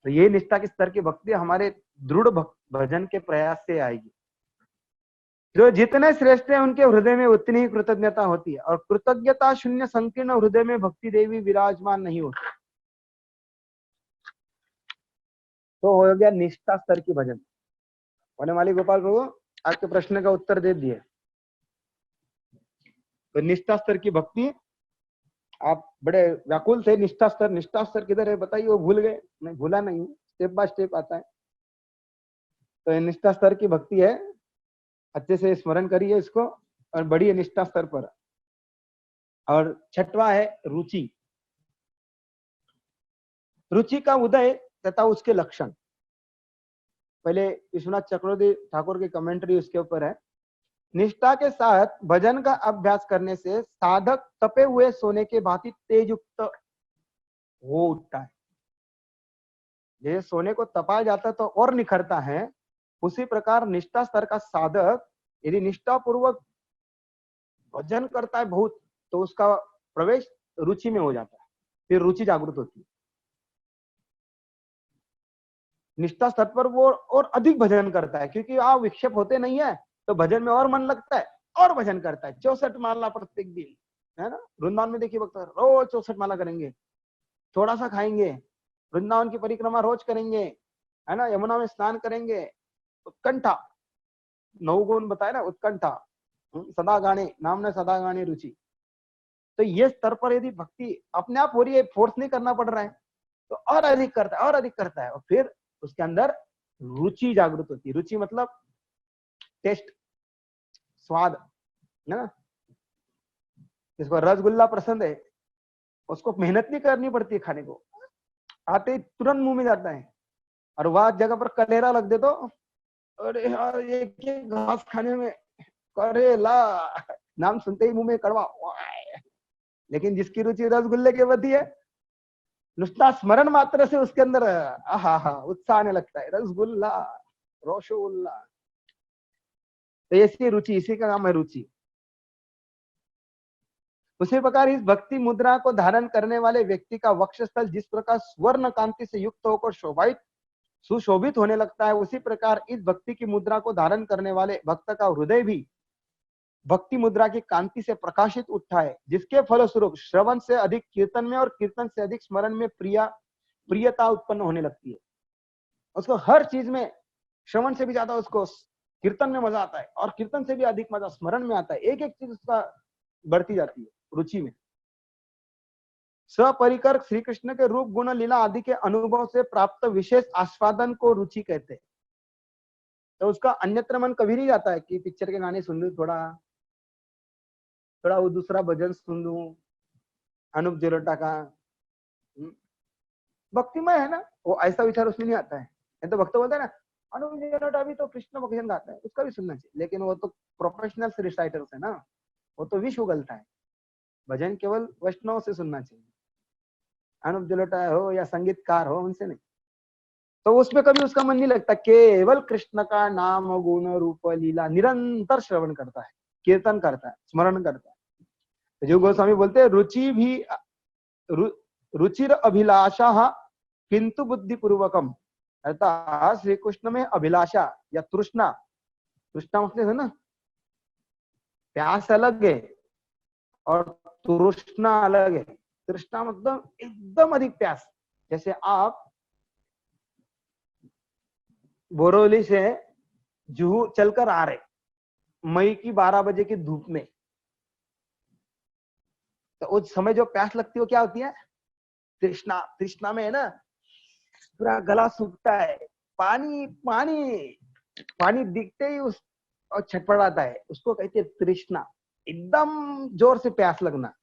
तो ये निष्ठा के स्तर की भक्ति हमारे दृढ़ भजन के प्रयास से आएगी। जो जितने श्रेष्ठ हैं उनके हृदय में उतनी ही कृतज्ञता होती है, और कृतज्ञता शून्य संकीर्ण हृदय में भक्ति देवी विराजमान नहीं होती। तो हो गया निष्ठा स्तर की भजन। वनमाली गोपाल प्रभु आपके प्रश्न का उत्तर दे दिए। तो निष्ठा स्तर की भक्ति, आप बड़े व्याकुल थे निष्ठा स्तर किधर है बताइए, वो भूल गए। नहीं भूला नहीं, स्टेप बाय स्टेप आता है। तो निष्ठा स्तर की भक्ति है, अच्छे से स्मरण करिए इसको और बढ़िए निष्ठा स्तर पर। और छठवा है रुचि। रुचि का उदय तथा उसके लक्षण। पहले विश्वनाथ चक्रवर्ती ठाकुर की कमेंट्री उसके ऊपर है। निष्ठा के साथ भजन का अभ्यास करने से साधक तपे हुए सोने के भांति तेजयुक्त हो उठता है। जैसे सोने को तपाया जाता है तो और निखरता है, उसी प्रकार निष्ठा स्तर का साधक यदि निष्ठा पूर्वक भजन करता है बहुत, तो उसका प्रवेश रुचि में हो जाता है, फिर रुचि जागृत होती है। निष्ठा स्तर पर वो और अधिक भजन करता है, क्योंकि आप विक्षेप होते नहीं है तो भजन में और मन लगता है और भजन करता है। 64 माला प्रत्येक दिन, है ना। वृंदावन में देखिए भक्त रोज 64 माला करेंगे, थोड़ा सा खाएंगे, वृंदावन की परिक्रमा रोज करेंगे, है ना, यमुना में स्नान करेंगे, उत्कंठा, 9 गुण बताए ना, उत्कंठा, सदा गाने नाम ने सदा गाने रुचि। तो ये स्तर पर यदि भक्ति अपने आप हो रही है, फोर्स नहीं करना पड़ रहा है, तो और अधिक करता है और अधिक करता है, और फिर उसके अंदर रुचि जागृत होती है। रुचि मतलब टेस्ट, स्वाद, है ना। जिसको रसगुल्ला पसंद है उसको मेहनत नहीं करनी पड़ती खाने को, आते ही तुरंत मुंह में जाता है। और वह जगह पर कलेरा लग दे तो अरे यार ये क्या घास खाने में, करेला नाम सुनते ही मुंह में कड़वा। लेकिन जिसकी रुचि रसगुल्ले के प्रति है, नुस्ता स्मरण मात्र से उसके अंदर आहा उत्साह आने लगता है, रसगुल्ला, रोशोल्ला। तो ऐसी रुचि, इसी का नाम है रुचि। उसी प्रकार इस भक्ति मुद्रा को धारण करने वाले व्यक्ति का वक्षस्थल जिस प्रकार स्वर्ण कांति से युक्त होकर शोभायित सुशोभित होने लगता है, उसी प्रकार इस भक्ति की मुद्रा को धारण करने वाले भक्त का हृदय भी भक्ति मुद्रा की कांति से प्रकाशित उठता है, जिसके फलस्वरूप श्रवण से अधिक कीर्तन में और कीर्तन से अधिक स्मरण में प्रियता उत्पन्न होने लगती है। उसको हर चीज में, श्रवण से भी ज्यादा उसको कीर्तन में मजा आता है, और कीर्तन से भी अधिक मजा स्मरण में आता है। एक एक चीज उसका बढ़ती जाती है रुचि में। सपरिकर श्री कृष्ण के रूप गुण लीला आदि के अनुभव से प्राप्त विशेष आस्वादन को रुचि कहते हैं। तो उसका अन्यत्र मन कभी नहीं जाता है कि पिक्चर के गाने सुन लूं, थोड़ा वो दूसरा भजन सुन लूं अनूप जलोटा का, भक्तिमय है ना, वो ऐसा विचार उसमें नहीं आता है। तो भक्त बोलते हैं ना अनूप जलोटा भी तो कृष्ण भजन गाता है, उसका भी सुनना चाहिए, लेकिन वो तो प्रोफेशनल रिसाइटर्स है ना, वो तो विश्व उगलता है। भजन केवल वैष्णव से सुनना चाहिए, अनूप जलोटा हो या संगीतकार हो उनसे नहीं। तो उसमें कभी उसका मन नहीं लगता, केवल कृष्ण का नाम गुण रूप लीला निरंतर श्रवण करता है, कीर्तन करता है, स्मरण करता है। जो गोस्वामी बोलते हैं रुचि भी रुचिर अभिलाषा किंतु बुद्धि पूर्वकम, अर्थात श्री कृष्ण में अभिलाषा या तृष्णा, तृष्णा मतलब है ना, प्यास अलग है और तृष्णा अलग है। तृष्णा मतलब एकदम अधिक प्यास, जैसे आप बोरोली से जुहू चलकर आ रहे मई की 12 बजे की धूप में, तो उस समय जो प्यास लगती है वो क्या होती है, तृष्णा। तृष्णा में है ना पूरा गला सूखता है, पानी पानी पानी दिखते ही उस और छटपटाता है, उसको कहते हैं तृष्णा। एकदम जोर से प्यास लगना,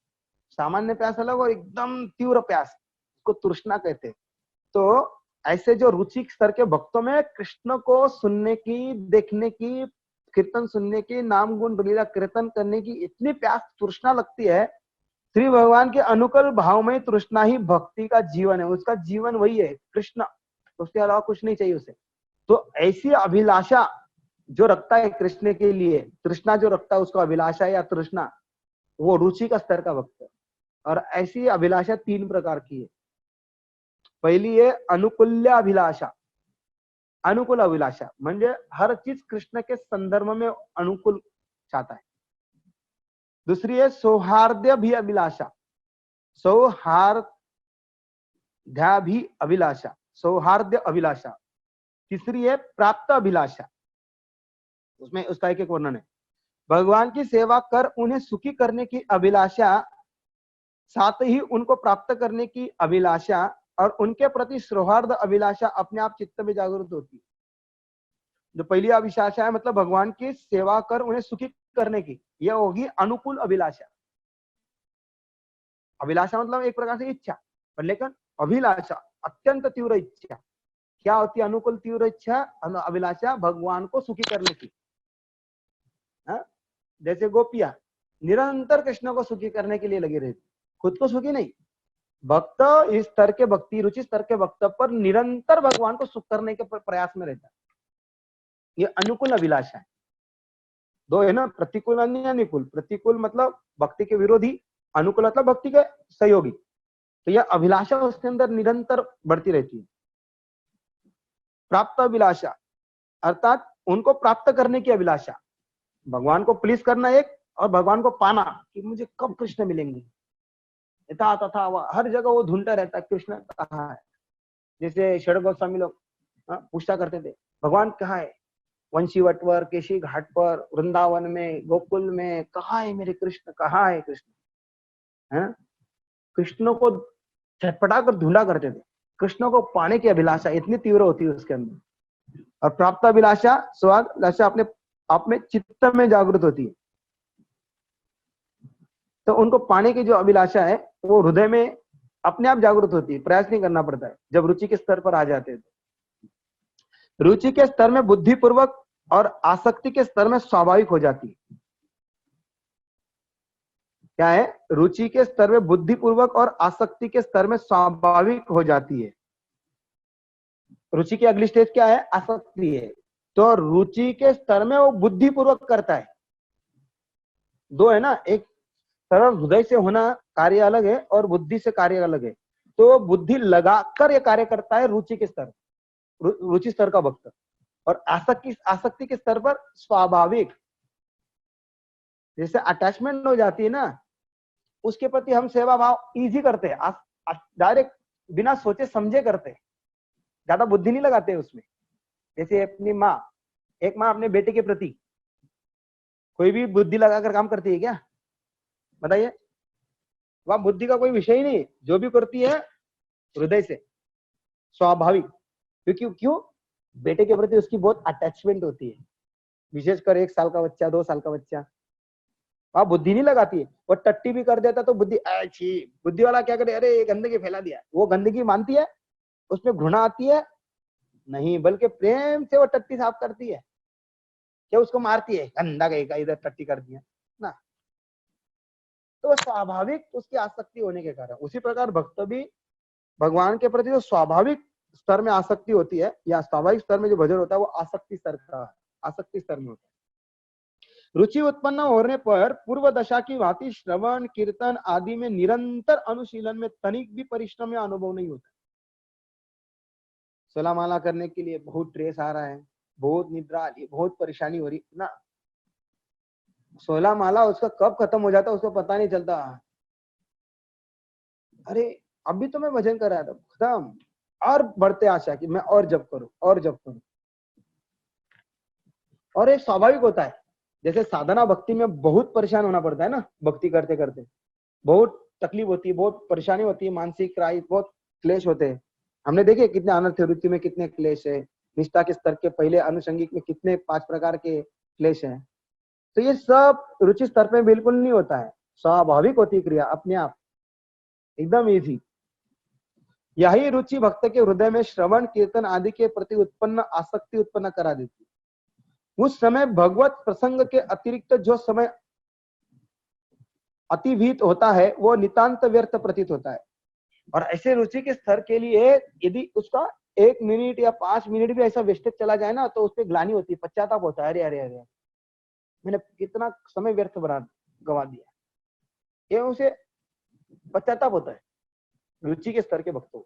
सामान्य प्यास अलग और एकदम तीव्र प्यास, उसको तृष्णा कहते हैं। तो ऐसे जो रुचि स्तर के भक्तों में कृष्ण को सुनने की, देखने की, कीर्तन सुनने की, नाम गुण लीला कीर्तन करने की इतनी प्यास तृष्णा लगती है, श्री भगवान के अनुकूल भाव में तृष्णा ही भक्ति का जीवन है, उसका जीवन वही है कृष्ण। उसके अलावा कुछ नहीं चाहिए उसे। तो ऐसी अभिलाषा जो रखता है कृष्ण के लिए, तृष्णा जो रखता है उसको अभिलाषा या तृष्णा, वो रुचि का स्तर का भक्त है। और ऐसी अभिलाषा 3 प्रकार की है। पहिली है अनुकूल्य अभिलाषा। अनुकूल अभिलाषा म्हणजे हर चीज कृष्ण के संदर्भ में अनुकूल चाहता है। दूसरी है सौहार्द्य भी अभिलाषा, सौहार्द्याभि अभिलाषा, सौहार्द्य अभिलाषा। तीसरी है प्राप्त अभिलाषा, उसमें उसका एक एक वर्णन है। भगवान की सेवा कर उन्हें सुखी करने की अभिलाषा, साथ ही उनको प्राप्त करने की अभिलाषा और उनके प्रति सौहार्द अभिलाषा अपने आप चित्त में जागृत होती है। जो पहली अभिलाषा है मतलब भगवान की सेवा कर उन्हें सुखी करने की, यह होगी अनुकूल अभिलाषा। अभिलाषा मतलब एक प्रकार से इच्छा, पर लेकिन अभिलाषा अत्यंत तीव्र इच्छा। क्या होती है अनुकूल तीव्र इच्छा? अभिलाषा भगवान को सुखी करने की। जैसे गोपियां निरंतर कृष्ण को सुखी करने के लिए लगी रहती, खुद को सुखी नहीं। भक्त इस स्तर के भक्ति, रुचि स्तर के भक्त पर निरंतर भगवान को सुख करने के प्रयास में रहता है। ये अनुकूल अभिलाषा है। दो है ना, प्रतिकूल और अनुकूल। प्रतिकूल मतलब भक्ति के विरोधी, अनुकूल मतलब भक्ति के सहयोगी। तो यह अभिलाषा उसके अंदर निरंतर बढ़ती रहती है। प्राप्त अभिलाषा अर्थात उनको प्राप्त करने की अभिलाषा, भगवान को प्लीज करना एक, और भगवान को पाना कि मुझे कब कृष्ण मिलेंगे। यथा तथा हर जगह वो ढूंढता रहता है कृष्ण कहाँ है। जैसे षड गोस्वामी लोग पूछा करते थे भगवान कहाँ है, वंशी वटवर, केशी घाट पर, वृंदावन में, गोकुल में, कहाँ है मेरे कृष्ण, कहाँ है कृष्ण। है कृष्ण को छटपटा कर ढूंढा करते थे। कृष्ण को पाने की अभिलाषा इतनी तीव्र होती है उसके अंदर। और प्राप्त अभिलाषा स्वाद अभिलाषा अपने आप में चित्त में जागृत होती है। तो उनको पाने की जो अभिलाषा है वो हृदय में अपने आप जागृत होती है, प्रयास नहीं करना पड़ता है। जब रुचि के स्तर पर आ जाते हैं तो रुचि के स्तर में बुद्धिपूर्वक और आसक्ति के स्तर में स्वाभाविक हो जाती है। क्या है? रुचि के स्तर में बुद्धिपूर्वक और आसक्ति के स्तर में स्वाभाविक हो जाती है। रुचि की अगली स्टेज क्या है? आसक्ति है। तो रुचि के स्तर में वो बुद्धिपूर्वक करता है। दो है ना, एक सरल हृदय से होना कार्य अलग है और बुद्धि से कार्य अलग है। तो बुद्धि लगाकर ये कार्य करता है रुचि के स्तर, रुचि स्तर का भक्त। और आसक्ति के स्तर पर स्वाभाविक, जैसे अटैचमेंट हो जाती है ना, उसके प्रति हम सेवा भाव इजी करते हैं, डायरेक्ट बिना सोचे समझे करते हैं, ज्यादा बुद्धि नहीं लगाते उसमें। जैसे अपनी माँ, एक माँ अपने बेटे के प्रति कोई भी बुद्धि लगाकर काम करती है क्या? बताइए। वह बुद्धि का कोई विषय ही नहीं, जो भी करती है हृदय से, स्वाभाविक। क्यों? बेटे के प्रति उसकी बहुत अटैचमेंट होती है, विशेषकर 1 साल का बच्चा, 2 साल का बच्चा। वह बुद्धि नहीं लगाती है। वो टट्टी भी कर देता तो बुद्धि अच्छी, बुद्धि वाला क्या करे, अरे ये गंदगी फैला दिया। वो गंदगी मानती है, उसमें घृणा आती है नहीं, बल्कि प्रेम से वो टट्टी साफ करती है। क्या उसको मारती है, गंदा गएगा इधर टट्टी कर दिया ना। तो स्वाभाविक उसकी आसक्ति होने के कारण। उसी प्रकार भक्त भी भगवान के प्रति जो स्वाभाविक स्तर में आसक्ति होती है, या स्वाभाविक स्तर में जो भजन होता है, वो आसक्ति स्तर का, आसक्ति स्तर में होता है। रुचि उत्पन्न होने पर पूर्व दशा की भांति श्रवण कीर्तन आदि में निरंतर अनुशीलन में तनिक भी परिश्रम या अनुभव नहीं होता। 16 माला करने के लिए बहुत ट्रेस आ रहा है, बहुत निद्रा आ रही, बहुत परेशानी हो रही ना। 16 माला उसका कब खत्म हो जाता उसको पता नहीं चलता। अरे अभी तो मैं भजन कर रहा था, खत्म, और बढ़ते आशा कि मैं और जप करूं, और जप करूं। और एक स्वाभाविक होता है, जैसे साधना भक्ति में बहुत परेशान होना पड़ता है ना, भक्ति करते करते बहुत तकलीफ होती है, बहुत परेशानी होती है, मानसिक बहुत क्लेश होते हैं। हमने देखे कितने अनर्थ रुचि में कितने क्लेश है, निष्ठा के स्तर के पहले अनुषंगिक में कितने 5 प्रकार के क्लेश हैं। तो ये सब रुचि स्तर पे बिल्कुल नहीं होता है, स्वाभाविक होती क्रिया अपने आप, एकदम इजी। यही रुचि भक्त के हृदय में श्रवण कीर्तन आदि के प्रति उत्पन्न आसक्ति उत्पन्न करा देती। उस समय भगवत प्रसंग के अतिरिक्त जो समय अतिभीत होता है वो नितांत व्यर्थ प्रतीत होता है। और ऐसे रुचि के स्तर के लिए यदि उसका 1 मिनट या 5 मिनट भी ऐसा वेस्टेज चला जाए ना, तो उस पर ग्लानि होती है, पश्चाताप होता है, अरे अरे अरे मैंने कितना समय व्यर्थ गवा दिया, ये उसे पश्चाताप होता है रुचि के स्तर के भक्तों।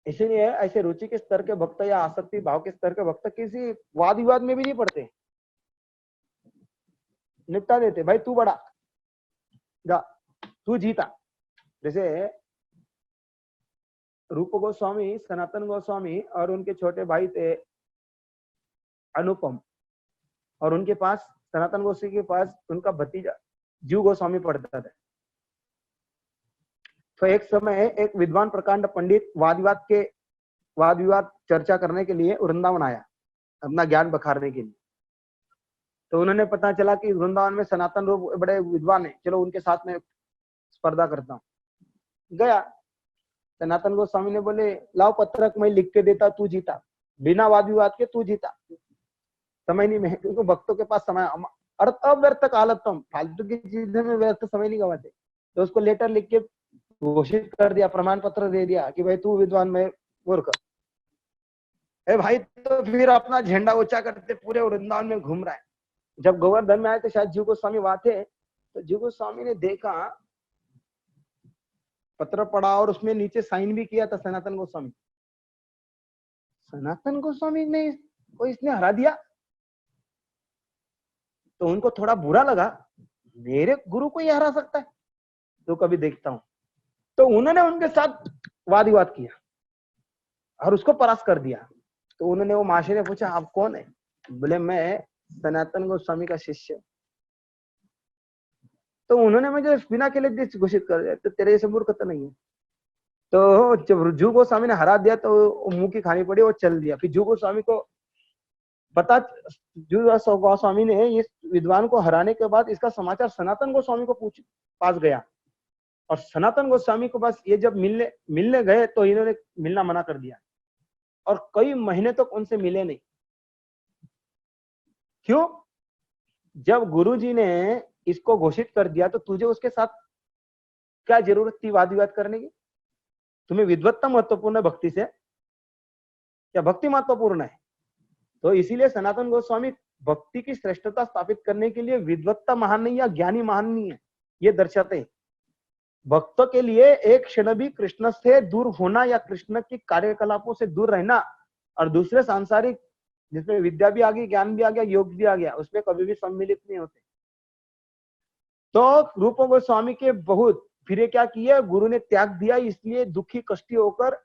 इसीलिए ऐसे रुचि के स्तर के भक्त या आसक्ति भाव के स्तर के भक्त किसी वाद विवाद में भी नहीं पड़ते, निपटा देते, भाई तू बड़ा जा, तू जीता। जैसे रूप गोस्वामी, सनातन गोस्वामी और उनके छोटे भाई थे अनुपम, और उनके पास सनातन गोस्वामी के पास उनका भतीजा जीव गोस्वामी पढ़ता था। तो एक समय एक विद्वान प्रकांड पंडित वाद विवाद चर्चा करने के लिए वृंदावन आया, अपना ज्ञान बखारने के लिए। तो उन्होंने पता चला कि वृंदावन में सनातन रूप बड़े विद्वान है, चलो उनके साथ में स्पर्धा करता हूँ। गया, सनातन गोस्वामी ने बोले लाओ पत्रक मैं लिख के देता, तू जीता, बिना वाद विवाद के तू जीता। समय नहीं में, क्योंकि भक्तों के पास समय अव्यर्थ कालत्म, फालतू की चीजों में व्यर्थ समय नहीं गवाते। तो उसको लेटर लिख के घोषित कर दिया, प्रमाण पत्र दे दिया कि भाई तू विद्वान, मैं मूर्ख। भाई तो फिर अपना झंडा ऊंचा करते पूरे वृंदावन में घूम रहा है। जब गोवर्धन में आए तो शायद जीव गोस्वामी वहां थे, तो जीव गोस्वामी ने देखा, पत्र पढ़ा और उसमें नीचे साइन भी किया था सनातन गोस्वामी। सनातन गोस्वामी ने को इसने हरा दिया, तो उनको थोड़ा बुरा लगा, मेरे गुरु को ये हरा सकता है, तो कभी देखता हूं। तो उन्होंने उनके साथ वाद विवाद किया और उसको परास्त कर दिया। तो उन्होंने, वो महाशय ने पूछा आप कौन है? बोले मैं सनातन गोस्वामी का शिष्य। तो उन्होंने मुझे बिना के लिए घोषित कर दिया, तो तेरे जैसे मूर्ख तो नहीं है। तो जब जू गोस्वामी ने हरा दिया तो मुंह की खानी पड़ी, वो चल दिया। फिर जू गोस्वामी को पता, जू गोस्वामी ने इस विद्वान को हराने के बाद इसका समाचार सनातन गोस्वामी को पास गया, और सनातन गोस्वामी को बस ये जब मिलने गए तो इन्होंने मिलना मना कर दिया, और कई महीने तक उनसे मिले नहीं। क्यों? जब गुरुजी ने इसको घोषित कर दिया तो तुझे उसके साथ क्या जरूरत थी वाद विवाद करने की? तुम्हें विद्वत्ता महत्वपूर्ण है भक्ति से, क्या भक्ति महत्वपूर्ण है? तो इसीलिए सनातन गोस्वामी भक्ति की श्रेष्ठता स्थापित करने के लिए विद्वत्ता महान नहीं या ज्ञानी महान नहीं है, ये दर्शाते हैं। भक्तों के लिए एक क्षण भी कृष्ण से दूर होना या कृष्ण की कार्यकलापों से दूर रहना, और दूसरे सांसारिक जिसमें विद्या भी आ गई, ज्ञान भी आ गया, योग भी आ गया, उसमें कभी भी सम्मिलित नहीं होते। तो रूप गोस्वामी के बहुत फिर क्या किया, गुरु ने त्याग दिया, इसलिए दुखी कष्टी होकर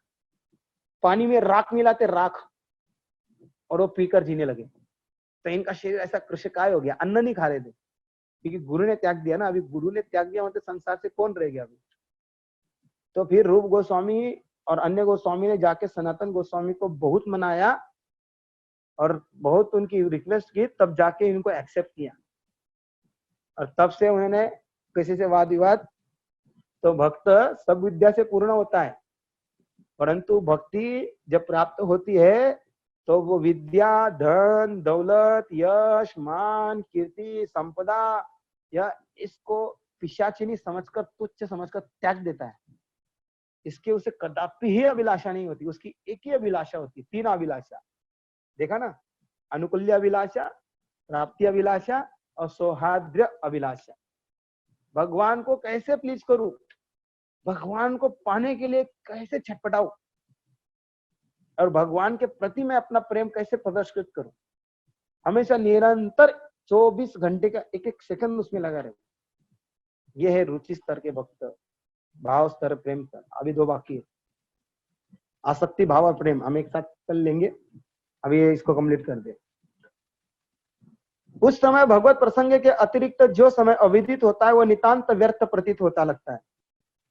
पानी में राख मिलाते, राख, और वो पीकर जीने लगे। तो इनका शरीर ऐसा कृषकाय हो गया, अन्न नहीं खा रहे थे, क्योंकि गुरु ने त्याग दिया ना। अभी गुरु ने त्याग दिया मतलब संसार से कौन रह गया अभी? तो फिर रूप गोस्वामी और अन्य गोस्वामी ने जाके सनातन गोस्वामी को बहुत मनाया और बहुत उनकी रिक्वेस्ट की, तब जाके इनको एक्सेप्ट किया, और तब से उन्होंने किसी से वाद विवाद। तो भक्त सब विद्या से पूर्ण होता है, परंतु भक्ति जब प्राप्त होती है तो वो विद्या, धन, दौलत, यश, मान, कीर्ति, संपदा, या इसको पिशाचिनी समझकर, तुच्छ समझकर त्याग देता है। इसके उसे कदापि ही अभिलाषा नहीं होती, उसकी एक ही अभिलाषा होती है, 3 अभिलाषा देखा ना, अनुकूल्य अभिलाषा, प्राप्ति अभिलाषा और सौहार्द्र अभिलाषा। भगवान को कैसे प्लीज करूं, भगवान को पाने के लिए कैसे छटपटाऊं, और भगवान के प्रति मैं अपना प्रेम कैसे प्रदर्शित करूं। हमेशा निरंतर 24 घंटे का एक एक सेकंड उसमें लगा रहे। ये है रुचि स्तर के भक्त, भाव स्तर, प्रेम स्तर। अभी 2 बाकी है, आसक्ति, भाव और प्रेम, हम एक साथ चल लेंगे। अभी इसको कंप्लीट कर दे। उस समय भगवत प्रसंग के अतिरिक्त जो समय अविदित होता है वो नितांत व्यर्थ प्रतीत होता लगता है।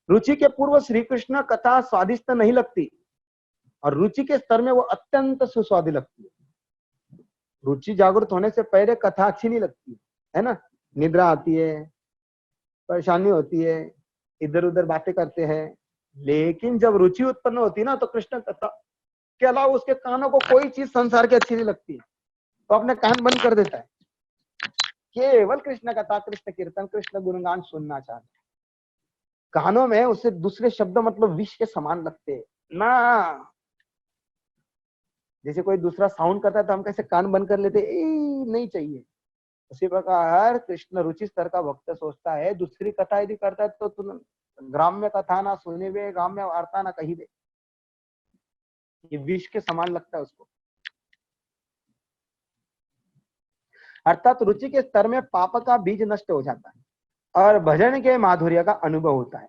रुचि के पूर्व श्री कृष्ण कथा स्वादिष्ट नहीं लगती, और रुचि के स्तर में वो अत्यंत सुस्वादी लगती है। रुचि जागृत होने से पहले कथा अच्छी नहीं लगती है ना, निद्रा आती है, परेशानी होती है, इधर उधर बातें करते हैं। लेकिन जब रुचि उत्पन्न होती है ना, तो कृष्ण कथा के अलावा उसके कानों को कोई चीज संसार की अच्छी नहीं लगती है, तो अपने कान बंद कर देता है, केवल कृष्ण कथा, कृष्ण कीर्तन, कृष्ण गुणगान सुनना चाहता है। कानों में उससे दूसरे शब्द मतलब विष के समान लगते हैं, ना, जैसे कोई दूसरा साउंड करता है तो हम कैसे कान बंद कर लेते, नहीं चाहिए। उसी प्रकार कृष्ण रुचि स्तर का भक्त सोचता है दूसरी कथा यदि करता है तो तुम ग्राम्य कथा ना सुने वे, ग्राम्य वार्ता ना कही दे, ये विष के समान लगता है उसको। अर्थात रुचि के स्तर में पाप का बीज नष्ट हो जाता है और भजन के माधुर्य का अनुभव होता है।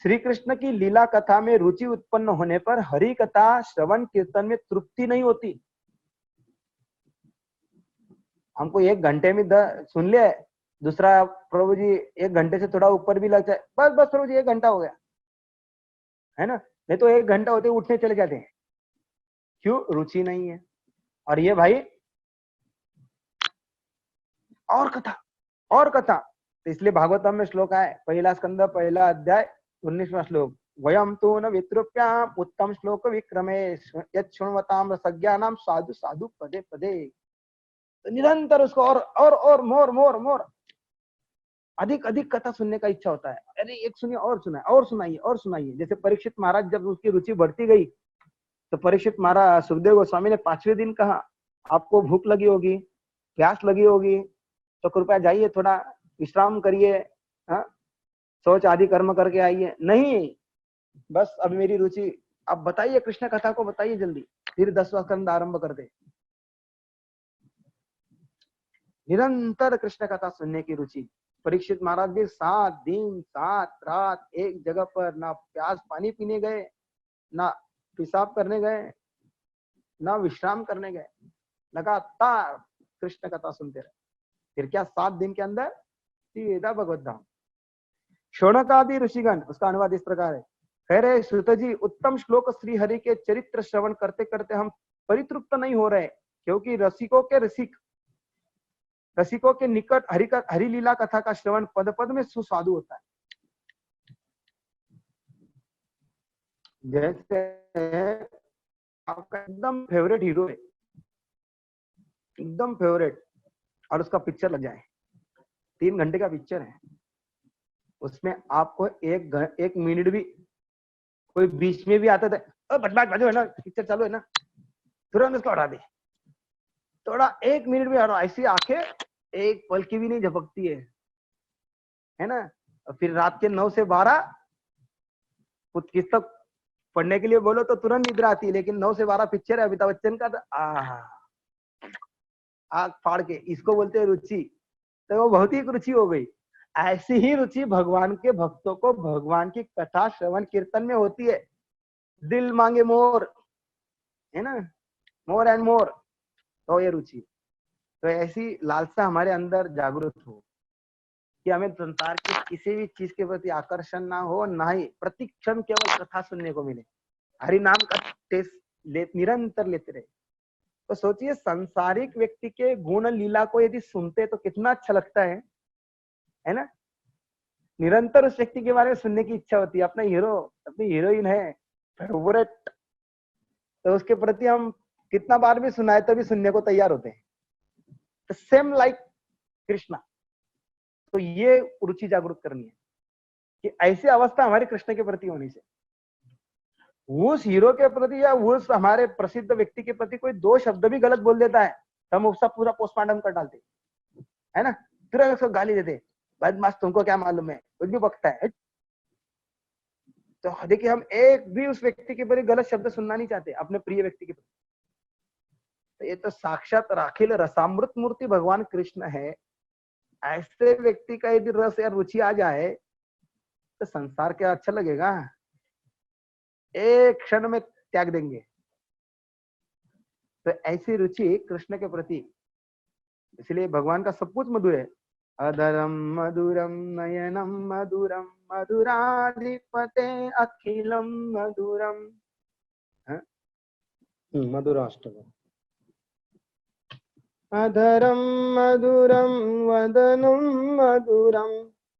श्री कृष्ण की लीला कथा में रुचि उत्पन्न होने पर हरि कथा श्रवण कीर्तन में तृप्ति नहीं होती। हमको 1 घंटे में सुन ले, दूसरा प्रभु जी 1 घंटे से थोड़ा ऊपर भी लग जाए, बस बस प्रभु जी 1 घंटा हो गया, है ना। नहीं तो 1 घंटा होते उठने चले जाते हैं, क्यों? रुचि नहीं है। और ये भाई और कथा और कथा, तो इसलिए भागवतम में श्लोक है, पहला स्कंद पहला अध्याय 19वां श्लोक, वयम तो न वितृप्याम उत्तम श्लोक विक्रमे यत् शृण्वताम रसज्ञानाम साधु साधु पदे पदे। तो निरंतर उसको और मोर मोर मोर अधिक अधिक कथा सुनने का इच्छा होता है। अरे एक सुनिए और सुनाए और सुनाइए और सुनाइए। जैसे परीक्षित महाराज जब उसकी रुचि बढ़ती गई तो परीक्षित महाराज सुखदेव गोस्वामी ने 5वें दिन कहा, आपको भूख लगी होगी, प्यास लगी होगी, तो कृपया जाइए थोड़ा विश्राम करिए, हाँ, शौच आदि कर्म करके आइए। नहीं, बस अब मेरी रुचि, आप बताइए कृष्ण कथा को बताइए जल्दी, फिर 10वां स्कंद आरंभ कर दे। निरंतर कृष्ण कथा सुनने की रुचि। परीक्षित महाराज भी 7 दिन 7 रात एक जगह पर, ना प्यास पानी पीने गए, ना पेशाब करने गए, ना विश्राम करने गए, लगातार कृष्ण कथा सुनते रहे। फिर क्या 7 दिन के अंदर सीधा भगवत धाम। शौनकादि ऋषिगण, उसका अनुवाद इस प्रकार है, कह रहे सुत जी उत्तम श्लोक श्री हरि के चरित्र श्रवण करते करते हम परितृप्त नहीं हो रहे, क्योंकि रसिकों के निकट हरि लीला कथा का श्रवण पद पद में सुस्वादु होता है। जैसे आपका एकदम फेवरेट हीरो है, एकदम फेवरेट, और उसका पिक्चर लग जाए, 3 घंटे का पिक्चर है, उसमें आपको 1 मिनट भी कोई बीच में भी आता था, बटबाज है ना, पिक्चर चालू है ना, तुरंत उसको हटा दे, थोड़ा 1 मिनट भी हटा, ऐसी आंखें एक पल की भी नहीं झपकती है ना। और फिर रात के 9 से 12 कुछ पुस्तक पढ़ने के लिए बोलो तो तुरंत निद्रा आती है, लेकिन 9 से 12 पिक्चर है अमिताभ बच्चन का, तो आग फाड़ के, इसको बोलते हैं रुचि। तो वो बहुत ही रुचि हो गई। ऐसी ही रुचि भगवान के भक्तों को भगवान की कथा श्रवण कीर्तन में होती है। दिल मांगे मोर, है ना, मोर एंड मोर, तो ये रुचि। तो ऐसी लालसा हमारे अंदर जागृत हो कि हमें संसार की किसी भी चीज के प्रति आकर्षण ना हो, ना ही प्रतिक्षण केवल कथा सुनने को मिले, हरि नाम का टेस्ट निरंतर लेते रहे। तो सोचिए सांसारिक व्यक्ति के गुण लीला को यदि सुनते तो कितना अच्छा लगता है ना। निरंतर उस व्यक्ति के बारे में सुनने की इच्छा होती है। अपना हीरो, अपनी हीरोइन है फेवरेट, तो उसके प्रति हम कितना बार भी सुनाए तो भी सुनने को तैयार होते हैं। Same like Krishna. तो ये रुचि जागरूक करनी है कि ऐसी अवस्था हमारी कृष्ण के प्रति होनी चाहिए। उस हीरो के प्रति या उस हमारे प्रसिद्ध व्यक्ति के प्रति कोई 2 शब्द भी गलत बोल देता है तो हम उसका पूरा पोस्टमार्टम कर डालते, है ना, तुरंत उसको गाली देते, बदमाश तुमको क्या मालूम है, कुछ भी बकता है। तो देखिए हम एक भी उस व्यक्ति के प्रति गलत शब्द सुनना नहीं चाहते, अपने प्रिय व्यक्ति के प्रति। तो ये तो साक्षात राखिल रसामृत मूर्ति भगवान कृष्ण है। ऐसे व्यक्ति का यदि रस या रुचि आ जाए तो संसार क्या अच्छा लगेगा, एक क्षण में त्याग देंगे। तो ऐसी रुचि कृष्ण के प्रति, इसलिए भगवान का सब कुछ मधुर है। अधरम मधुरम नयनम मधुरम मधुराधिपते अखिलम मधुरम, मधुराष्टकम। अधरम मधुरम वदनम मधुरम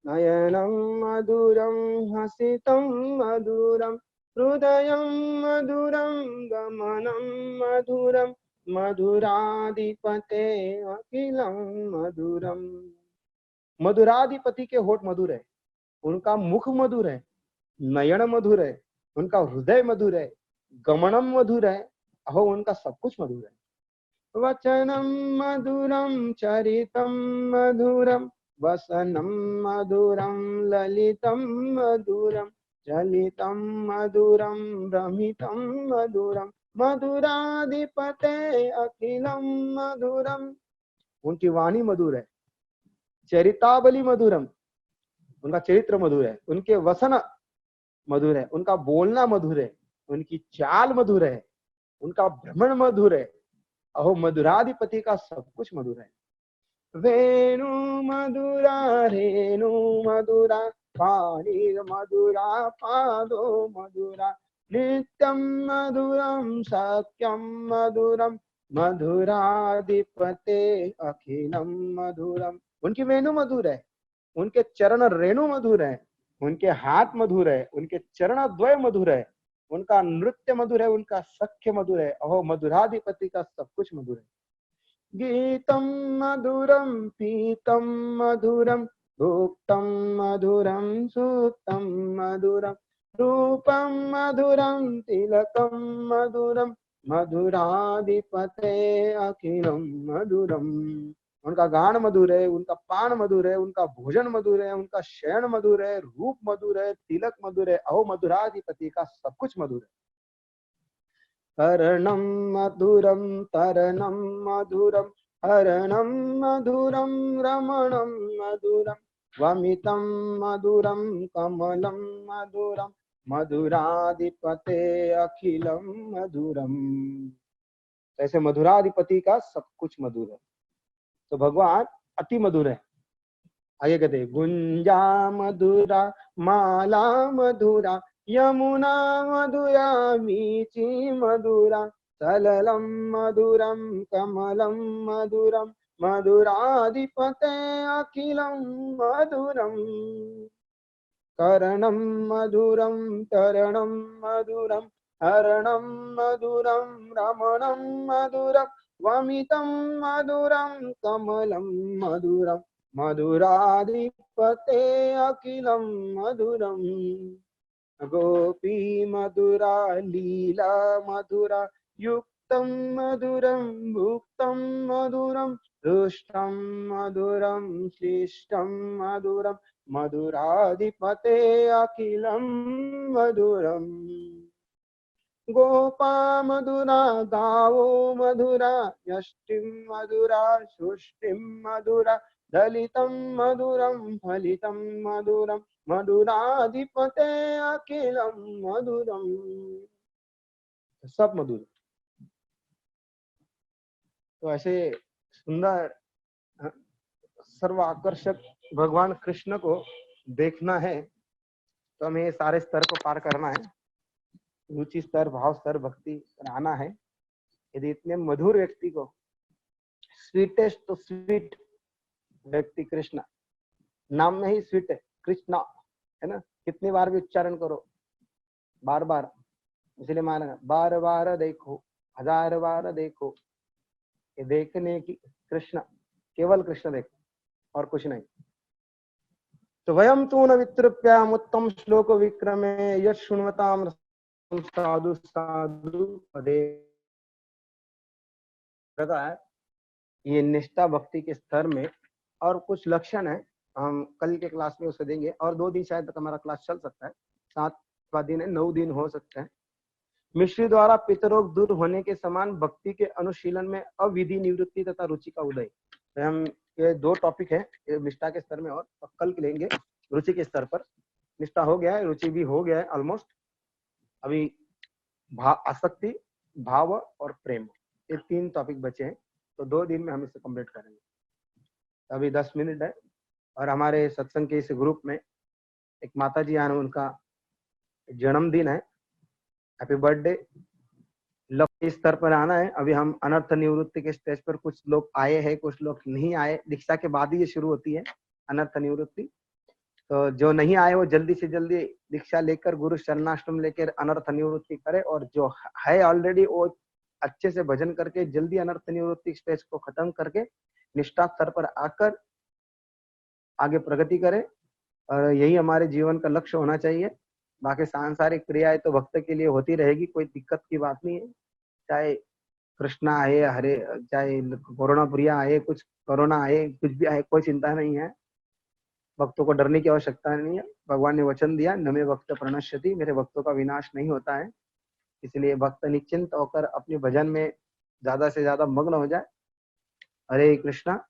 नयनम मधुरम हसितम मधुरम हृदयम मधुरम गमनम मधुरम मधुराधिपते अखिलम मधुरम। मधुराधिपति के होठ मधुर है, उनका मुख मधुर है, नयन मधुर है, उनका हृदय मधुर है, गमनम मधुर है, अहो उनका सब कुछ मधुर है। वचनम मधुरम चरितम मधुरम वसनम मधुरम ललितम मधुरम चलितम मधुरम भ्रमितम मधुरम मधुराधिपते अखिलम मधुरम। उनकी वाणी मधुर है, चरितावली मधुरम, उनका चरित्र मधुर है, उनके वसन मधुर है, उनका बोलना मधुर है, उनकी चाल मधुर है, उनका भ्रमण मधुर है, अहो मधुराधिपति का सब कुछ मधुर है। वेणु मधुरा रेणु मधुरा पाणी मधुरा पादो मधुरा नित्यम मधुरम सत्यम मधुरम मधुराधिपते अखिलम मधुरम। उनकी वेणु मधुर है, उनके चरण रेणु मधुर है, उनके हाथ मधुर है, उनके चरण द्वय मधुर है, उनका नृत्य मधुर है, उनका सख्य मधुर है, अहो मधुराधिपति का सब कुछ मधुर है। गीतम मधुरम पीतम मधुरम भुक्तम मधुरम सुक्तम मधुरम रूपम मधुरम तिलकम मधुरम मधुराधिपते अखिलम मधुरम। उनका गान मधुर है, उनका पान मधुर है, उनका भोजन मधुर है, उनका शयन मधुर है, रूप मधुर है, तिलक मधुर है, अहो मधुराधिपति का सब कुछ मधुर है। कर्णम मधुरम तरणम मधुरम हरणम मधुरम रमणम मधुरम वमितम मधुरम कमलम मधुरम मधुराधिपते अखिलम मधुरम। ऐसे मधुराधिपति का सब कुछ मधुर है। तो भगवान अति मधुर है। आगे कहते गुंजा मधुरा माला मधुरा यमुना मधुरा मीची मधुरा सललम मधुरम कमलम मधुरम मधुराधिपते अखिलम मधुरम। कर्णम मधुरम तरणम मधुरम हरणम मधुरम रमणम मधुरम वमितम मधुरम कमलम मधुरम मधुराधिपते अखिलम मधुरम। गोपी मधुरा लीला मधुरा युक्तम मधुरम भुक्तम मधुरम दुष्टम मधुरम श्लिष्टम मधुरम मधुराधिपते अखिलम मधुरम। गोपा मधुरा गावो मधुरा यष्टिम मधुरा सुष्टिम मधुरा दलितम मधुरम फलितम मधुरम मधुराधिपते अखिलम मधुरम। सब मधुर। तो ऐसे सुंदर सर्व आकर्षक भगवान कृष्ण को देखना है तो हमें ये सारे स्तर को पार करना है। रुचि स्तर, भाव स्तर, भक्ति पर आना है। यदि इतने मधुर व्यक्ति को, स्वीटेस्ट तो स्वीट व्यक्ति कृष्ण, नाम में ही स्वीट है कृष्णा, है ना, कितनी बार भी उच्चारण करो, बार बार, इसलिए माना बार बार देखो, हजार बार देखो, ये देखने की कृष्ण, केवल कृष्ण देखो और कुछ नहीं। तो वयम तू न वितृप्याम उत्तम श्लोक विक्रमे यत् शृण्वताम साधु साधु पदे। ये निष्ठा भक्ति के स्तर में और कुछ लक्षण है, हम कल के क्लास में उसे देंगे, और 2 दिन शायद तक हमारा क्लास चल सकता है, 7वां दिन है, 9 दिन हो सकता है। मिश्री द्वारा पितरोग दूर होने के समान भक्ति के अनुशीलन में अविधि निवृत्ति तथा रुचि का उदय। तो हम ये 2 टॉपिक है निष्ठा के स्तर में, और कल के लेंगे रुचि के स्तर पर। निष्ठा हो गया है, रुचि भी हो गया है ऑलमोस्ट, अभी आसक्ति, भाव और प्रेम, ये 3 टॉपिक बचे हैं। तो 2 दिन में हम इसे कंप्लीट करेंगे। अभी 10 मिनट है, और हमारे सत्संग के इस ग्रुप में एक माता जी आए, उनका जन्मदिन है, हैप्पी बर्थडे। लक्ष्य स्तर पर आना है। अभी हम अनर्थ निवृत्ति के स्टेज पर, कुछ लोग आए हैं, कुछ लोग नहीं आए, दीक्षा के बाद ही ये शुरू होती है अनर्थ निवृत्ति। तो जो नहीं आए वो जल्दी से जल्दी दीक्षा लेकर, गुरु शरणाश्रम लेकर अनर्थ निवृत्ति करे, और जो है ऑलरेडी वो अच्छे से भजन करके जल्दी अनर्थ निवृत्ति स्टेज को खत्म करके निष्ठा स्तर पर आकर आगे प्रगति करे। और यही हमारे जीवन का लक्ष्य होना चाहिए। बाकी सांसारिक क्रियाएं तो भक्त के लिए होती रहेगी, कोई दिक्कत की बात नहीं है। चाहे कृष्णा आए, हरे, चाहे कोरोना प्रिया आए, कुछ कोरोना आए, कुछ भी आए, कोई चिंता नहीं है। भक्तों को डरने की आवश्यकता नहीं है। भगवान ने वचन दिया, न मे भक्त प्रणश्यति, मेरे भक्तों का विनाश नहीं होता है। इसलिए भक्त निश्चिंत होकर अपने भजन में ज्यादा से ज्यादा मग्न हो जाए। हरे कृष्णा।